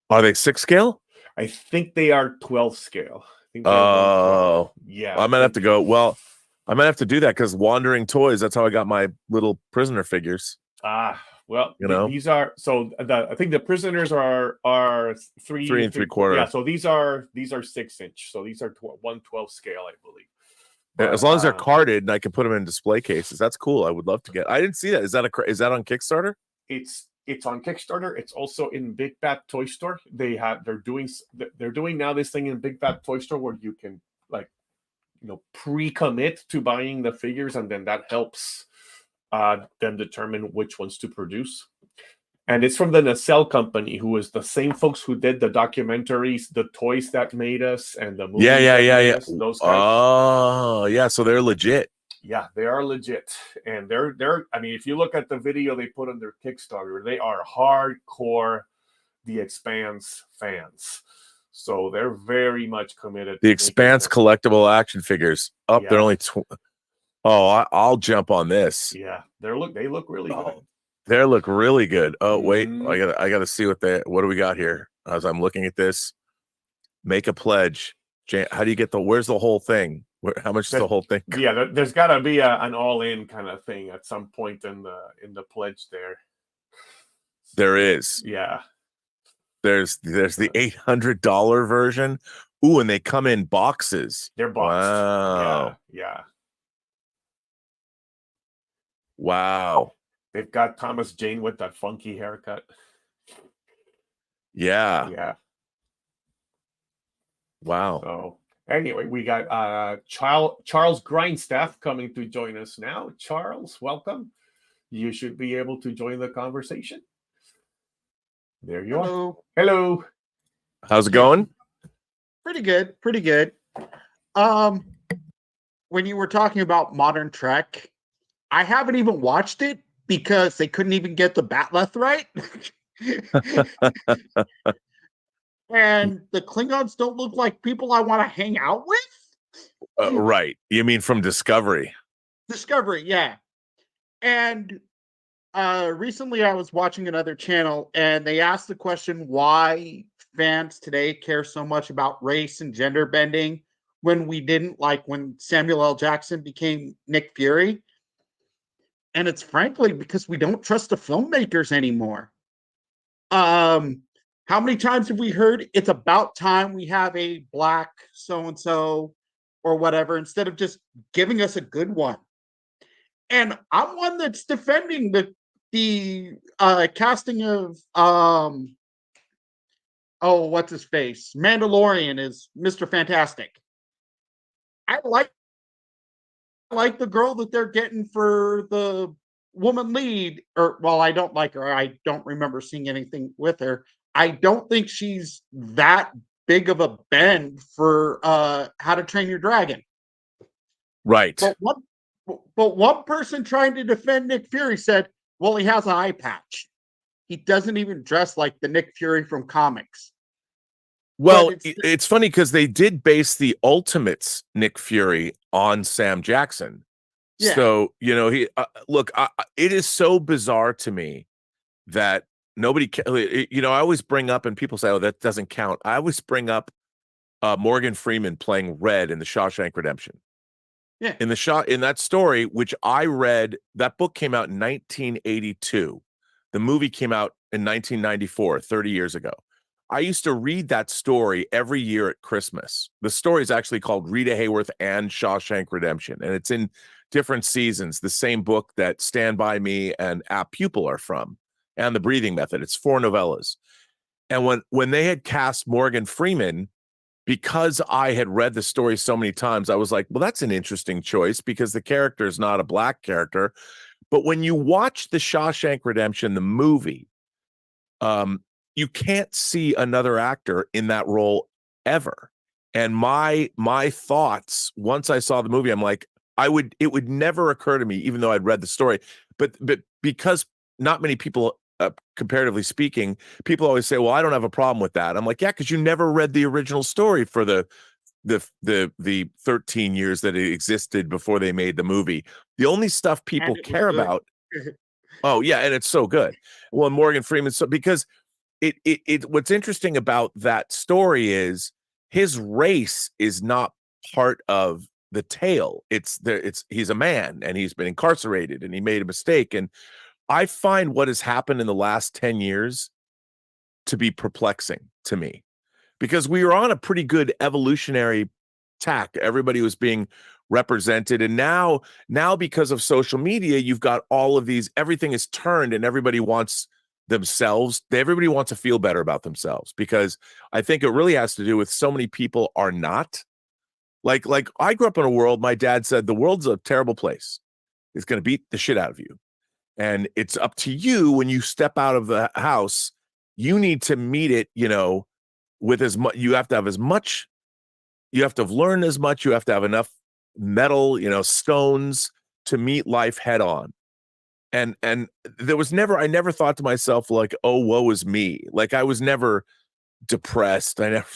[SPEAKER 2] Are they 6 scale?
[SPEAKER 1] I think they are 12 scale.
[SPEAKER 2] Oh,
[SPEAKER 1] yeah.
[SPEAKER 2] I might have to go. Well, I might have to do that because Wandering Toys, that's how I got my little prisoner figures.
[SPEAKER 1] Well, these are, so I think the prisoners are 3 3/4. Yeah, so these are 6-inch. So these are 1/12 scale, I believe.
[SPEAKER 2] But, as long as they're carded and I can put them in display cases, that's cool. I would love to get. I didn't see that. Is that on Kickstarter?
[SPEAKER 1] It's on Kickstarter. It's also in Big Bad Toy Store. They're doing now this thing in Big Bad Toy Store where you can pre-commit to buying the figures, and then that helps them determine which ones to produce. And it's from the Nacelle company, who is the same folks who did the documentaries, The Toys That Made Us, and the movies.
[SPEAKER 2] Yeah.
[SPEAKER 1] Those guys.
[SPEAKER 2] Oh, yeah. So they're legit.
[SPEAKER 1] Yeah, they are legit, and they're. I mean, if you look at the video they put on their Kickstarter, they are hardcore The Expanse fans. So they're very much committed.
[SPEAKER 2] The Expanse collectible action figures. Up, they're only. I'll jump on this.
[SPEAKER 1] Yeah, they look really good.
[SPEAKER 2] They look really good. Oh wait, I gotta see what do we got here as I'm looking at this. Make a pledge. How do you get where's the whole thing? How much is the whole thing?
[SPEAKER 1] Yeah, there's got to be an all-in kind of thing at some point in the pledge there.
[SPEAKER 2] There is.
[SPEAKER 1] Yeah.
[SPEAKER 2] There's the $800 version. Ooh, and they come in boxes.
[SPEAKER 1] They're boxed.
[SPEAKER 2] Wow.
[SPEAKER 1] Yeah.
[SPEAKER 2] Wow.
[SPEAKER 1] They've got Thomas Jane with that funky haircut.
[SPEAKER 2] Yeah.
[SPEAKER 1] Yeah.
[SPEAKER 2] Wow.
[SPEAKER 1] So anyway, we got Charles Grindstaff coming to join us now. Charles, welcome. You should be able to join the conversation. There you are. Hello.
[SPEAKER 2] How's it going?
[SPEAKER 12] Pretty good. Pretty good. When you were talking about Modern Trek, I haven't even watched it because they couldn't even get the Batleth right. And the Klingons don't look like people I want to hang out with.
[SPEAKER 2] Right. You mean from Discovery?
[SPEAKER 12] Discovery, yeah. And recently I was watching another channel and they asked the question why fans today care so much about race and gender bending when we didn't, like when Samuel L. Jackson became Nick Fury. And it's frankly because we don't trust the filmmakers anymore. How many times have we heard it's about time we have a black so-and-so or whatever instead of just giving us a good one? And I'm one that's defending the casting of what's his face? Mandalorian is Mr. Fantastic. I like the girl that they're getting for the woman lead, I don't like her. I don't remember seeing anything with her. I don't think she's that big of a bend for How to Train Your Dragon.
[SPEAKER 2] Right.
[SPEAKER 12] But one person trying to defend Nick Fury said, well, he has an eye patch. He doesn't even dress like the Nick Fury from comics.
[SPEAKER 2] Well, it's funny because they did base the Ultimates Nick Fury on Sam Jackson. Yeah. So, he it is so bizarre to me that nobody, I always bring up, and people say, oh, that doesn't count. I always bring up Morgan Freeman playing Red in the Shawshank Redemption.
[SPEAKER 12] Yeah.
[SPEAKER 2] In that story, which I read, that book came out in 1982. The movie came out in 1994, 30 years ago. I used to read that story every year at Christmas. The story is actually called Rita Hayworth and Shawshank Redemption, and it's in different seasons, the same book that Stand By Me and Apt Pupil are from, and The Breathing Method. It's 4 novellas. And when they had cast Morgan Freeman, because I had read the story so many times, I was like, well, that's an interesting choice because the character is not a black character. But when you watch the Shawshank Redemption, the movie, you can't see another actor in that role ever. And my thoughts, once I saw the movie, I'm like, it would never occur to me, even though I'd read the story, but because not many people, comparatively speaking, people always say, well, I don't have a problem with that. I'm like, yeah, because you never read the original story for the 13 years that it existed before they made the movie. The only stuff people care about. Oh yeah. And it's so good. Well, Morgan Freeman, because what's interesting about that story is his race is not part of the tale. He's a man and he's been incarcerated and he made a mistake. And I find what has happened in the last 10 years to be perplexing to me, because we were on a pretty good evolutionary tack. Everybody was being represented. And now because of social media, you've got all of these, everything is turned and everybody wants themselves. Everybody wants to feel better about themselves, because I think it really has to do with so many people are not. Like I grew up in a world, my dad said, the world's a terrible place. It's going to beat the shit out of you. And it's up to you when you step out of the house, you need to meet it, with as much, you have to have learned as much, you have to have enough metal, stones to meet life head on. And there was never, I never thought to myself like, oh, woe is me. Like I was never depressed. I never,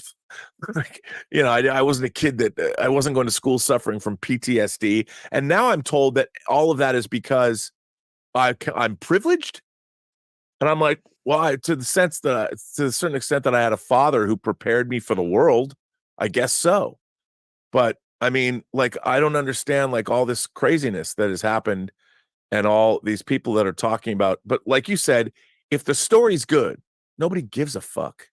[SPEAKER 2] like, I wasn't a kid that I wasn't going to school suffering from PTSD. And now I'm told that all of that is because I'm privileged. And I'm like, well, to the certain extent that I had a father who prepared me for the world, I guess so. But I mean, like, I don't understand like all this craziness that has happened and all these people that are talking about. But like you said, if the story's good, nobody gives a fuck.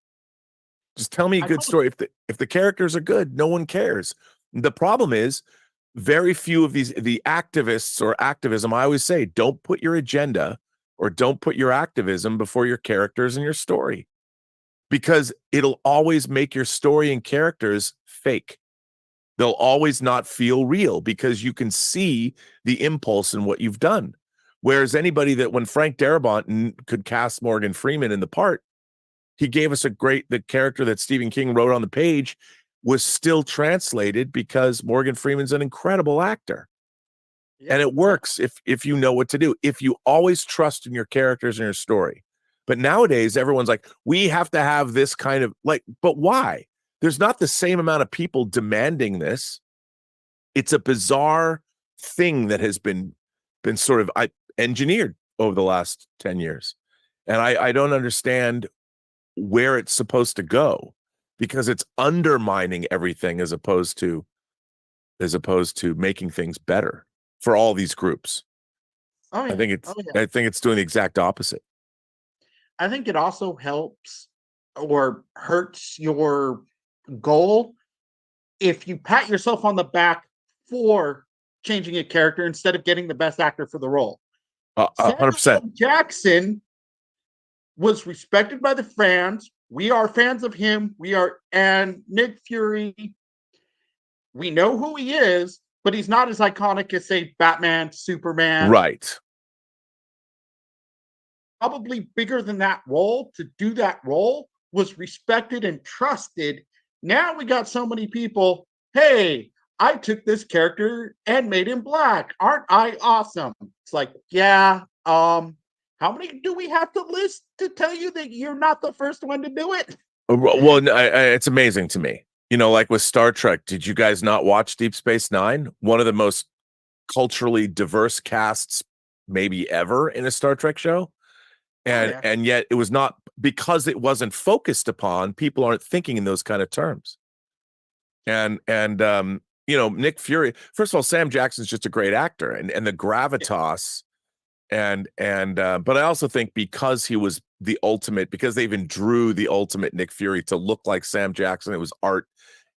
[SPEAKER 2] Just tell me a good story. If the characters are good, no one cares. The problem is very few of the activists or activism. I always say, don't put your agenda or don't put your activism before your characters and your story, because it'll always make your story and characters fake. They'll always not feel real because you can see the impulse in what you've done. Whereas anybody that when Frank Darabont could cast Morgan Freeman in the part, he gave us the character that Stephen King wrote on the page was still translated because Morgan Freeman's an incredible actor. Yeah. And it works if you know what to do, if you always trust in your characters and your story. But nowadays, everyone's like, we have to have this kind of like, but why? There's not the same amount of people demanding this. It's a bizarre thing that has been sort of engineered over the last 10 years. And I don't understand where it's supposed to go, because it's undermining everything as opposed to making things better for all these groups.
[SPEAKER 12] Oh, yeah.
[SPEAKER 2] I think it's doing the exact opposite.
[SPEAKER 12] I think it also helps or hurts your goal if you pat yourself on the back for changing a character instead of getting the best actor for the role.
[SPEAKER 2] 100%.
[SPEAKER 12] Samuel Jackson was respected by the fans. We are fans of him. And Nick Fury, we know who he is, but he's not as iconic as, say, Batman, Superman.
[SPEAKER 2] Right.
[SPEAKER 12] Probably bigger than that role. To do that role was respected and trusted. Now we got so many people, hey, I took this character and made him black. Aren't I awesome? It's like, yeah, how many do we have to list to tell you that you're not the first one to do it?
[SPEAKER 2] Well, it's amazing to me. Like with Star Trek, did you guys not watch Deep Space Nine? One of the most culturally diverse casts maybe ever in a Star Trek show. And yet it was not, because it wasn't focused upon, people aren't thinking in those kind of terms. And Nick Fury, first of all, Sam Jackson's just a great actor, and the gravitas but I also think because he was the ultimate, because they even drew the ultimate Nick Fury to look like Sam Jackson, it was art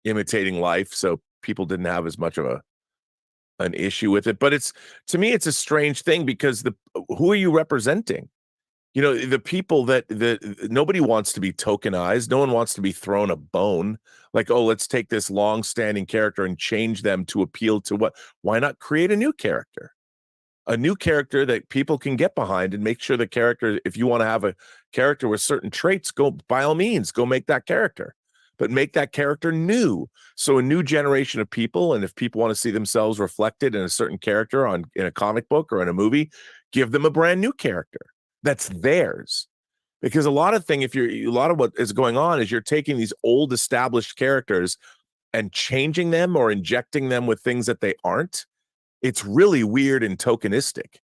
[SPEAKER 2] imitating life, so people didn't have as much of an issue with it. But to me it's a strange thing, because who are you representing? The people that nobody wants to be tokenized. No one wants to be thrown a bone. Like, oh, let's take this long-standing character and change them to appeal to what? Why not create a new character? A new character that people can get behind, and make sure the character, if you want to have a character with certain traits, go by all means, go make that character. But make that character new. So a new generation of people, and if people want to see themselves reflected in a certain character in a comic book or in a movie, give them a brand new character that's theirs. Because a lot of what is going on is you're taking these old established characters and changing them or injecting them with things that they aren't. It's really weird and tokenistic,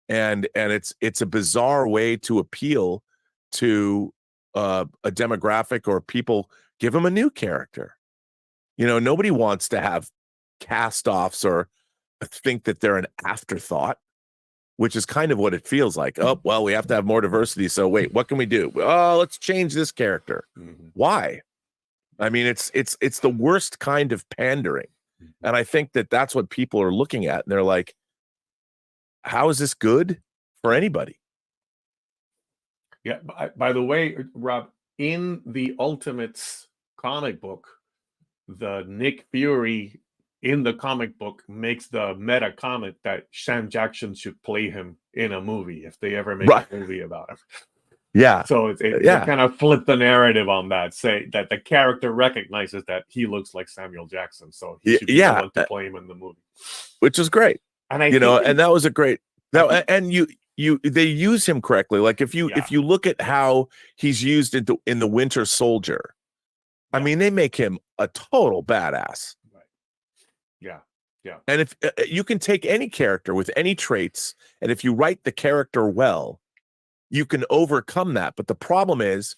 [SPEAKER 2] and it's a bizarre way to appeal to a demographic or people. Give them a new character. Nobody wants to have cast-offs or think that they're an afterthought, which is kind of what it feels like. Oh, well, we have to have more diversity. So wait, what can we do? Oh, let's change this character. Mm-hmm. Why? I mean, it's the worst kind of pandering. Mm-hmm. And I think that's what people are looking at. And they're like, how is this good for anybody?
[SPEAKER 1] Yeah. By the way, Rob, in the Ultimates comic book, the Nick Fury in the comic book makes the meta comment that Sam Jackson should play him in a movie if they ever make a movie about him.
[SPEAKER 2] Yeah.
[SPEAKER 1] So they kind of flip the narrative on that, say that the character recognizes that he looks like Samuel Jackson, so he should be the one to play him in the movie,
[SPEAKER 2] which is great.
[SPEAKER 1] And
[SPEAKER 2] and that was a great and they use him correctly. Like if you look at how he's used in the Winter Soldier, I mean, they make him a total badass.
[SPEAKER 1] Right. Yeah. Yeah.
[SPEAKER 2] And if you can take any character with any traits, and if you write the character well, you can overcome that. But the problem is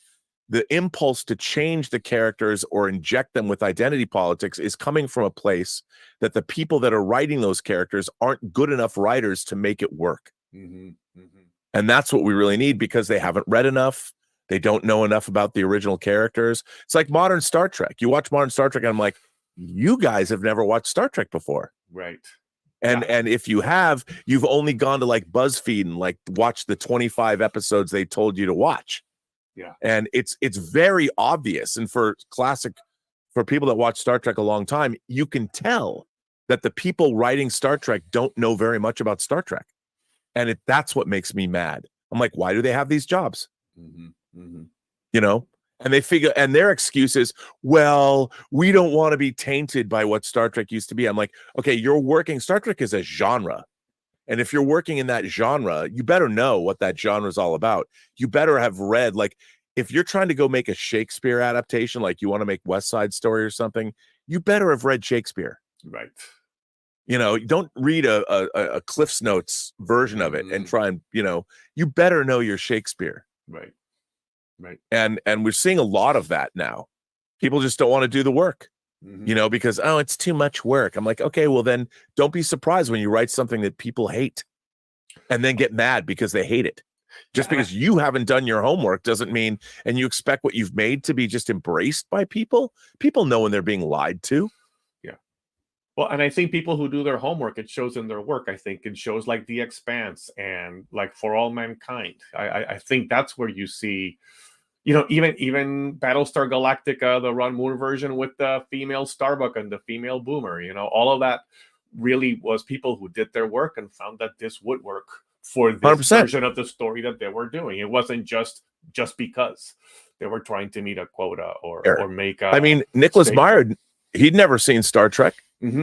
[SPEAKER 2] the impulse to change the characters or inject them with identity politics is coming from a place that the people that are writing those characters aren't good enough writers to make it work.
[SPEAKER 1] Mm-hmm. Mm-hmm.
[SPEAKER 2] And that's what we really need, because they haven't read enough. They don't know enough about the original characters. It's like modern Star Trek. You watch modern Star Trek and I'm like, you guys have never watched Star Trek before.
[SPEAKER 1] Right.
[SPEAKER 2] And if you have, you've only gone to like BuzzFeed and like watched the 25 episodes they told you to watch.
[SPEAKER 1] Yeah.
[SPEAKER 2] And it's very obvious. And for people that watch Star Trek a long time, you can tell that the people writing Star Trek don't know very much about Star Trek. And that's what makes me mad. I'm like, why do they have these jobs?
[SPEAKER 1] Mm-hmm. Mm-hmm.
[SPEAKER 2] You know? And they figure, and their excuse is, well, we don't want to be tainted by what Star Trek used to be. I'm like, okay, Star Trek is a genre. And if you're working in that genre, you better know what that genre is all about. You better have read, like, if you're trying to go make a Shakespeare adaptation, like you want to make West Side Story or something, you better have read Shakespeare.
[SPEAKER 1] Right.
[SPEAKER 2] You know, don't read a Cliff's Notes version of it and try and, you better know your Shakespeare.
[SPEAKER 1] Right. Right.
[SPEAKER 2] And we're seeing a lot of that now. People just don't want to do the work, because, oh, it's too much work. I'm like, okay, well then don't be surprised when you write something that people hate and then get mad because they hate it. Just because you haven't done your homework doesn't mean, and you expect what you've made to be just embraced by people. People know when they're being lied to.
[SPEAKER 1] Yeah. Well, and I think people who do their homework, it shows in their work. I think in shows like The Expanse and like For All Mankind. I think that's where you see, even Battlestar Galactica, the Ron Moore version with the female Starbuck and the female Boomer, all of that really was people who did their work and found that this would work for this
[SPEAKER 2] 100%.
[SPEAKER 1] version of the story that they were doing. It wasn't just because they were trying to meet a quota or make a.
[SPEAKER 2] I mean, Nicholas Meyer, he'd never seen Star Trek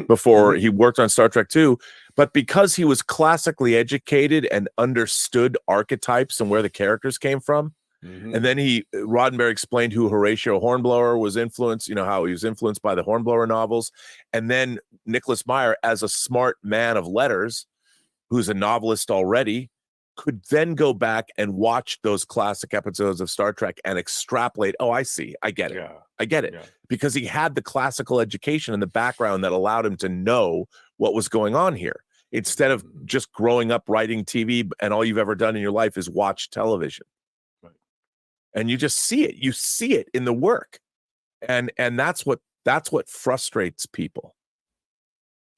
[SPEAKER 2] before he worked on Star Trek 2, but because he was classically educated and understood archetypes and where the characters came from. And then Roddenberry explained who Horatio Hornblower was influenced, how he was influenced by the Hornblower novels. And then Nicholas Meyer, as a smart man of letters, who's a novelist already, could then go back and watch those classic episodes of Star Trek and extrapolate. Oh, I see. I get it.
[SPEAKER 1] Yeah.
[SPEAKER 2] I get it.
[SPEAKER 1] Yeah.
[SPEAKER 2] Because he had the classical education in the background that allowed him to know what was going on here, instead of just growing up writing TV and all you've ever done in your life is watch television. And you just see it. You see it in the work. And that's what frustrates people.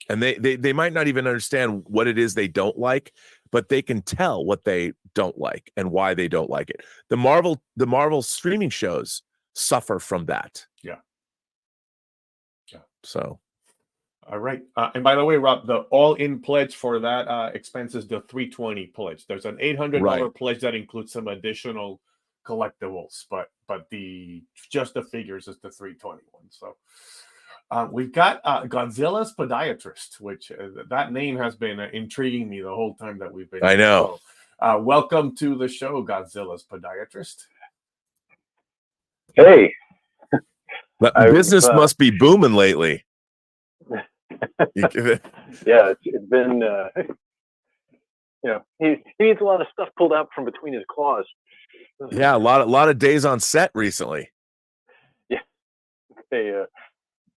[SPEAKER 2] And they might not even understand what it is they don't like, but they can tell what they don't like and why they don't like it. The Marvel streaming shows suffer from that.
[SPEAKER 1] Yeah. Yeah.
[SPEAKER 2] So.
[SPEAKER 1] All right. And by the way, Rob, the all-in pledge for that expense is the $320 pledge. There's an $800 pledge that includes some additional collectibles, but just the figures is the $320 one. So we've got Godzilla's Podiatrist, which that name has been intriguing me the whole time that we've been.
[SPEAKER 2] I know.
[SPEAKER 1] So, welcome to the show, Godzilla's Podiatrist.
[SPEAKER 13] Hey,
[SPEAKER 2] business must be booming lately.
[SPEAKER 13] Yeah, it's been. He needs a lot of stuff pulled out from between his claws.
[SPEAKER 2] Yeah, a lot of days on set recently.
[SPEAKER 13] Yeah, it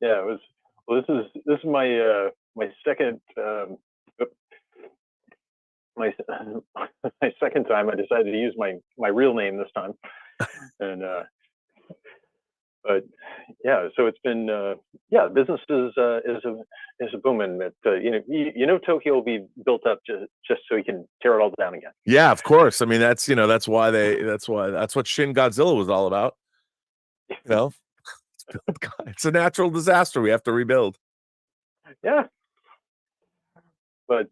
[SPEAKER 13] was. Well, this is my my second my second time. I decided to use my real name this time, and but yeah, so it's been business is a booming. Tokyo will be built up just so he can tear it all down again.
[SPEAKER 2] Yeah, of course. I mean, that's what Shin Godzilla was all about. It's a natural disaster we have to rebuild.
[SPEAKER 13] Yeah. But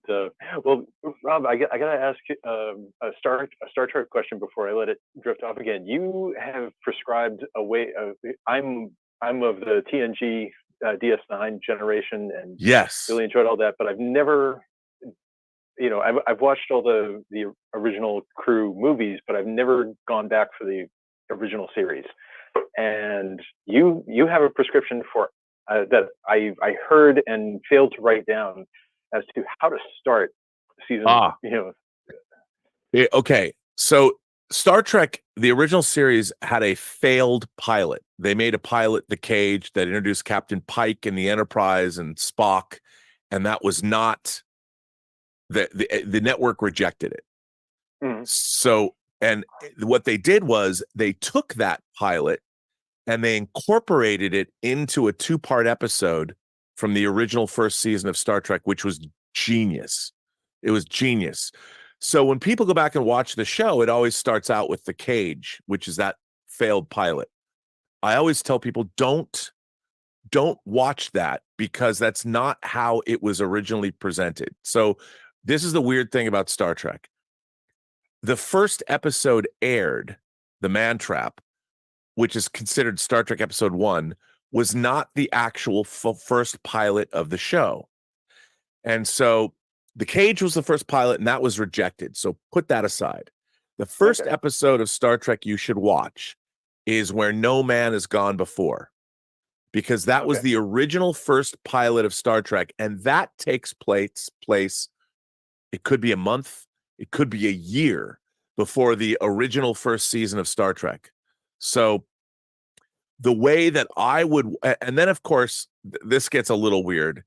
[SPEAKER 13] well, Rob, I got to ask a Star Trek question before I let it drift off again. You have prescribed a way. I'm of the TNG DS9 generation, and
[SPEAKER 2] yes,
[SPEAKER 13] really enjoyed all that. But I've never, I've watched all the original crew movies, but I've never gone back for the original series. And you have a prescription for that I heard and failed to write down as to how to start season.
[SPEAKER 2] Okay, so Star Trek, the original series, had a failed pilot. They made a pilot, The Cage, that introduced Captain Pike and the Enterprise and Spock, and that was not the network rejected it. So, and what they did was they took that pilot and they incorporated it into a 2-part episode from the original first season of Star Trek, which was genius. It was genius. So when people go back and watch the show, it always starts out with The Cage, which is that failed pilot. I always tell people, don't watch that, because that's not how it was originally presented. So this is the weird thing about Star Trek. The first episode aired, The Man Trap, which is considered Star Trek Episode 1, was not the actual first pilot of the show. And so The Cage was the first pilot, and that was rejected. So put that aside. The first episode of Star Trek you should watch is Where No Man Has Gone Before, because that was the original first pilot of Star Trek, and that takes place, it could be a month, it could be a year before the original first season of Star Trek. So the way that I would, and then of course, this gets a little weird,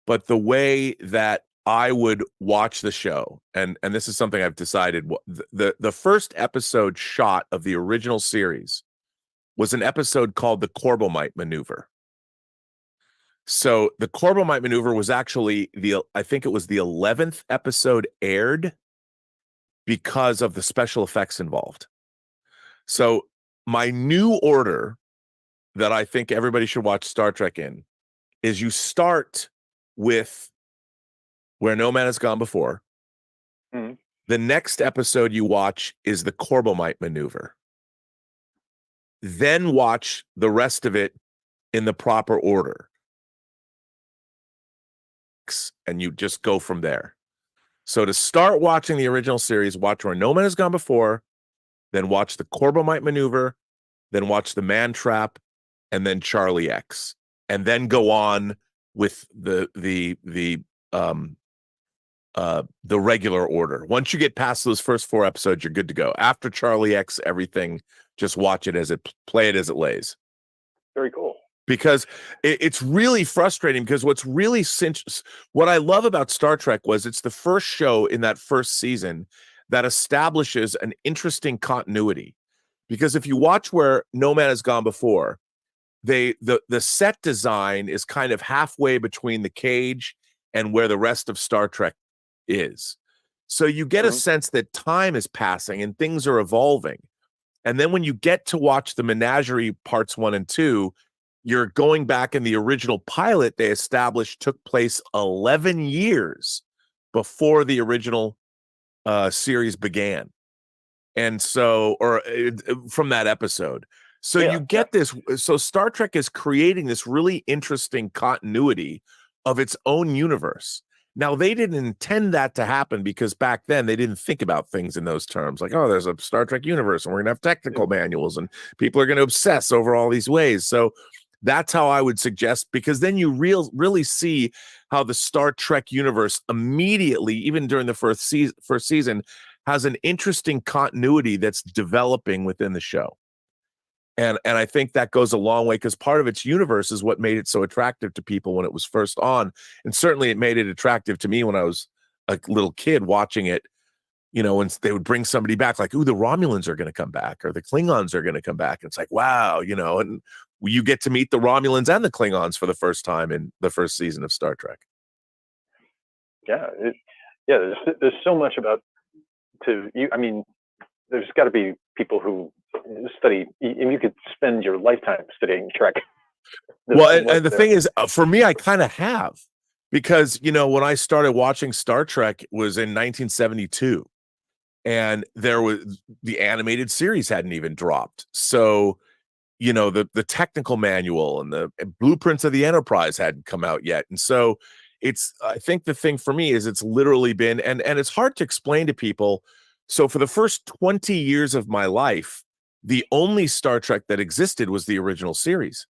[SPEAKER 2] but the way that I would watch the show, and this is something I've decided, the first episode shot of the original series was an episode called the Corbomite Maneuver. So the Corbomite Maneuver was actually I think it was the 11th episode aired because of the special effects involved. So my new order that I think everybody should watch Star Trek in is you start with Where No Man Has Gone Before. The next episode you watch is the Corbomite Maneuver. Then watch the rest of it in the proper order. And you just go from there. So to start watching the original series, watch Where No Man Has Gone Before, then watch the Corbomite Maneuver, then watch The Man Trap, and then Charlie X, and then go on with the regular order. Once you get past those first 4 episodes, you're good to go. After Charlie X, everything, just watch it play it as it lays.
[SPEAKER 13] Very cool.
[SPEAKER 2] Because it's really frustrating, because what I love about Star Trek was it's the first show in that first season that establishes an interesting continuity. Because if you watch Where No Man Has Gone Before, the set design is kind of halfway between The Cage and where the rest of Star Trek is. So you get a sense that time is passing and things are evolving. And then when you get to watch the Menagerie parts 1 and 2, you're going back in the original pilot they established took place 11 years before the original series began. And so, from that episode. So you get this. So Star Trek is creating this really interesting continuity of its own universe. Now, they didn't intend that to happen, because back then they didn't think about things in those terms. Like, oh, there's a Star Trek universe and we're going to have technical manuals and people are going to obsess over all these ways. So that's how I would suggest, because then you really see how the Star Trek universe immediately, even during the first season, has an interesting continuity that's developing within the show. And I think that goes a long way, because part of its universe is what made it so attractive to people when it was first on. And certainly it made it attractive to me when I was a little kid watching it, when they would bring somebody back, like, ooh, the Romulans are going to come back, or the Klingons are going to come back. And it's like, wow, and you get to meet the Romulans and the Klingons for the first time in the first season of Star Trek.
[SPEAKER 13] Yeah. There's so much there's got to be people who study, and you could spend your lifetime studying Trek.
[SPEAKER 2] Well, and the thing is, for me, I kind of have, because, you know, when I started watching Star Trek was in 1972, and the animated series hadn't even dropped. So, you know, the technical manual and the blueprints of the Enterprise hadn't come out yet. And so I think the thing for me is it's literally been, and it's hard to explain to people. So for the first 20 years of my life, the only Star Trek that existed was the original series.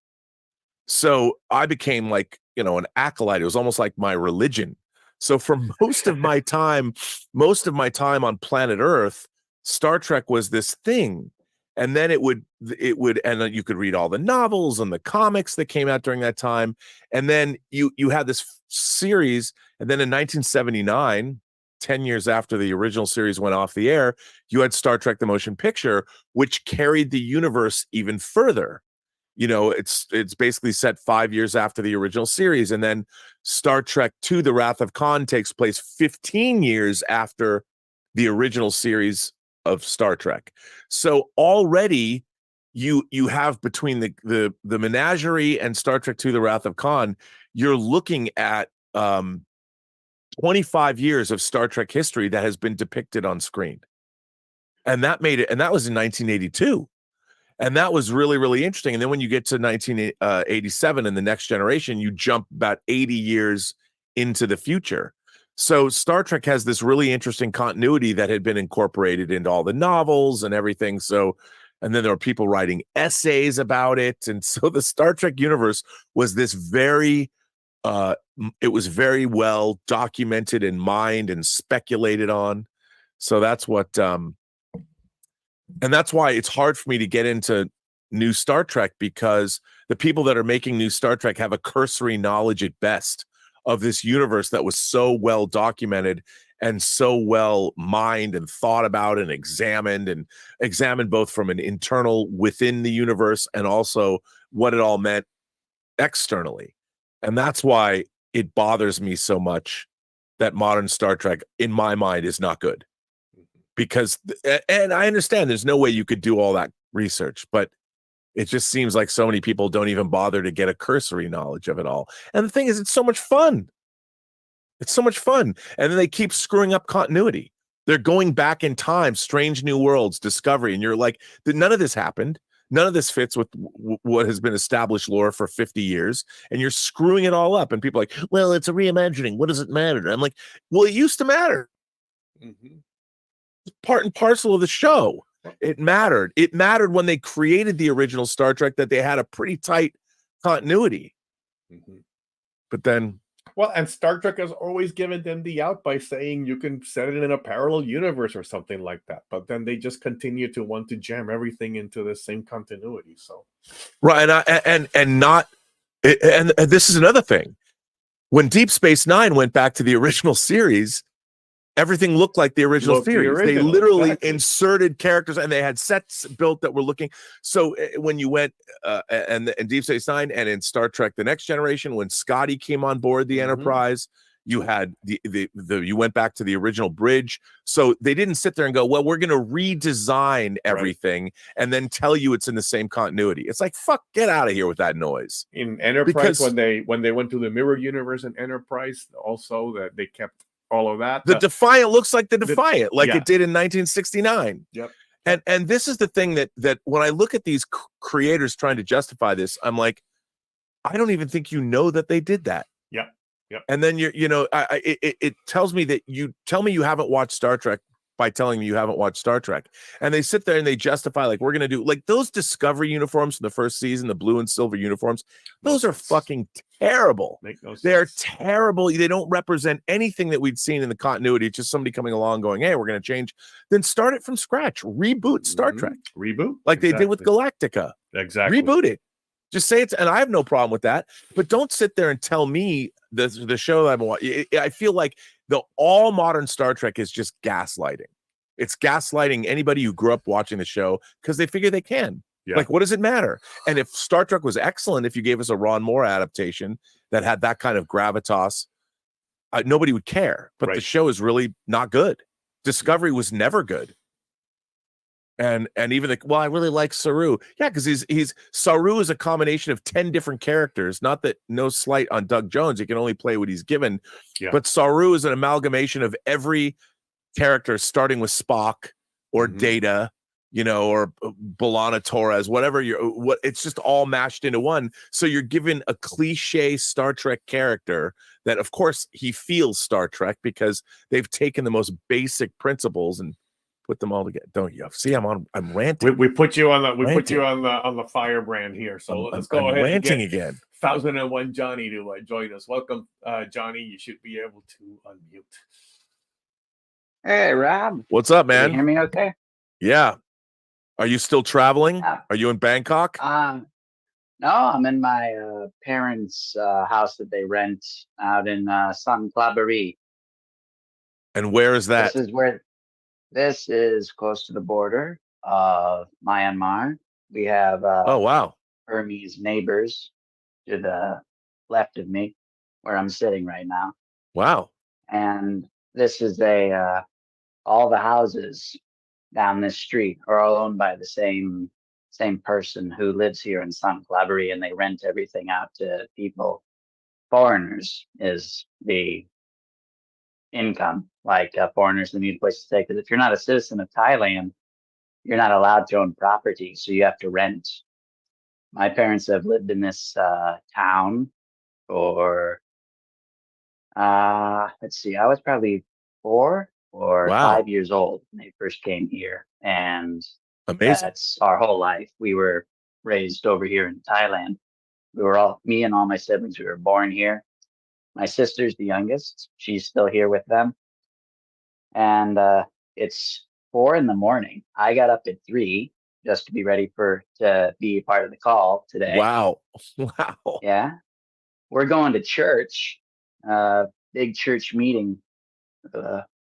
[SPEAKER 2] So I became like, you know, an acolyte. It was almost like my religion. So for most of my time on planet Earth, Star Trek was this thing. And then and then you could read all the novels and the comics that came out during that time. And then you had this series. And then in 1979, 10 years after the original series went off the air, you had Star Trek: The Motion Picture, which carried the universe even further. You know, it's basically set 5 years after the original series. And then Star Trek II: The Wrath of Khan takes place 15 years after the original series of Star Trek. So already you have between the Menagerie and Star Trek II: The Wrath of Khan, you're looking at 25 years of Star Trek history that has been depicted on screen. And that made it, and that was in 1982. And that was really, really interesting. And then when you get to 1987 and the Next Generation, you jump about 80 years into the future. So Star Trek has this really interesting continuity that had been incorporated into all the novels and everything. So, and then there were people writing essays about it. And so the Star Trek universe was this it was very well documented and mined and speculated on. So that's what, and that's why it's hard for me to get into new Star Trek, because the people that are making new Star Trek have a cursory knowledge at best of this universe that was so well documented and so well mined and thought about and examined both from an internal within the universe and also what it all meant externally. And that's why it bothers me so much that modern Star Trek, in my mind, is not good. Because, and I understand there's no way you could do all that research, but it just seems like so many people don't even bother to get a cursory knowledge of it all. And the thing is, it's so much fun. It's so much fun. And then they keep screwing up continuity. They're going back in time, Strange New Worlds, Discovery, and you're like, none of this happened. None of this fits with what has been established lore for 50 years. And you're screwing it all up. And people are like, well, it's a reimagining. What does it matter? And I'm like, well, it used to matter. Mm-hmm. Part and parcel of the show. It mattered. It mattered when they created the original Star Trek that they had a pretty tight continuity. Mm-hmm. But then,
[SPEAKER 1] well, and Star Trek has always given them the out by saying you can set it in a parallel universe or something like that. But then they just continue to want to jam everything into the same continuity. So,
[SPEAKER 2] right, and this is another thing. When Deep Space Nine went back to the original series, everything looked like the original series. They literally inserted characters, and they had sets built that were looking. So when you went and Deep Space Nine, and in Star Trek: The Next Generation, when Scotty came on board the Enterprise, you had you went back to the original bridge. So they didn't sit there and go, well, we're going to redesign everything and then tell you it's in the same continuity. It's like, fuck, get out of here with that noise.
[SPEAKER 1] In Enterprise, when they went to the mirror universe in Enterprise, also that they kept all of that.
[SPEAKER 2] The Defiant looks like the Defiant, like it did in 1969.
[SPEAKER 1] Yep.
[SPEAKER 2] And this is the thing that when I look at these creators trying to justify this, I'm like, I don't even think you know that they did that.
[SPEAKER 1] Yeah. Yep.
[SPEAKER 2] And then it tells me that you tell me you haven't watched Star Trek by telling me you haven't watched Star Trek. And they sit there and they justify, like, we're going to do, like, those Discovery uniforms from the first season, the blue and silver uniforms, those are fucking terrible. They're terrible. They don't represent anything that we'd seen in the continuity. It's just somebody coming along going, hey, we're going to change. Then start it from scratch. Reboot Star Trek.
[SPEAKER 1] Reboot.
[SPEAKER 2] Like they did with Galactica.
[SPEAKER 1] Exactly.
[SPEAKER 2] Reboot it. Just say it's, and I have no problem with that. But don't sit there and tell me the show that I've been watching. I feel like all modern Star Trek is just gaslighting. It's gaslighting anybody who grew up watching the show because they figure they can. Yeah. Like, what does it matter? And if Star Trek was excellent, if you gave us a Ron Moore adaptation that had that kind of gravitas, nobody would care. But the show is really not good. Discovery was never good. And even I really like Saru. Yeah, because he's Saru is a combination of 10 different characters. Not that, no slight on Doug Jones, he can only play what he's given.
[SPEAKER 1] Yeah.
[SPEAKER 2] But Saru is an amalgamation of every character, starting with Spock or Data, or B'Elanna Torres, whatever it's just all mashed into one. So you're given a cliche Star Trek character that, of course, he feels Star Trek because they've taken the most basic principles and put them all together. Don't you see? I'm ranting.
[SPEAKER 1] We put you on the firebrand here. So let's go ahead and
[SPEAKER 2] ranting
[SPEAKER 1] get
[SPEAKER 2] again.
[SPEAKER 1] 1001 Johnny to join us. Welcome, Johnny. You should be able to unmute.
[SPEAKER 14] Hey, Rob.
[SPEAKER 2] What's up, man?
[SPEAKER 14] Can you hear me okay?
[SPEAKER 2] Yeah. Are you still traveling?
[SPEAKER 14] Yeah.
[SPEAKER 2] Are you in Bangkok?
[SPEAKER 14] No, I'm in my parents' house that they rent out in San Claverie.
[SPEAKER 2] And where is that?
[SPEAKER 14] This is close to the border of Myanmar. We have
[SPEAKER 2] oh, wow,
[SPEAKER 14] Burmese neighbors to the left of me, where I'm sitting right now.
[SPEAKER 2] Wow.
[SPEAKER 14] And this is all the houses down this street are all owned by the same person who lives here in San Claverie, and they rent everything out to people. Foreigners is the income, like foreigners that need a place to stay. Because if you're not a citizen of Thailand, you're not allowed to own property, so you have to rent. My parents have lived in this town for let's see, I was probably 4 or 5 years old when they first came here, and
[SPEAKER 2] amazing.
[SPEAKER 14] That's our whole life. We were raised over here in Thailand. Me and all my siblings, we were born here. My sister's the youngest. She's still here with them. And it's 4 a.m. I got up at 3 just to be ready to be part of the call today.
[SPEAKER 2] Wow. Wow.
[SPEAKER 14] Yeah. We're going to church, big church meeting.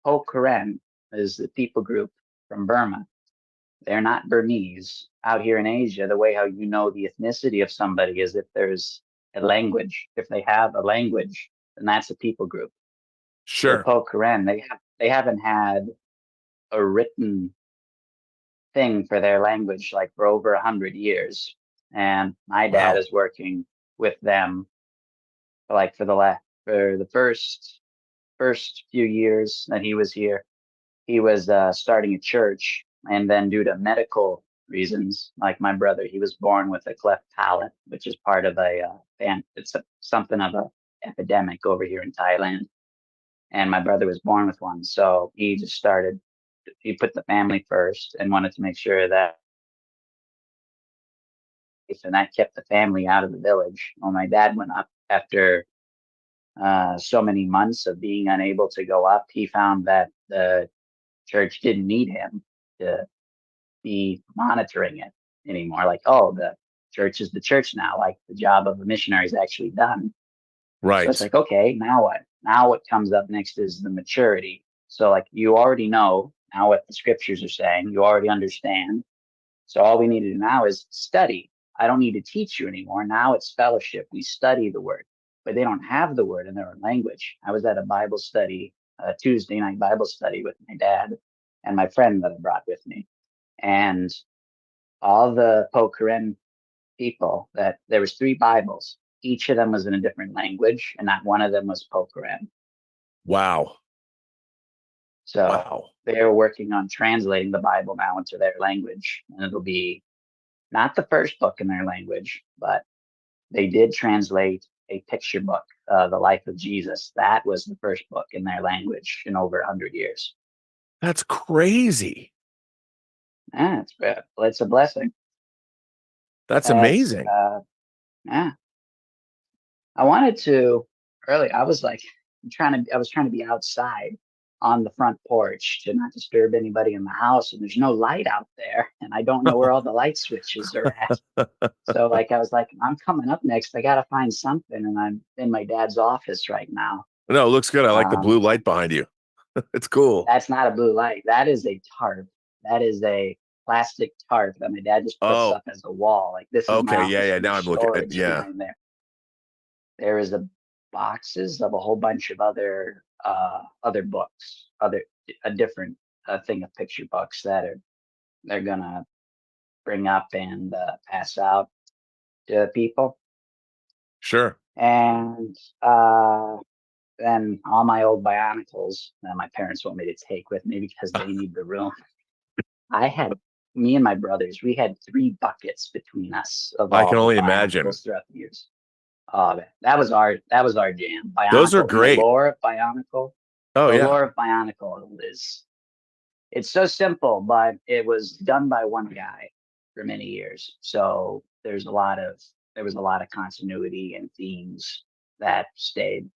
[SPEAKER 14] Po Karen is the people group from Burma. They're not Burmese. Out here in Asia, the way how you know the ethnicity of somebody is if there's a language. If they have a language, then that's a people group.
[SPEAKER 2] Sure.
[SPEAKER 14] The Po Karen, they haven't had a written thing for their language like for over 100 years. And my dad is working with them for the first few years that he was here. He was starting a church, and then due to medical reasons, like my brother, he was born with a cleft palate, which is part of something of a epidemic over here in Thailand. And my brother was born with one, so he put the family first and wanted to make sure that, and that kept the family out of the village. When my dad went up after so many months of being unable to go up, he found that the church didn't need him to be monitoring it anymore. Like, the church is the church now. Like, the job of a missionary is actually done.
[SPEAKER 2] Right.
[SPEAKER 14] So it's like, okay, now what? Now what comes up next is the maturity. So like, you already know now what the scriptures are saying. You already understand. So all we need to do now is study. I don't need to teach you anymore. Now it's fellowship. We study the word, but they don't have the word in their own language. I was at a Bible study, a Tuesday night Bible study with my dad and my friend that I brought with me. And all the Po Karen people, that there was 3 Bibles. Each of them was in a different language, and not one of them was Po Karen.
[SPEAKER 2] Wow.
[SPEAKER 14] So they're working on translating the Bible now into their language, and it'll be not the first book in their language, but they did translate a picture book, The Life of Jesus. That was the first book in their language in over 100 years.
[SPEAKER 2] That's crazy.
[SPEAKER 14] Yeah, it's a blessing.
[SPEAKER 2] That's amazing.
[SPEAKER 14] Yeah. I wanted to earlier. I was trying to be outside on the front porch to not disturb anybody in the house, and there's no light out there, and I don't know where all the light switches are at. So I was like, I'm coming up next. I got to find something, and I'm in my dad's office right now.
[SPEAKER 2] No, it looks good. I like the blue light behind you. It's cool.
[SPEAKER 14] That's not a blue light. That is a tarp. That is a plastic tarp that my dad just puts up as a wall. Like, this is
[SPEAKER 2] okay. Yeah. Now I'm looking at
[SPEAKER 14] There is boxes of a whole bunch of other books, a different thing of picture books that are they're gonna bring up and pass out to people.
[SPEAKER 2] Sure.
[SPEAKER 14] And then all my old Bionicles that my parents want me to take with me because they need the room. Me and my brothers, we had 3 buckets between us of all
[SPEAKER 2] I can only
[SPEAKER 14] the
[SPEAKER 2] imagine
[SPEAKER 14] Bionicles throughout the years. Oh, that was our jam. Bionicle,
[SPEAKER 2] those are great.
[SPEAKER 14] The lore of Bionicle.
[SPEAKER 2] Oh,
[SPEAKER 14] the
[SPEAKER 2] yeah.
[SPEAKER 14] lore of Bionicle it's so simple, but it was done by one guy for many years. So there was a lot of continuity and themes that stayed.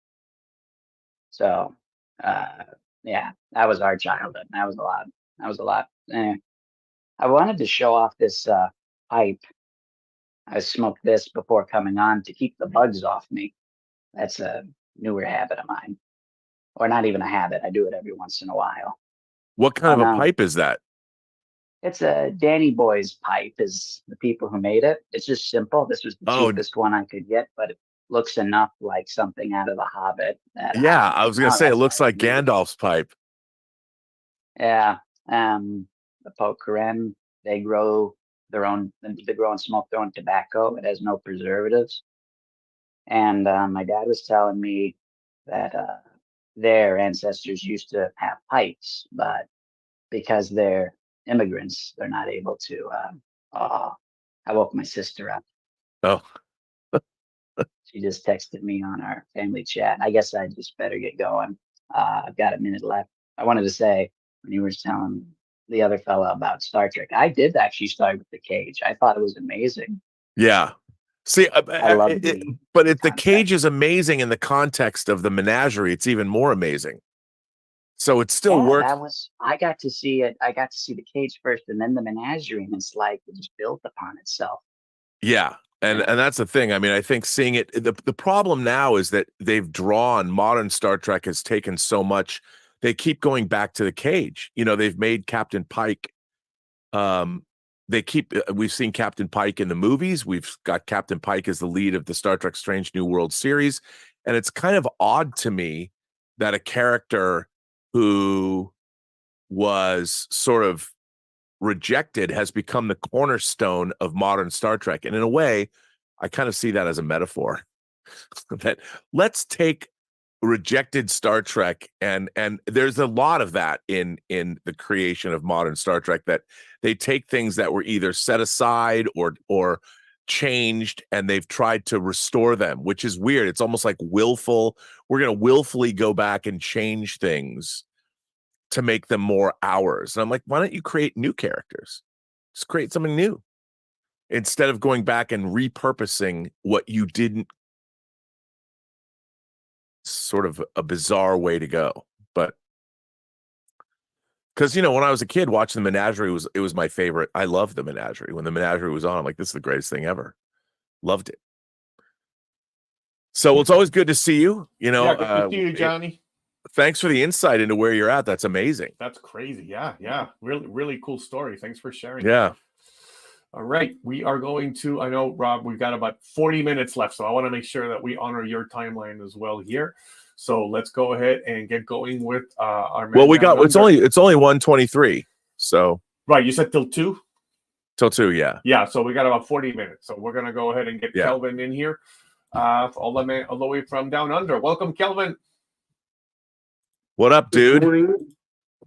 [SPEAKER 14] So yeah, that was our childhood. That was a lot. I wanted to show off this pipe. I smoked this before coming on to keep the bugs off me. That's a newer habit of mine. Or not even a habit. I do it every once in a while.
[SPEAKER 2] What kind of a pipe is that?
[SPEAKER 14] It's a Danny Boy's pipe, is the people who made it. It's just simple. This was the cheapest one I could get, but it looks enough like something out of The Hobbit.
[SPEAKER 2] Yeah, I was going to say, it looks like Gandalf's pipe.
[SPEAKER 14] Yeah. The Pokerin, they grow and smoke their own tobacco. It has no preservatives. And my dad was telling me that their ancestors used to have pipes, but because they're immigrants, they're not able to. I woke my sister up.
[SPEAKER 2] Oh.
[SPEAKER 14] She just texted me on our family chat. I guess I just better get going. I've got a minute left. I wanted to say, when you were telling the other fella about Star Trek, I did actually start with The Cage. I thought it was amazing.
[SPEAKER 2] Yeah. See,
[SPEAKER 14] I love
[SPEAKER 2] but if The Cage is amazing in the context of the menagerie, it's even more amazing. So it still works.
[SPEAKER 14] I got to see it. I got to see The Cage first and then the menagerie, and it's like it just built upon itself.
[SPEAKER 2] Yeah. And that's the thing. I mean, I think seeing it, the problem now is that modern Star Trek has taken so much. They keep going back to The Cage. They've made Captain Pike. We've seen Captain Pike in the movies. We've got Captain Pike as the lead of the Star Trek Strange New World series. And it's kind of odd to me that a character who was sort of rejected has become the cornerstone of modern Star Trek. And in a way, I kind of see that as a metaphor that let's take rejected Star Trek and there's a lot of that in the creation of modern Star Trek, that they take things that were either set aside or changed and they've tried to restore them, which is weird. It's almost like willful. We're going to willfully go back and change things to make them more ours. And I'm like, why don't you create new characters? Just create something new instead of going back and repurposing what you didn't. Sort of a bizarre way to go, but because when I was a kid watching the Menagerie, it was my favorite. I loved the Menagerie. When the Menagerie was on, I'm like, this is the greatest thing ever. Loved it. So it's always good to see you.
[SPEAKER 1] Yeah, good to see you, Johnny.
[SPEAKER 2] Thanks for the insight into where you're at. That's amazing.
[SPEAKER 1] That's crazy. Yeah. Really, really cool story. Thanks for sharing.
[SPEAKER 2] Yeah.
[SPEAKER 1] All right. We are going to, I know, Rob, we've got about 40 minutes left, so I want to make sure that we honor your timeline as well here. So let's go ahead and get going with our.
[SPEAKER 2] Well, it's only 1:23. So
[SPEAKER 1] right, you said till 2?
[SPEAKER 2] Till 2, yeah.
[SPEAKER 1] Yeah, so we got about 40 minutes. So we're gonna go ahead and get Kelvin in here. All the way from down under. Welcome, Kelvin.
[SPEAKER 2] What up, dude?
[SPEAKER 15] Good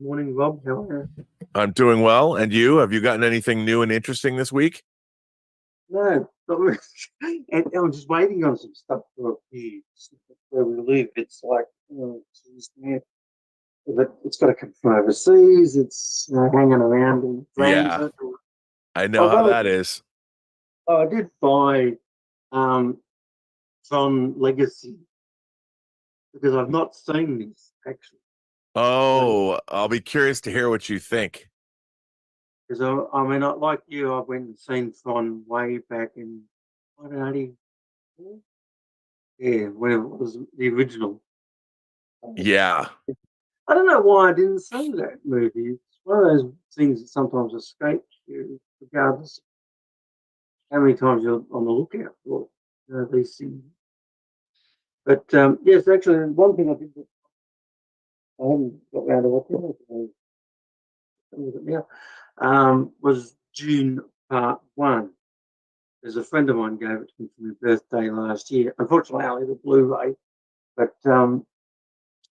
[SPEAKER 15] morning, Rob. How are you?
[SPEAKER 2] I'm doing well. And you? Have you gotten anything new and interesting this week?
[SPEAKER 15] No, and I'm just waiting on some stuff for where we live. It's like, it's got to come from overseas. It's hanging around in transit.
[SPEAKER 2] Yeah, I know how that is.
[SPEAKER 15] Oh, I did buy Tron Legacy because I've not seen this actually.
[SPEAKER 2] Oh, I'll be curious to hear what you think.
[SPEAKER 15] Because I mean, like you, I went and seen Tron way back in 1984. Yeah, when it was the original.
[SPEAKER 2] Yeah.
[SPEAKER 15] I don't know why I didn't see that movie. It's one of those things that sometimes escapes you, regardless of how many times you're on the lookout for these things. But yes, actually, one thing I did. I haven't got around to watching it now. was June Part 1. There's a friend of mine gave it to me for my birthday last year. Unfortunately, I only the Blu-ray, but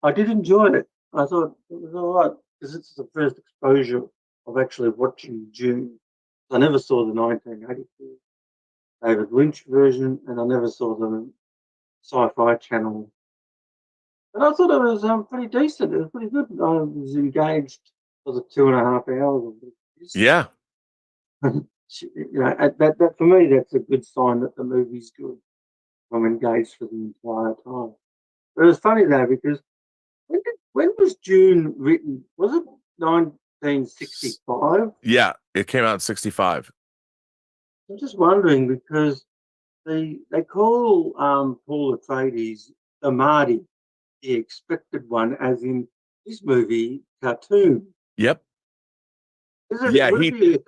[SPEAKER 15] I did enjoy it. I thought it was all right because it's the first exposure of actually watching June. I never saw the 1984 David Lynch version, and I never saw the Sci-Fi Channel. And I thought it was pretty decent. It was pretty good. I was engaged for the 2.5 hours of it.
[SPEAKER 2] Yeah.
[SPEAKER 15] You know, that for me, that's a good sign that the movie's good. I'm engaged for the entire time. But it was funny though, because when was June written? Was it 1965?
[SPEAKER 2] Yeah, it came out in 65.
[SPEAKER 15] I'm just wondering because they call Paul Atreides the Marty, the expected one, as in this movie cartoon.
[SPEAKER 2] Yep.
[SPEAKER 15] Would it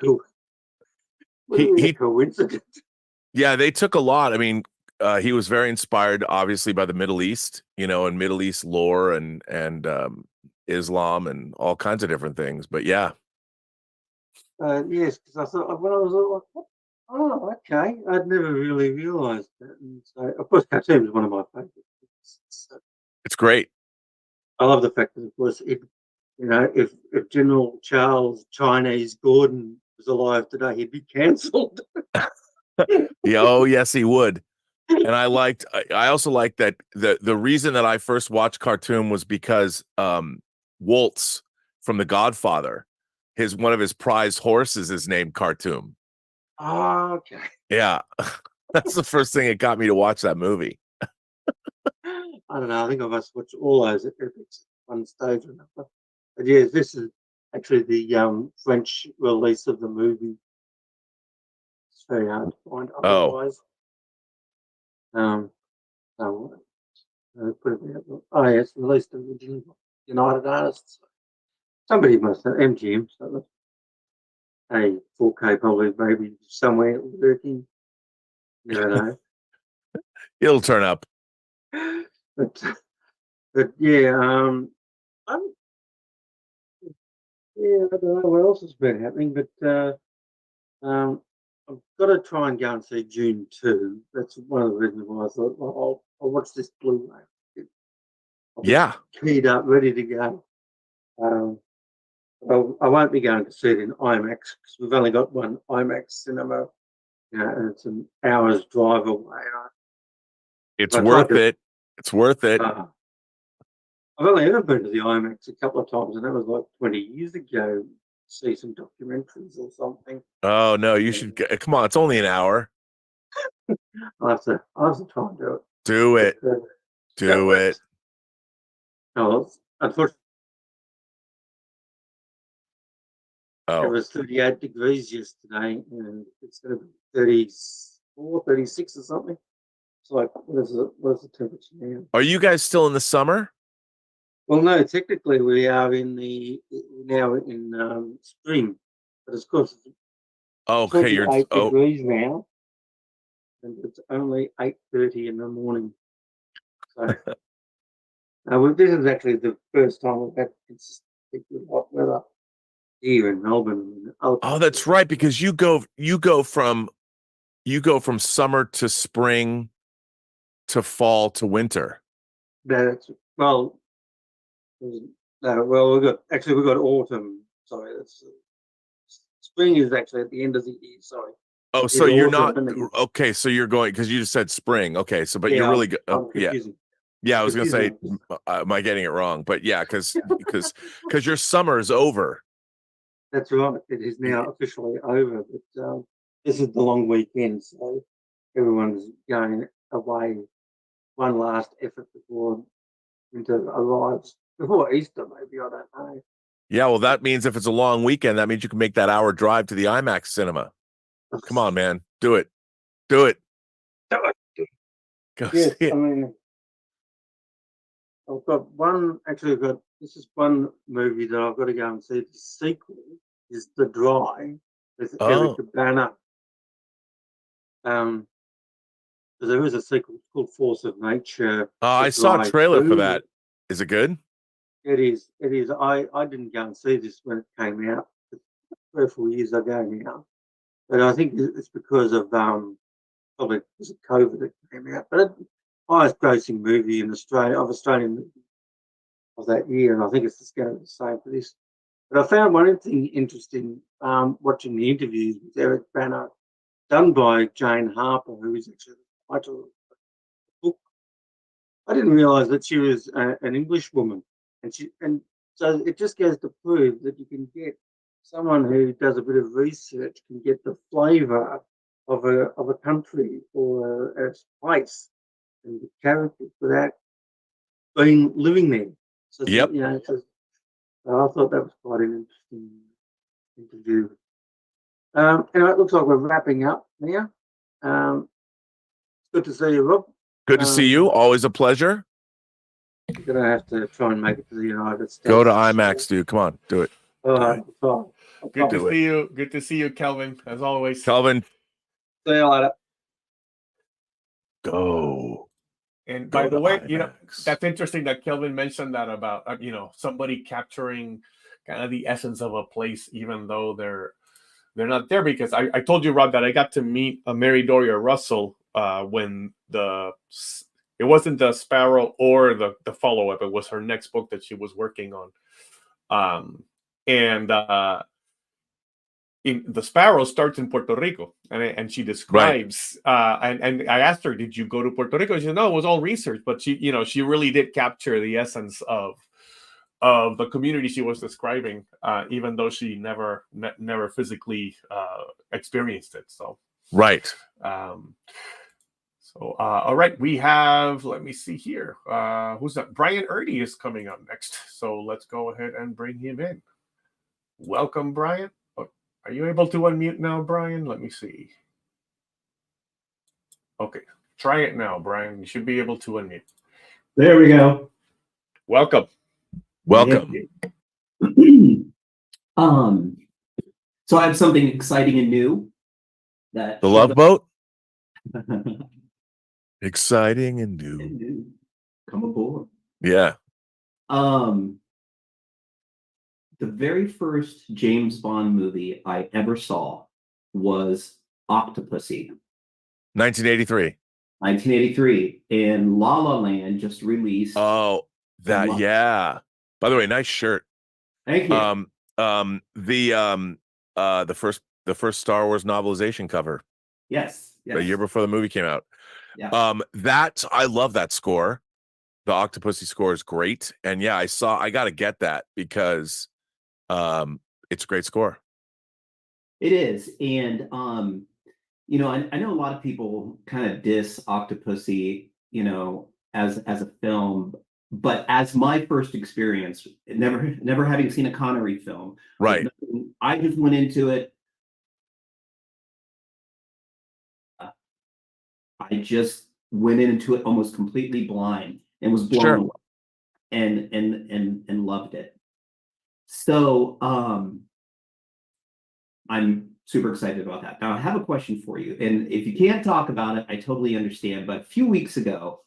[SPEAKER 15] be a coincidence?
[SPEAKER 2] Yeah, they took a lot. I mean, he was very inspired, obviously, by the Middle East, you know, and Middle East lore and Islam and all kinds of different things. But yeah.
[SPEAKER 15] Yes, because I thought when I was like, what? Oh, okay. I'd never really realised that. And so, of course, cartoon is one of my favourites. So,
[SPEAKER 2] it's great.
[SPEAKER 15] I love the fact that, of course, if General Charles Chinese Gordon was alive today, he'd be cancelled.
[SPEAKER 2] Yeah, oh yes, he would. And I also liked that the reason that I first watched cartoon was because Waltz from The Godfather, one of his prized horses is named Khartoum.
[SPEAKER 15] Oh, okay.
[SPEAKER 2] Yeah. That's the first thing that got me to watch that movie.
[SPEAKER 15] I don't know. I think I must watch all those epics at one stage or another. But yeah, this is actually the French release of the movie. It's very hard to find otherwise. Put it out. Oh, yeah, it's released originally by United Artists. Somebody must have MGM. So a 4K probably maybe somewhere working. You know.
[SPEAKER 2] It'll turn up.
[SPEAKER 15] But yeah, I don't know what else has been happening, but I've got to try and go and see June 2. That's one of the reasons why I thought, well, I'll watch this Blu-ray.
[SPEAKER 2] Yeah.
[SPEAKER 15] Keyed up, ready to go. I won't be going to see it in IMAX because we've only got one IMAX cinema, and it's an hour's drive away.
[SPEAKER 2] It's worth it. It's worth it.
[SPEAKER 15] I've only ever been to the IMAX a couple of times, and that was like 20 years ago. See some documentaries or something.
[SPEAKER 2] Oh no, you should come on. It's only an hour.
[SPEAKER 15] I have to try and do it.
[SPEAKER 2] Do it. Do it.
[SPEAKER 15] No, unfortunately,
[SPEAKER 2] it
[SPEAKER 15] was 38 degrees yesterday, and it's going to be 34, 36 or something. It's like, what is the temperature now?
[SPEAKER 2] Are you guys still in the summer?
[SPEAKER 15] Well, no, technically we are now in spring, but of course,
[SPEAKER 2] okay, you're
[SPEAKER 15] 8 degrees now, and it's only 8:30 in the morning. So, this is actually the first time we've had consistently good hot weather here in Melbourne.
[SPEAKER 2] Oh, that's right, because you go from summer to spring to fall to winter.
[SPEAKER 15] That's well. No, well, we've got autumn. Sorry, that's spring is actually at the end of the year. Sorry.
[SPEAKER 2] Oh, so you're not okay. So you're going because you just said spring. Okay, so but you're really good. Yeah. I was gonna say, am I getting it wrong? But yeah, because your summer is over.
[SPEAKER 15] That's right. It is now officially over. But this is the long weekend, so everyone's going away. One last effort before winter arrives. Before Easter, maybe, I don't know.
[SPEAKER 2] Yeah, well, that means if it's a long weekend, that means you can make that hour drive to the IMAX cinema. Come on, man. Do it. Do it. Go see it.
[SPEAKER 15] I mean, I've got this is one movie that I've got to go and see. The sequel is The Dry with Erica Banner. There is a sequel called Force of Nature.
[SPEAKER 2] I saw a trailer for that. Is it good?
[SPEAKER 15] It is. I didn't go and see this when it came out. 3 or 4 years ago now. But I think it's because of probably because of COVID that came out. But highest grossing movie in Australia of Australian movie of that year, and I think it's going to be the same for this. But I found one thing interesting watching the interviews with Eric Bana, done by Jane Harper, who is actually the writer of the book. I didn't realise that she was an English woman, and so it just goes to prove that you can get someone who does a bit of research can get the flavour of a country or a place and the characters without living there. So
[SPEAKER 2] yep.
[SPEAKER 15] You know, I thought that was quite an interesting interview. And it looks like we're wrapping up now. Good to see you, Rob.
[SPEAKER 2] Good to see you. Always a pleasure.
[SPEAKER 15] You're gonna have to try and make it to the United States.
[SPEAKER 2] Go to IMAX, dude. Come on, do it.
[SPEAKER 15] All right.
[SPEAKER 1] Good to see you. Good to see you, Kelvin, as always.
[SPEAKER 2] Kelvin.
[SPEAKER 15] See you later.
[SPEAKER 2] Go.
[SPEAKER 1] And by the way, you know, that's interesting that Kelvin mentioned that about, somebody capturing kind of the essence of a place, even though they're not there. Because I told you, Rob, that I got to meet Mary Doria Russell when it wasn't the Sparrow or the follow-up. It was her next book that she was working on. In the Sparrow starts in Puerto Rico, and she describes and I asked her, did you go to Puerto Rico? She said, no, it was all research, but she really did capture the essence of the community she was describing, even though she never physically experienced it. So
[SPEAKER 2] right.
[SPEAKER 1] All right, we have, let me see here, who's that? Brian Erdy is coming up next, so let's go ahead and bring him in. Welcome, Brian. Are you able to unmute now, Brian? Let me see. Okay, try it now, Brian. You should be able to unmute.
[SPEAKER 16] There we go.
[SPEAKER 1] Welcome.
[SPEAKER 2] Welcome.
[SPEAKER 16] So I have something exciting and new.
[SPEAKER 2] The Love Boat? Exciting and new.
[SPEAKER 16] Come aboard.
[SPEAKER 2] Yeah.
[SPEAKER 16] The very first James Bond movie I ever saw was Octopussy.
[SPEAKER 2] 1983.
[SPEAKER 16] 1983. And La La Land just released.
[SPEAKER 2] Oh, that, yeah. By the way, nice shirt.
[SPEAKER 16] Thank you.
[SPEAKER 2] The first Star Wars novelization cover.
[SPEAKER 16] Yes.
[SPEAKER 2] The year before the movie came out.
[SPEAKER 16] Yeah.
[SPEAKER 2] I love that score. The Octopussy score is great. And yeah, I got to get that because it's a great score.
[SPEAKER 16] It is. And I know a lot of people kind of diss Octopussy, as a film, but as my first experience, never having seen a Connery film,
[SPEAKER 2] right?
[SPEAKER 16] I just went into it. I just went into it almost completely blind and was blown away and loved it. So I'm super excited about that. Now I have a question for you, and if you can't talk about it, I totally understand. But a few weeks ago,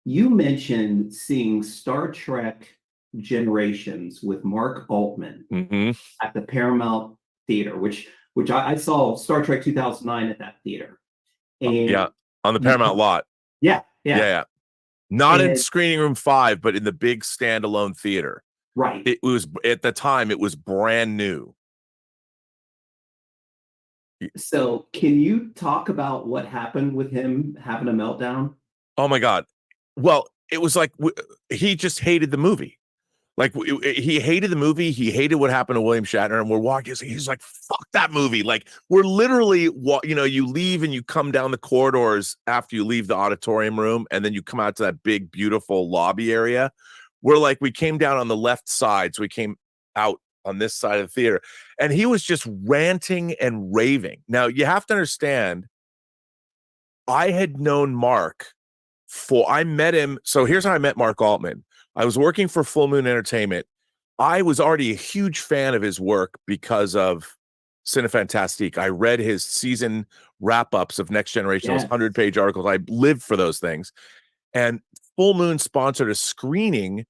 [SPEAKER 16] you mentioned seeing Star Trek Generations with Mark Altman at the Paramount Theater, which I saw Star Trek 2009 at that theater. And
[SPEAKER 2] on the Paramount lot.
[SPEAKER 16] Yeah.
[SPEAKER 2] Not in screening room 5, but in the big standalone theater.
[SPEAKER 16] Right.
[SPEAKER 2] It was, at the time, it was brand new.
[SPEAKER 16] So can you talk about what happened with him having a meltdown?
[SPEAKER 2] Oh my God. Well, it was like, he just hated the movie. Like, he hated the movie. He hated what happened to William Shatner. And we're walking, he's like, fuck that movie. Like, we're literally, you leave and you come down the corridors after you leave the auditorium room. And then you come out to that big, beautiful lobby area. We came down on the left side. So we came out on this side of the theater. And he was just ranting and raving. Now, you have to understand, I had known Mark I met him. So here's how I met Mark Altman. I was working for Full Moon Entertainment. I was already a huge fan of his work because of Cinefantastique. I read his season wrap-ups of Next Generation, those 100-page articles. I lived for those things. And Full Moon sponsored a screening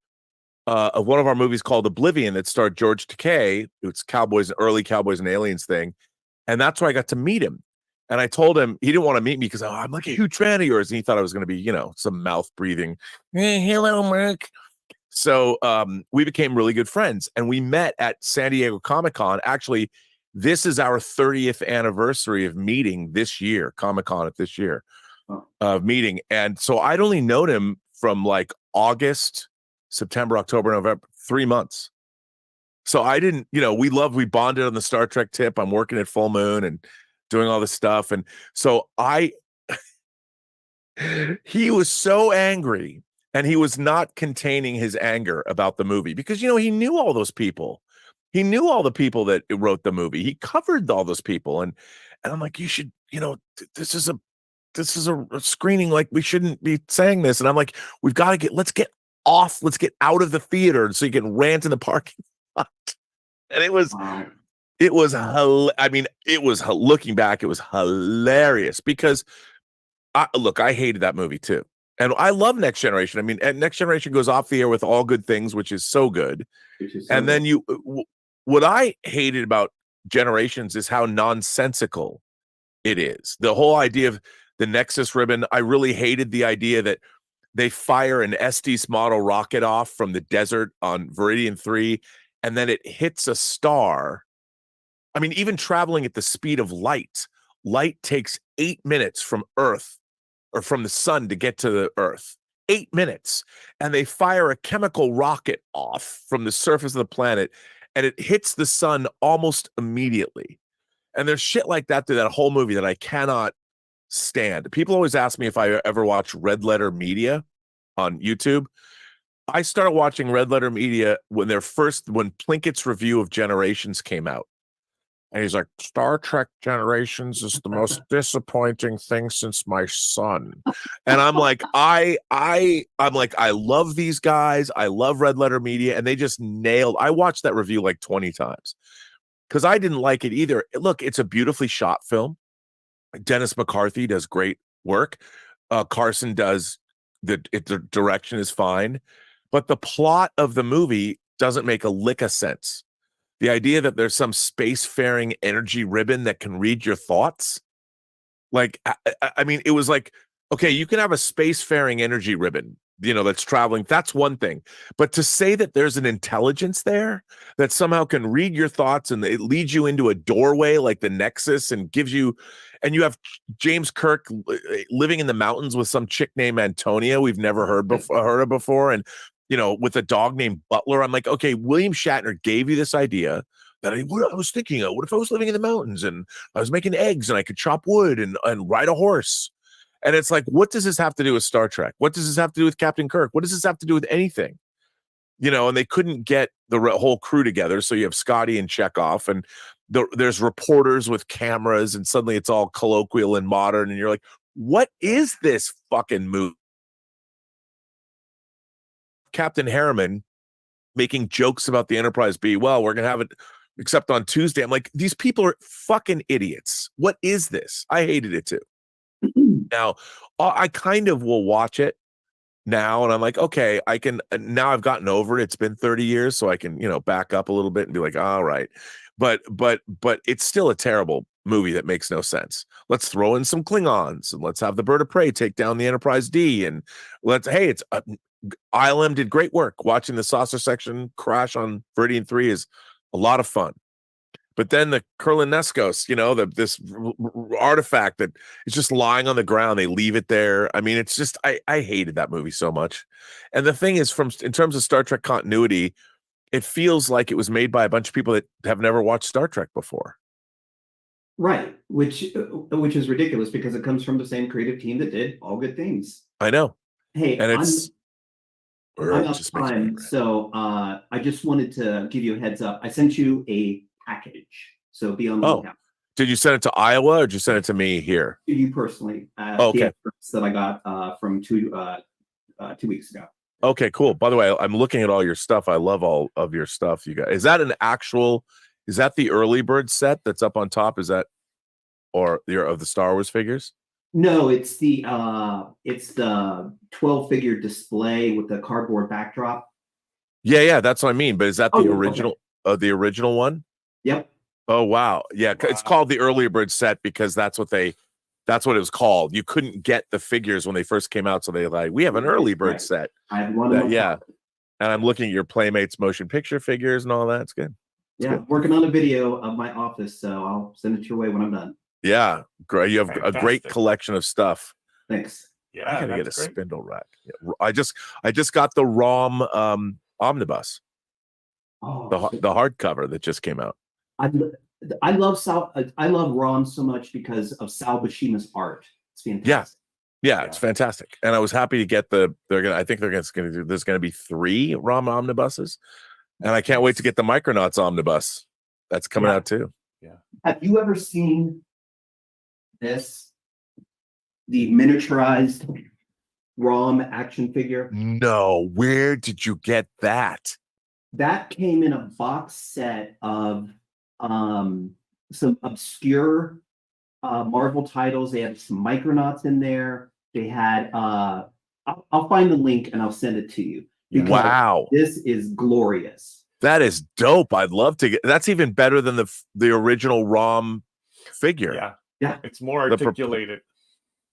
[SPEAKER 2] of one of our movies called Oblivion that starred George Takei. It's early Cowboys and Aliens thing. And that's where I got to meet him. And I told him he didn't want to meet me because I'm like a huge fan of yours. And he thought I was going to be, some mouth breathing. Hey, hello, Mark. So we became really good friends. And we met at San Diego Comic-Con. Actually, this is our 30th anniversary of meeting this year, Comic-Con at this year of meeting. And so I'd only known him from like August, September, October, November, 3 months. So I didn't, we bonded on the Star Trek tip. I'm working at Full Moon and doing all this stuff. And so he was so angry, and he was not containing his anger about the movie because, he knew all those people. He knew all the people that wrote the movie. He covered all those people. And I'm like, you should, this is a screening. Like, we shouldn't be saying this. And I'm like, let's get out of the theater so you can rant in the parking lot. And it was looking back, it was hilarious because I hated that movie too. And I love Next Generation. I mean, and Next Generation goes off the air with All Good Things, which is so good. And then what I hated about Generations is how nonsensical it is. The whole idea of the Nexus ribbon, I really hated the idea that they fire an Estes model rocket off from the desert on Viridian 3, and then it hits a star. I mean, even traveling at the speed of light takes 8 minutes from Earth or from the sun to get to the Earth. 8 minutes. And they fire a chemical rocket off from the surface of the planet, and it hits the sun almost immediately. And there's shit like that through that whole movie that I cannot stand. People always ask me if I ever watch Red Letter Media on YouTube. I started watching Red Letter Media when Plinkett's review of Generations came out. And he's like, Star Trek Generations is the most disappointing thing since my son. And I'm like, I love these guys. I love Red Letter Media. And they just I watched that review like 20 times because I didn't like it either. Look, it's a beautifully shot film. Dennis McCarthy does great work. Carson does, the direction is fine. But the plot of the movie doesn't make a lick of sense. The idea that there's some spacefaring energy ribbon that can read your thoughts. Like, I mean, it was like, okay, you can have a spacefaring energy ribbon, that's traveling. That's one thing. But to say that there's an intelligence there that somehow can read your thoughts and it leads you into a doorway like the Nexus and you have James Kirk living in the mountains with some chick named Antonia we've never heard of before. And with a dog named Butler, I'm like, okay, William Shatner gave you this idea that I was thinking of. What if I was living in the mountains and I was making eggs and I could chop wood and ride a horse? And it's like, what does this have to do with Star Trek? What does this have to do with Captain Kirk? What does this have to do with anything? And they couldn't get the whole crew together. So you have Scotty and Chekhov, and there's reporters with cameras, and suddenly it's all colloquial and modern. And you're like, what is this fucking movie? Captain Harriman making jokes about the Enterprise B. Well, we're going to have it except on Tuesday. I'm like, these people are fucking idiots. What is this? I hated it too. Now, I kind of will watch it now, and I'm like, okay, I can, now I've gotten over it. It's been 30 years, so I can, back up a little bit and be like, all right. But it's still a terrible movie that makes no sense. Let's throw in some Klingons, and let's have the Bird of Prey take down the Enterprise D, and it's ILM did great work. Watching the saucer section crash on Viridian 3 is a lot of fun. But then the Kurlaneskos, this artifact that is just lying on the ground, they leave it there. I mean, it's just, I hated that movie so much. And the thing is, in terms of Star Trek continuity, it feels like it was made by a bunch of people that have never watched Star Trek before.
[SPEAKER 16] Right, which is ridiculous because it comes from the same creative team that did All Good Things.
[SPEAKER 2] I know.
[SPEAKER 16] Hey,
[SPEAKER 2] and
[SPEAKER 16] I'm out of time, so I just wanted to give you a heads up. I sent you a package, so be on the lookout.
[SPEAKER 2] Did you send it to Iowa, or did you send it to me here?
[SPEAKER 16] To you personally.
[SPEAKER 2] Okay.
[SPEAKER 16] That I got from 2 weeks ago.
[SPEAKER 2] Okay, cool. By the way, I'm looking at all your stuff. I love all of your stuff you got. Is that the early bird set that's up on top? Is that, or of the Star Wars figures?
[SPEAKER 16] No, it's the 12-figure display with the cardboard backdrop.
[SPEAKER 2] Yeah, that's what I mean. But is that the
[SPEAKER 16] yeah,
[SPEAKER 2] original? The original one?
[SPEAKER 16] Yep.
[SPEAKER 2] Oh wow, yeah. It's called the earlier bird set because that's what it was called. You couldn't get the figures when they first came out, so they we have an early bird set.
[SPEAKER 16] I have one.
[SPEAKER 2] Yeah, and I'm looking at your Playmates motion picture figures and all that. It's good.
[SPEAKER 16] Working on a video of my office, so I'll send it your way when I'm done.
[SPEAKER 2] Yeah, great. You have a great collection of stuff.
[SPEAKER 16] Thanks.
[SPEAKER 2] Yeah, I gotta get a spindle rack. Yeah. I just got the ROM omnibus.
[SPEAKER 16] Oh,
[SPEAKER 2] the hardcover that just came out.
[SPEAKER 16] I love ROM so much because of Sal Buscema's art. It's fantastic.
[SPEAKER 2] Yeah, it's fantastic. And I was happy to get there's gonna be 3 ROM omnibuses. And I can't wait to get the Micronauts omnibus. That's coming out too.
[SPEAKER 16] Yeah. Have you ever seen this? The miniaturized ROM action figure?
[SPEAKER 2] No. Where did you get that?
[SPEAKER 16] That came in a box set of some obscure Marvel titles. They had some Micronauts in there. They had I'll find the link and I'll send it to you.
[SPEAKER 2] Wow.
[SPEAKER 16] This is glorious.
[SPEAKER 2] That is dope. I'd love to get that's even better than the original ROM figure.
[SPEAKER 16] Yeah.
[SPEAKER 1] It's more articulated.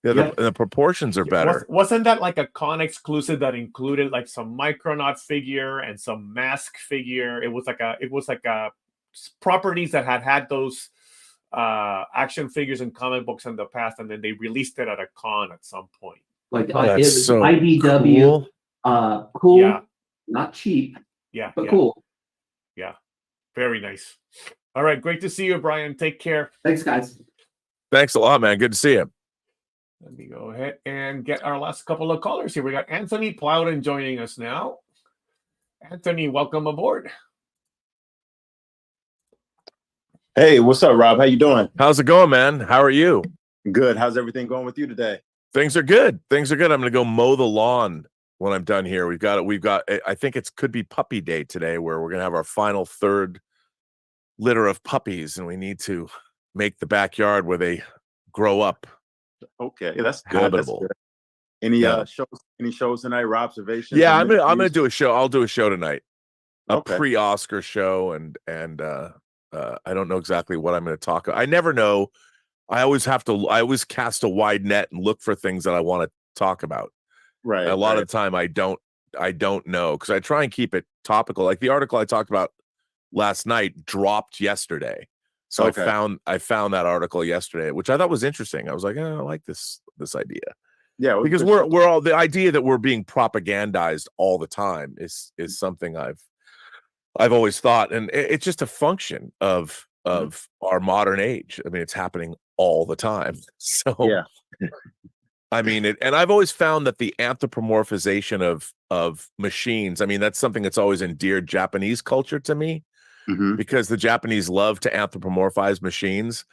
[SPEAKER 2] The proportions are better.
[SPEAKER 1] Wasn't that like a con exclusive that included like some Micronaut figure and some Mask figure? It was like a properties that had those action figures and comic books in the past, and then they released it at a con at some point.
[SPEAKER 16] Like it was so IDW. Cool.
[SPEAKER 1] Yeah.
[SPEAKER 16] Not cheap.
[SPEAKER 1] Yeah.
[SPEAKER 16] But cool.
[SPEAKER 1] Yeah. Very nice. All right. Great to see you, Brian. Take care.
[SPEAKER 16] Thanks, guys.
[SPEAKER 2] Thanks a lot, man. Good to see you.
[SPEAKER 1] Let me go ahead and get our last couple of callers here. We got Anthony Plowden joining us now. Anthony, welcome aboard.
[SPEAKER 17] Hey, what's up, Rob? How you doing?
[SPEAKER 2] How's it going, man? How are you?
[SPEAKER 17] Good. How's everything going with you today?
[SPEAKER 2] Things are good. I'm going to go mow the lawn when I'm done here. We've got, I think could be puppy day today where we're going to have our final third litter of puppies and we need to make the backyard where they grow up.
[SPEAKER 17] Okay. That's good.
[SPEAKER 2] Habitable.
[SPEAKER 17] That's good. Any shows tonight, Rob? Observations?
[SPEAKER 2] Yeah, I'm gonna do a show. I'll do a show tonight. A
[SPEAKER 17] Okay.
[SPEAKER 2] pre-Oscar show and I don't know exactly what I'm going to talk about. I never know. I always cast a wide net and look for things that I want to talk about.
[SPEAKER 17] Right.
[SPEAKER 2] And a lot of the time I don't know because I try and keep it topical. Like the article I talked about last night dropped yesterday. So
[SPEAKER 17] Okay.
[SPEAKER 2] I found that article yesterday, which I thought was interesting. I was like, I like this idea.
[SPEAKER 17] Yeah,
[SPEAKER 2] Because we're all the idea that we're being propagandized all the time is something I've always thought, and it's just a function of our modern age. I mean, it's happening all the time. So
[SPEAKER 17] yeah.
[SPEAKER 2] I mean, and I've always found that the anthropomorphization of machines, I mean, that's something that's always endeared Japanese culture to me, because the Japanese love to anthropomorphize machines.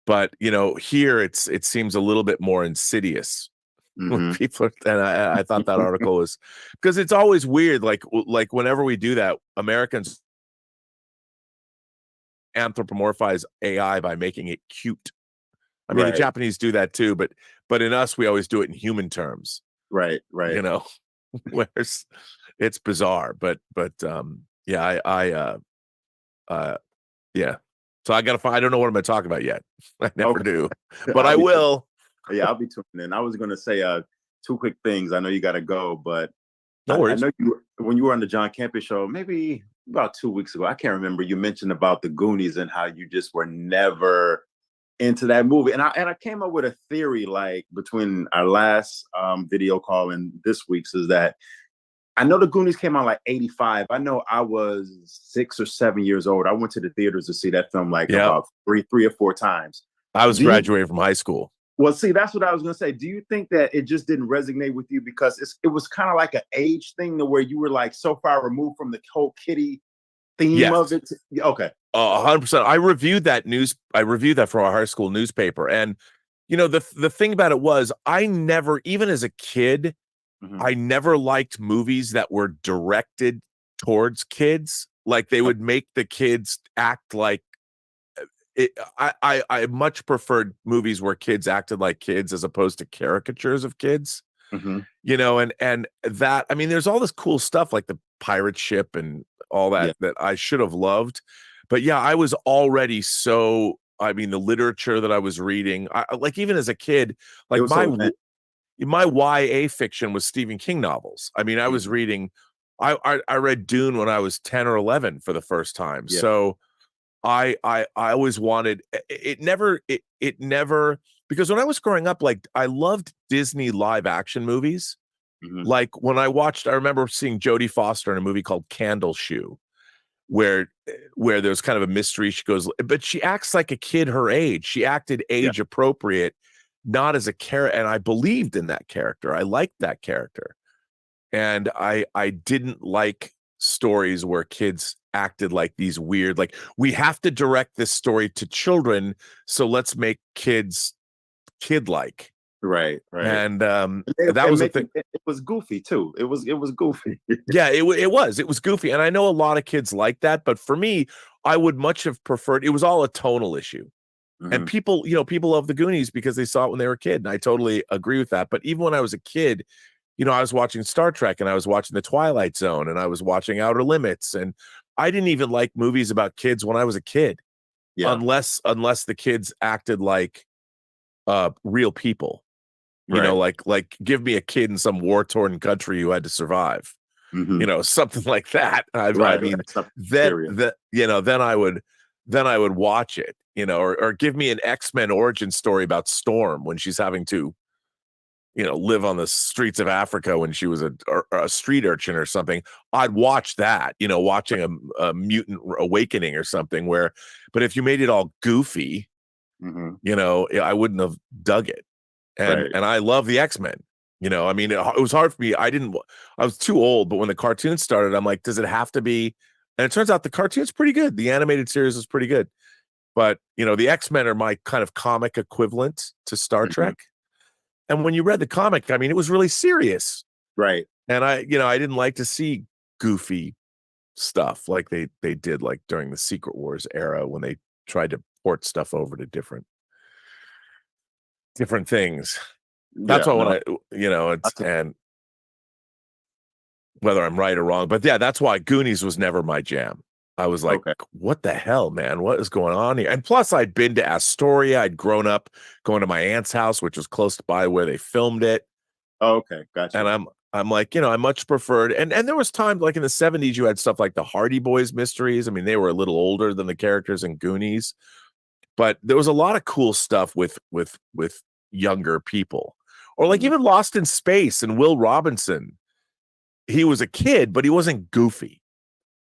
[SPEAKER 2] But here it seems a little bit more insidious. When people and I thought that article was because it's always weird. Like whenever we do that, Americans anthropomorphize AI by making it cute. I mean,
[SPEAKER 17] Right.
[SPEAKER 2] the Japanese do that too, but in us, we always do it in human terms.
[SPEAKER 17] Right.
[SPEAKER 2] Whereas it's bizarre. But yeah, yeah. So I gotta find. I don't know what I'm gonna talk about yet. I never do, but I will.
[SPEAKER 17] Yeah, I'll be tuning in. I was going to say 2 quick things. I know you got to go, but
[SPEAKER 2] no worries.
[SPEAKER 17] I know when you were on the John Campus show, maybe about 2 weeks ago, I can't remember. You mentioned about the Goonies and how you just were never into that movie. And I came up with a theory, like between our last video call and this week's, is that I know the Goonies came out like 85. I know I was 6 or 7 years old. I went to the theaters to see that film about three or four times.
[SPEAKER 2] I was graduating from high school.
[SPEAKER 17] Well, see, that's what I was going to say. Do you think that it just didn't resonate with you because it was kind of like an age thing to where you were like so far removed from the whole kitty theme of it? Okay.
[SPEAKER 2] 100%. I reviewed that for our high school newspaper. And, the thing about it was I never, even as a kid, I never liked movies that were directed towards kids. Like they would make the kids act like, I much preferred movies where kids acted like kids as opposed to caricatures of kids, and that, I mean, there's all this cool stuff like pirate ship and all that that I should have loved. But yeah, I was already so, I mean, the literature that I was reading, like even as a kid, like my YA fiction was Stephen King novels. I mean, I was reading, I read Dune when I was 10 or 11 for the first time. So I always wanted it never, because when I was growing up, like I loved Disney live action movies. Like when I remember seeing Jodie Foster in a movie called Candle Shoe, where there's kind of a mystery. She goes, but she acts like a kid her age. She acted age appropriate, not as a character. And I believed in that character. I liked that character. And I didn't like stories where kids acted like these weird, like we have to direct this story to children, so let's make kids kid-like.
[SPEAKER 17] Right.
[SPEAKER 2] And that was the thing.
[SPEAKER 17] It was goofy too. It was goofy.
[SPEAKER 2] Yeah, it was goofy. And I know a lot of kids like that, but for me, I would much have preferred, it was all a tonal issue. And people love the Goonies because they saw it when they were a kid. And I totally agree with that. But even when I was a kid, I was watching Star Trek and I was watching The Twilight Zone and I was watching Outer Limits. And I didn't even like movies about kids when I was a kid. Unless the kids acted like real people. Like give me a kid in some war-torn country who had to survive. Something like that. I mean, then I would watch it, or give me an X-Men origin story about Storm when she's having to, live on the streets of Africa when she was a street urchin or something. I'd watch that, watching a mutant awakening or something but if you made it all goofy, I wouldn't have dug it. And I love the X-Men, I mean, it was hard for me. I was too old, but when the cartoon started, I'm like, does it have to be? And it turns out the cartoon's pretty good. The animated series is pretty good, but the X-Men are my kind of comic equivalent to Star Trek. And when you read the comic, I mean, it was really serious.
[SPEAKER 17] Right.
[SPEAKER 2] And I didn't like to see goofy stuff like they did like during the Secret Wars era when they tried to port stuff over to different things. That's why and whether I'm right or wrong, but yeah, that's why Goonies was never my jam. I was like, what the hell, man? What is going on here? And plus I'd been to Astoria. I'd grown up going to my aunt's house, which was close by where they filmed it.
[SPEAKER 17] Oh, okay. Gotcha.
[SPEAKER 2] And I'm like, I much preferred, and there was times like in the 70s, you had stuff like the Hardy Boys mysteries. I mean, they were a little older than the characters in Goonies, but there was a lot of cool stuff with younger people, or like even Lost in Space and Will Robinson. He was a kid, but he wasn't goofy.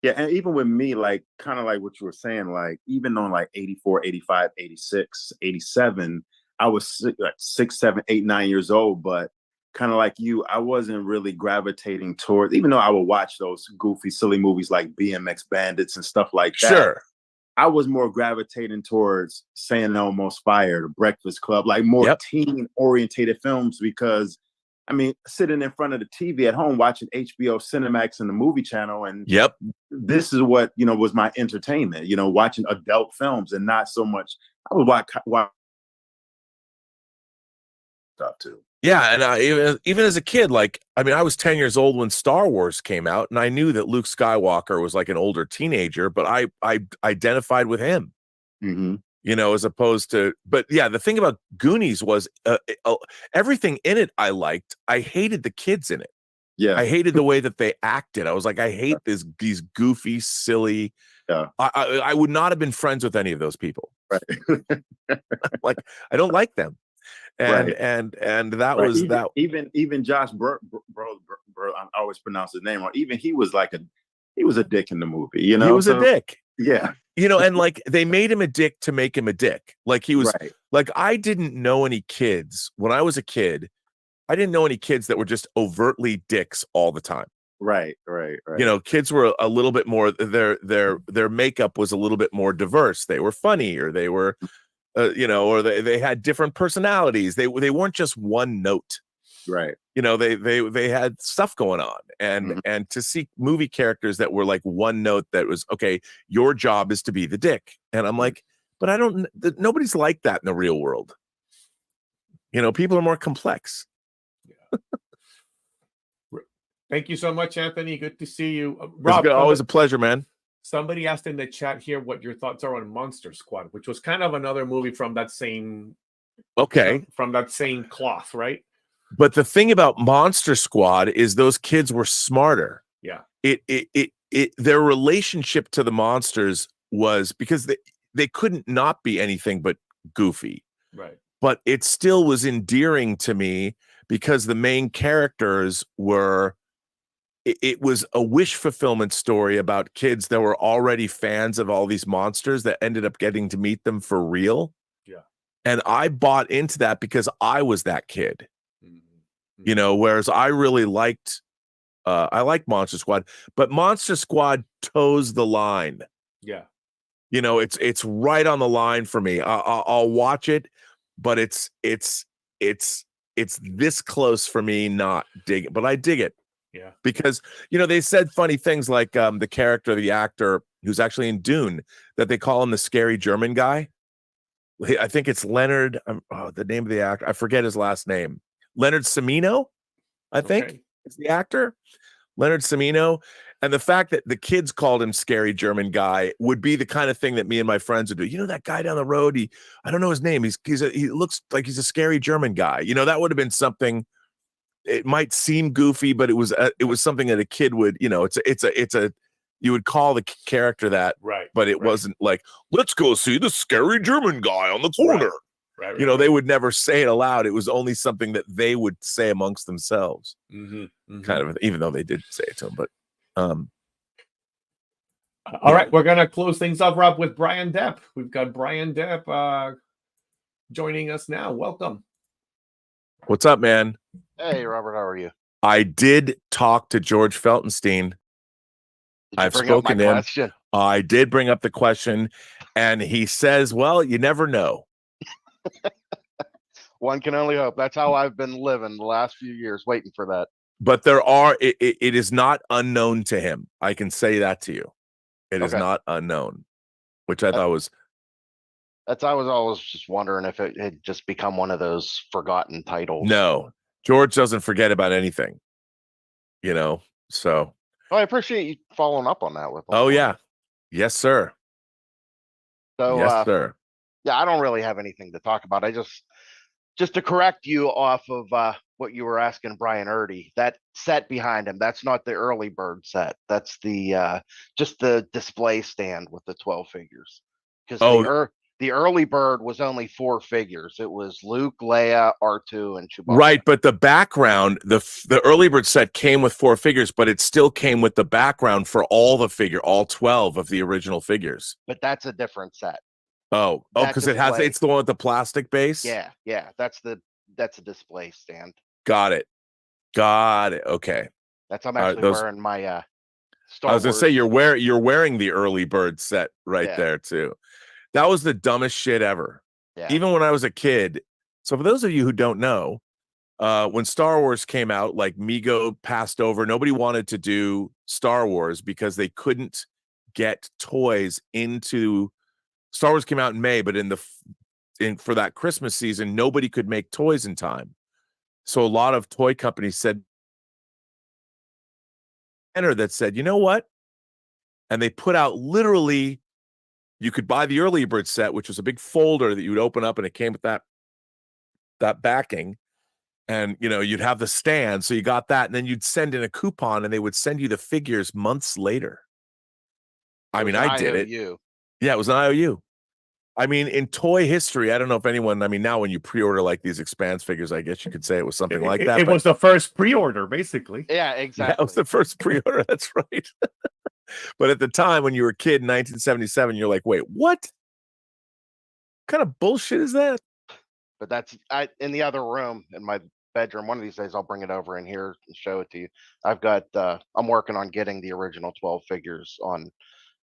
[SPEAKER 17] Yeah, and even with me, like kind of like what you were saying, like even on like 84, 85, 86, 87, I was like 6, 7, 8, 9 years old, but kind of like you, I wasn't really gravitating towards, even though I would watch those goofy, silly movies like BMX Bandits and stuff like that.
[SPEAKER 2] Sure.
[SPEAKER 17] I was more gravitating towards Saying Almost Fire, The Breakfast Club, like more teen-orientated films, because I mean, sitting in front of the TV at home watching HBO, Cinemax, and the movie channel, and this is what was my entertainment. Watching adult films and not so much. I would watch stuff too.
[SPEAKER 2] Yeah, and even as a kid, like I mean, I was 10 years old when Star Wars came out, and I knew that Luke Skywalker was like an older teenager, but I identified with him. As opposed to, but yeah, the thing about Goonies was everything in it I liked. I hated the kids in it.
[SPEAKER 17] Yeah,
[SPEAKER 2] I hated the way that they acted. I was like, I hate these goofy, silly.
[SPEAKER 17] Yeah,
[SPEAKER 2] I would not have been friends with any of those people.
[SPEAKER 17] Right.
[SPEAKER 2] Like I don't like them. And that was that.
[SPEAKER 17] Even Josh bro, I always pronounce his name wrong. Even he was a dick in the movie. He
[SPEAKER 2] was a dick.
[SPEAKER 17] Yeah.
[SPEAKER 2] And like they made him a dick to make him a dick. Like he was like, I didn't know any kids when I was a kid. I didn't know any kids that were just overtly dicks all the time.
[SPEAKER 17] Right.
[SPEAKER 2] Kids were a little bit more, their makeup was a little bit more diverse. They were funny, or they were, or they had different personalities. They weren't just one note.
[SPEAKER 17] Right.
[SPEAKER 2] They had stuff going on, and to see movie characters that were like one note, that was okay, your job is to be the dick. And I'm like, but nobody's like that in the real world. People are more complex.
[SPEAKER 1] Thank you so much, Anthony. Good to see you. Rob,
[SPEAKER 2] always a pleasure, man.
[SPEAKER 1] Somebody asked in the chat here what your thoughts are on Monster Squad, which was kind of another movie from that same from that same cloth, right?
[SPEAKER 2] But the thing about Monster Squad is those kids were smarter.
[SPEAKER 1] Yeah.
[SPEAKER 2] Their relationship to the monsters was because they couldn't not be anything but goofy.
[SPEAKER 1] Right.
[SPEAKER 2] But it still was endearing to me because the main characters were it was a wish fulfillment story about kids that were already fans of all these monsters that ended up getting to meet them for real.
[SPEAKER 1] Yeah.
[SPEAKER 2] And I bought into that because I was that kid.
[SPEAKER 1] Mm-hmm.
[SPEAKER 2] You know, whereas I really liked Monster Squad, but Monster Squad toes the line.
[SPEAKER 1] Yeah.
[SPEAKER 2] You know, it's right on the line for me. I'll watch it, but it's this close for me not dig it, but I dig it.
[SPEAKER 1] Yeah.
[SPEAKER 2] Because, you know, they said funny things like the character, the actor who's actually in Dune, that they call him the scary German guy. I think it's Leonard. The name of the actor, I forget his last name. Leonard Semino, I think, is the actor. Leonard Semino. And the fact that the kids called him scary German guy would be the kind of thing that me and my friends would do. You know, that guy down the road, I don't know his name. He looks like he's a scary German guy. You know, that would have been something. It might seem goofy, but it was something that a kid would, you know, you would call the character that,
[SPEAKER 1] right?
[SPEAKER 2] But it wasn't like, let's go see the scary German guy on the corner.
[SPEAKER 1] Right.
[SPEAKER 2] You know, they would never say it aloud. It was only something that they would say amongst themselves,
[SPEAKER 1] kind
[SPEAKER 2] of, even though they did say it to him. But
[SPEAKER 1] all right, we're gonna close things up, Rob, with Brian Depp. We've got Brian Depp joining us now. Welcome.
[SPEAKER 2] What's up, man?
[SPEAKER 18] Hey, Robert, how are you?
[SPEAKER 2] I did talk to George Feltenstein. I've spoken to him.
[SPEAKER 18] Question?
[SPEAKER 2] I did bring up the question, and he says, well, you never know.
[SPEAKER 18] One can only hope. That's how I've been living the last few years, waiting for that.
[SPEAKER 2] But it is not unknown to him. I can say that to you. It is not unknown, which I thought was.
[SPEAKER 18] I was always just wondering if it had just become one of those forgotten titles.
[SPEAKER 2] No, George doesn't forget about anything, you know, so.
[SPEAKER 18] Well, I appreciate you following up on that with him.
[SPEAKER 2] Oh, yeah. Yes, sir.
[SPEAKER 18] So,
[SPEAKER 2] yes, sir.
[SPEAKER 18] Yeah, I don't really have anything to talk about. I just to correct you off of what you were asking Brian Erdy, that set behind him, that's not the early bird set. That's the just the display stand with the 12 figures. Because the early bird was only 4 figures. It was Luke, Leia, R2, and Chewbacca.
[SPEAKER 2] Right, but the background, the early bird set came with 4 figures, but it still came with the background for all 12 of the original figures.
[SPEAKER 18] But that's a different set.
[SPEAKER 2] Oh, because it's the one with the plastic base.
[SPEAKER 18] Yeah, that's a display stand.
[SPEAKER 2] Got it. Okay.
[SPEAKER 18] That's I'm actually wearing my Star
[SPEAKER 2] I was gonna
[SPEAKER 18] Wars.
[SPEAKER 2] say you're wearing the early bird set there too. That was the dumbest shit ever.
[SPEAKER 18] Yeah.
[SPEAKER 2] Even when I was a kid. So for those of you who don't know, when Star Wars came out, like Mego passed over, nobody wanted to do Star Wars because they couldn't get toys into. Star Wars came out in May, but for that Christmas season, nobody could make toys in time. So a lot of toy companies said, you know what? And they put out literally, you could buy the early bird set, which was a big folder that you would open up, and it came with that backing. And, you know, you'd have the stand. So you got that, and then you'd send in a coupon, and they would send you the figures months later. I mean, I did it. Yeah, it was an IOU. I mean, in toy history, I don't know if anyone, I mean, now when you pre-order like these Expanse figures, I guess you could say it was something like that.
[SPEAKER 1] It was the first pre-order, basically.
[SPEAKER 18] Yeah, exactly.
[SPEAKER 2] That was the first pre-order. That's right. But at the time when you were a kid in 1977, you're like, wait, what kind of bullshit is that?
[SPEAKER 18] But that's in the other room in my bedroom. One of these days I'll bring it over in here and show it to you. I've got I'm working on getting the original 12 figures on.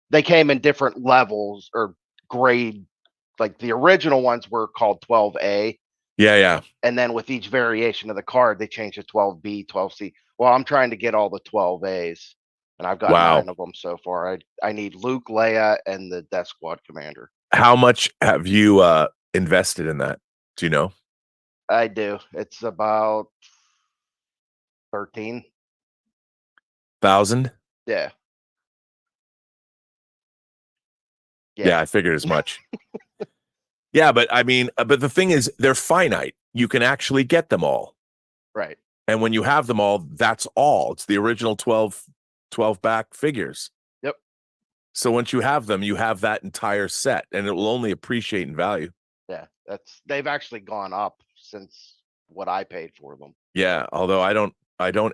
[SPEAKER 18] They came in different levels or grade. Like the original ones were called 12A.
[SPEAKER 2] Yeah.
[SPEAKER 18] And then with each variation of the card, they changed to 12B, 12C. Well, I'm trying to get all the 12As, and I've got 9 of them so far. I need Luke, Leia, and the Death Squad commander.
[SPEAKER 2] How much have you invested in that? Do you know?
[SPEAKER 18] I do. It's about 13.
[SPEAKER 2] 1,000?
[SPEAKER 18] Yeah.
[SPEAKER 2] Yeah, I figured as much. Yeah, but I mean, but the thing is, they're finite. You can actually get them all.
[SPEAKER 18] Right.
[SPEAKER 2] And when you have them all, that's all. It's the original 12 back figures.
[SPEAKER 18] Yep.
[SPEAKER 2] So once you have them, you have that entire set, and it will only appreciate in value.
[SPEAKER 18] Yeah, they've actually gone up since what I paid for them.
[SPEAKER 2] Yeah, although I don't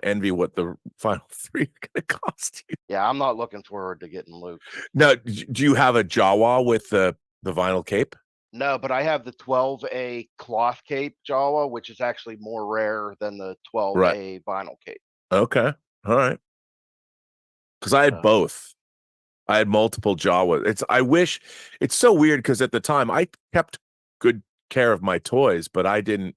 [SPEAKER 2] envy what the final 3 are going to cost you.
[SPEAKER 18] Yeah, I'm not looking forward to getting Luke.
[SPEAKER 2] Now, do you have a Jawa with the vinyl cape?
[SPEAKER 18] No, but I have the 12A cloth cape Jawa, which is actually more rare than the 12A vinyl cape.
[SPEAKER 2] Okay, all right. Because I had both. I had multiple Jawa. I wish it's so weird because at the time I kept good care of my toys, but I didn't.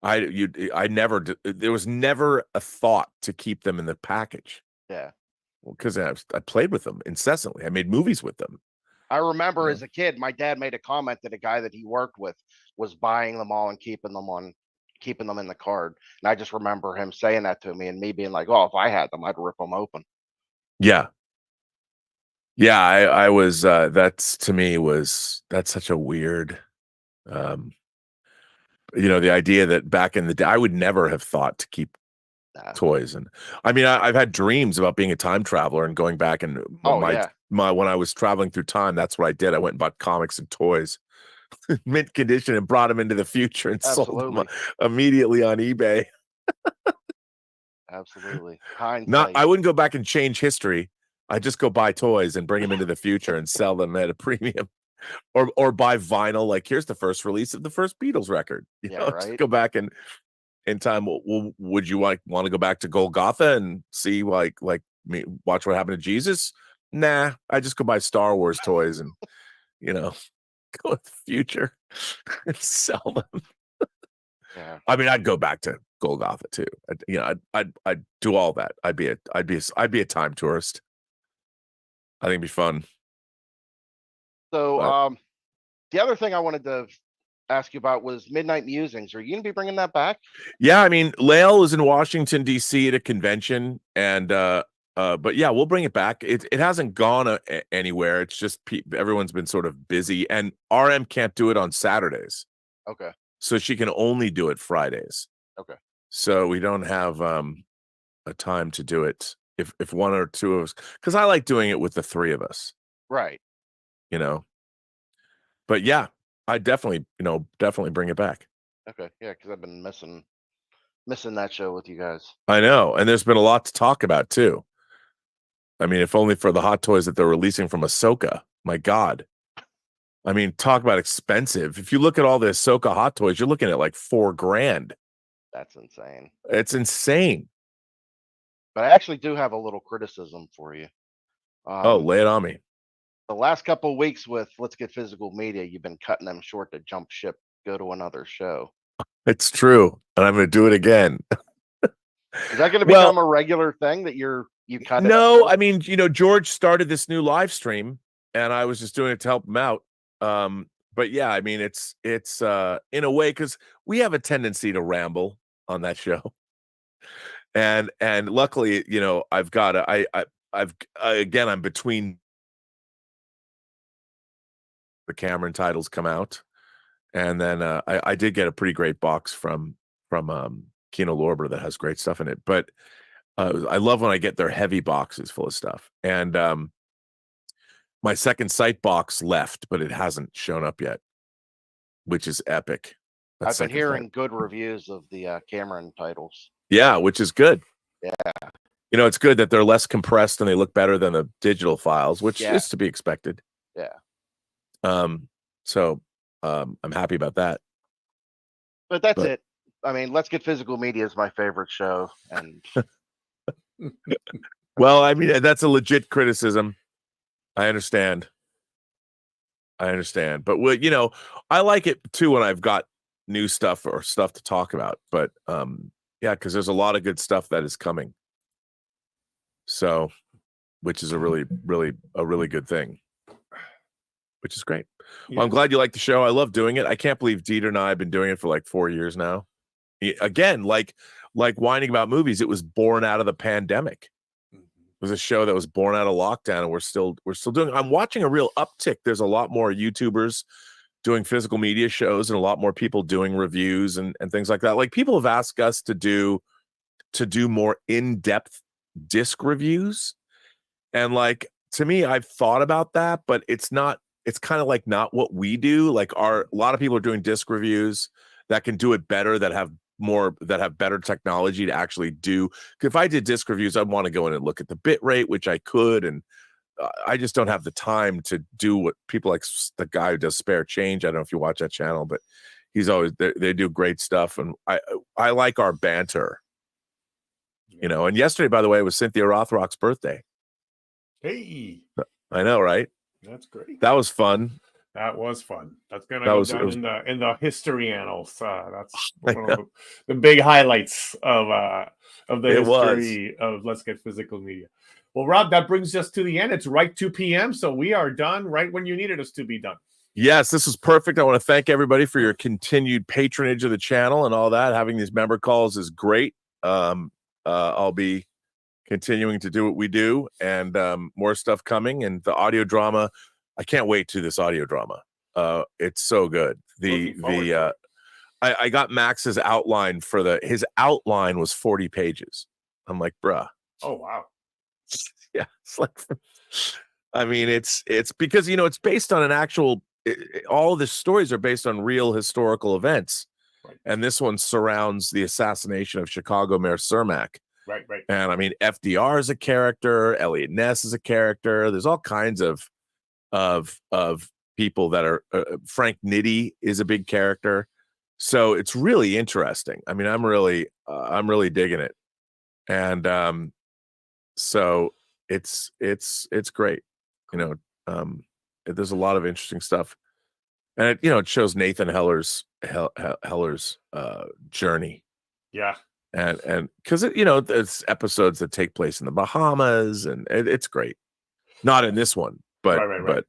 [SPEAKER 2] I never. There was never a thought to keep them in the package.
[SPEAKER 18] Yeah.
[SPEAKER 2] Well, because I played with them incessantly. I made movies with them.
[SPEAKER 18] I remember as a kid, my dad made a comment that a guy that he worked with was buying them all and keeping them in the card. And I just remember him saying that to me and me being like, "Oh, if I had them, I'd rip them open."
[SPEAKER 2] Yeah. Yeah, I was that's to me that's such a weird the idea that back in the day I would never have thought to keep toys. And I mean I've had dreams about being a time traveler and going back and when I was traveling through time, that's what I did. I went and bought comics and toys mint condition and brought them into the future and sold them immediately on eBay.
[SPEAKER 18] Absolutely.
[SPEAKER 2] I wouldn't go back and change history. I just go buy toys and bring them into the future and sell them at a premium, or buy vinyl. Like here's the first release of the first Beatles record. You know, just go back and in time. Well, would you want to go back to Golgotha and see watch what happened to Jesus? Nah, I just go buy Star Wars toys and go to the future and sell them.
[SPEAKER 18] Yeah.
[SPEAKER 2] I mean, I'd go back to Golgotha too. I'd do all that. I'd be a time tourist. I think it'd be fun.
[SPEAKER 18] So, the other thing I wanted to ask you about was Midnight Musings. Are you going to be bringing that back?
[SPEAKER 2] Yeah, I mean, Lael is in Washington D.C. at a convention, and but yeah, we'll bring it back. It hasn't gone anywhere. It's just everyone's been sort of busy, and RM can't do it on Saturdays.
[SPEAKER 18] Okay.
[SPEAKER 2] So she can only do it Fridays.
[SPEAKER 18] Okay.
[SPEAKER 2] So we don't have a time to do it if one or two of us, because I like doing it with the 3 of us.
[SPEAKER 18] Right.
[SPEAKER 2] But yeah, I definitely bring it back.
[SPEAKER 18] Okay. Yeah, because I've been missing that show with you guys.
[SPEAKER 2] I know, and there's been a lot to talk about too. I mean, if only for the hot toys that they're releasing from Ahsoka. My God. I mean, talk about expensive. If you look at all the Ahsoka hot toys, you're looking at like $4,000.
[SPEAKER 18] That's insane.
[SPEAKER 2] It's insane.
[SPEAKER 18] But I actually do have a little criticism for you.
[SPEAKER 2] Lay it on me.
[SPEAKER 18] The last couple of weeks with Let's Get Physical Media, you've been cutting them short to jump ship, go to another show.
[SPEAKER 2] It's true, and I'm going to do it again.
[SPEAKER 18] Is that going to become a regular thing that you cut?
[SPEAKER 2] No, I mean, George started this new live stream, and I was just doing it to help him out. But yeah, I mean, it's in a way because we have a tendency to ramble on that show, and luckily, I've got I'm between the Cameron titles come out, and then I did get a pretty great box from Kino Lorber that has great stuff in it. But I love when I get their heavy boxes full of stuff. And my Second Sight box left, but it hasn't shown up yet, which is epic.
[SPEAKER 18] I've been hearing good reviews of the Cameron titles.
[SPEAKER 2] Yeah, which is good.
[SPEAKER 18] Yeah.
[SPEAKER 2] It's good that they're less compressed and they look better than the digital files, which is to be expected.
[SPEAKER 18] Yeah.
[SPEAKER 2] So I'm happy about that.
[SPEAKER 18] But that's it. I mean, Let's Get Physical Media is my favorite show. And
[SPEAKER 2] well, I mean, that's a legit criticism. I understand. But I like it too when I've got new stuff or stuff to talk about. But yeah, because there's a lot of good stuff that is coming. So, which is a really good thing. Which is great. Well, I'm glad you like the show. I love doing it. I can't believe Dieter and I have been doing it for like 4 years now. Again, like whining about movies, it was born out of the pandemic. was a show that was born out of lockdown, and we're still doing. I'm watching a real uptick. There's a lot more YouTubers doing physical media shows, and a lot more people doing reviews and things like that. Like, people have asked us to do more in-depth disc reviews, and like, to me, I've thought about that, but it's kind of like not what we do. Like, a lot of people are doing disc reviews that can do it better, that have better technology to actually do. If I did disc reviews, I'd want to go in and look at the bit rate, which I could, and I just don't have the time to do what people like the guy who does Spare Change. I don't know if you watch that channel, but he's always, they do great stuff, and I like our banter, you know. And yesterday, by the way, was Cynthia Rothrock's birthday.
[SPEAKER 1] Hey,
[SPEAKER 2] I know, right?
[SPEAKER 1] That's great.
[SPEAKER 2] That was fun.
[SPEAKER 1] That was fun. That's gonna go down in the history annals. That's one of the big highlights of the history of Let's Get Physical Media. Well, Rob, that brings us to the end. It's right 2 p.m., so we are done right when you needed us to be done.
[SPEAKER 2] Yes, this was perfect. I want to thank everybody for your continued patronage of the channel and all that. Having these member calls is great. I'll be continuing to do what we do, and more stuff coming, and the audio drama. I can't wait to this audio drama. It's so good. I got Max's outline his outline was 40 pages. I'm like, bruh.
[SPEAKER 1] Oh, wow.
[SPEAKER 2] Yeah. It's like, I mean, it's because, you know, it's based on an actual, all of the stories are based on real historical events.
[SPEAKER 1] Right.
[SPEAKER 2] And this one surrounds the assassination of Chicago Mayor Cermak.
[SPEAKER 1] Right.
[SPEAKER 2] And I mean, FDR is a character. Elliot Ness is a character. There's all kinds of people that are Frank Nitti is a big character, so it's really interesting. I mean, I'm really digging it, and so it's great. You know, there's a lot of interesting stuff, and it shows Nathan Heller's journey.
[SPEAKER 1] Yeah,
[SPEAKER 2] and because there's episodes that take place in the Bahamas, and it's great. Not in this one. But
[SPEAKER 1] right.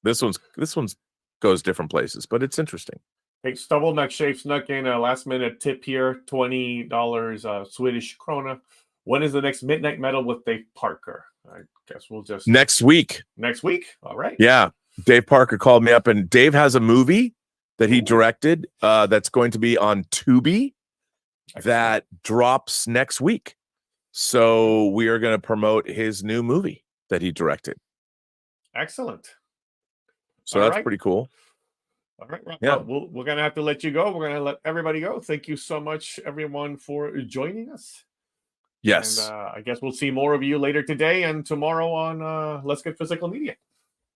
[SPEAKER 2] This one's goes different places, but it's interesting.
[SPEAKER 1] Hey, Stubbleneck Shape snuck in a last minute tip here, $20 Swedish krona. When is the next Midnight Metal with Dave Parker? I guess we'll just
[SPEAKER 2] next week.
[SPEAKER 1] Next week, all right.
[SPEAKER 2] Yeah, Dave Parker called me up, and Dave has a movie that he directed that's going to be on Tubi that drops next week. So we are going to promote his new movie that he directed.
[SPEAKER 1] Excellent.
[SPEAKER 2] So that's pretty cool.
[SPEAKER 1] All right.
[SPEAKER 2] Yeah.
[SPEAKER 1] We're going to have to let you go. We're going to let everybody go. Thank you so much, everyone, for joining us.
[SPEAKER 2] Yes.
[SPEAKER 1] And I guess we'll see more of you later today and tomorrow on Let's Get Physical Media.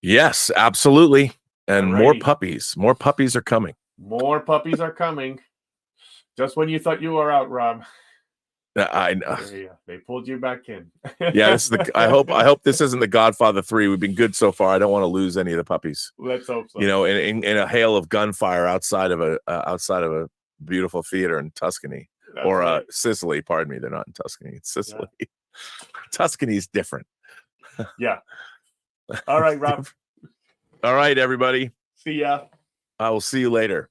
[SPEAKER 2] Yes, absolutely. And more puppies. More puppies are coming.
[SPEAKER 1] More puppies are coming. Just when you thought you were out, Rob.
[SPEAKER 2] I know.
[SPEAKER 1] They pulled you back in.
[SPEAKER 2] Yeah, this is I hope this isn't the Godfather 3. We've been good so far. I don't want to lose any of the puppies.
[SPEAKER 1] Let's hope so.
[SPEAKER 2] You know, in a hail of gunfire outside of a beautiful theater in Tuscany. That's or Sicily. Pardon me, they're not in Tuscany. It's Sicily. Yeah. Tuscany's different.
[SPEAKER 1] Yeah. All right, Rob.
[SPEAKER 2] All right, everybody.
[SPEAKER 1] See ya.
[SPEAKER 2] I will see you later.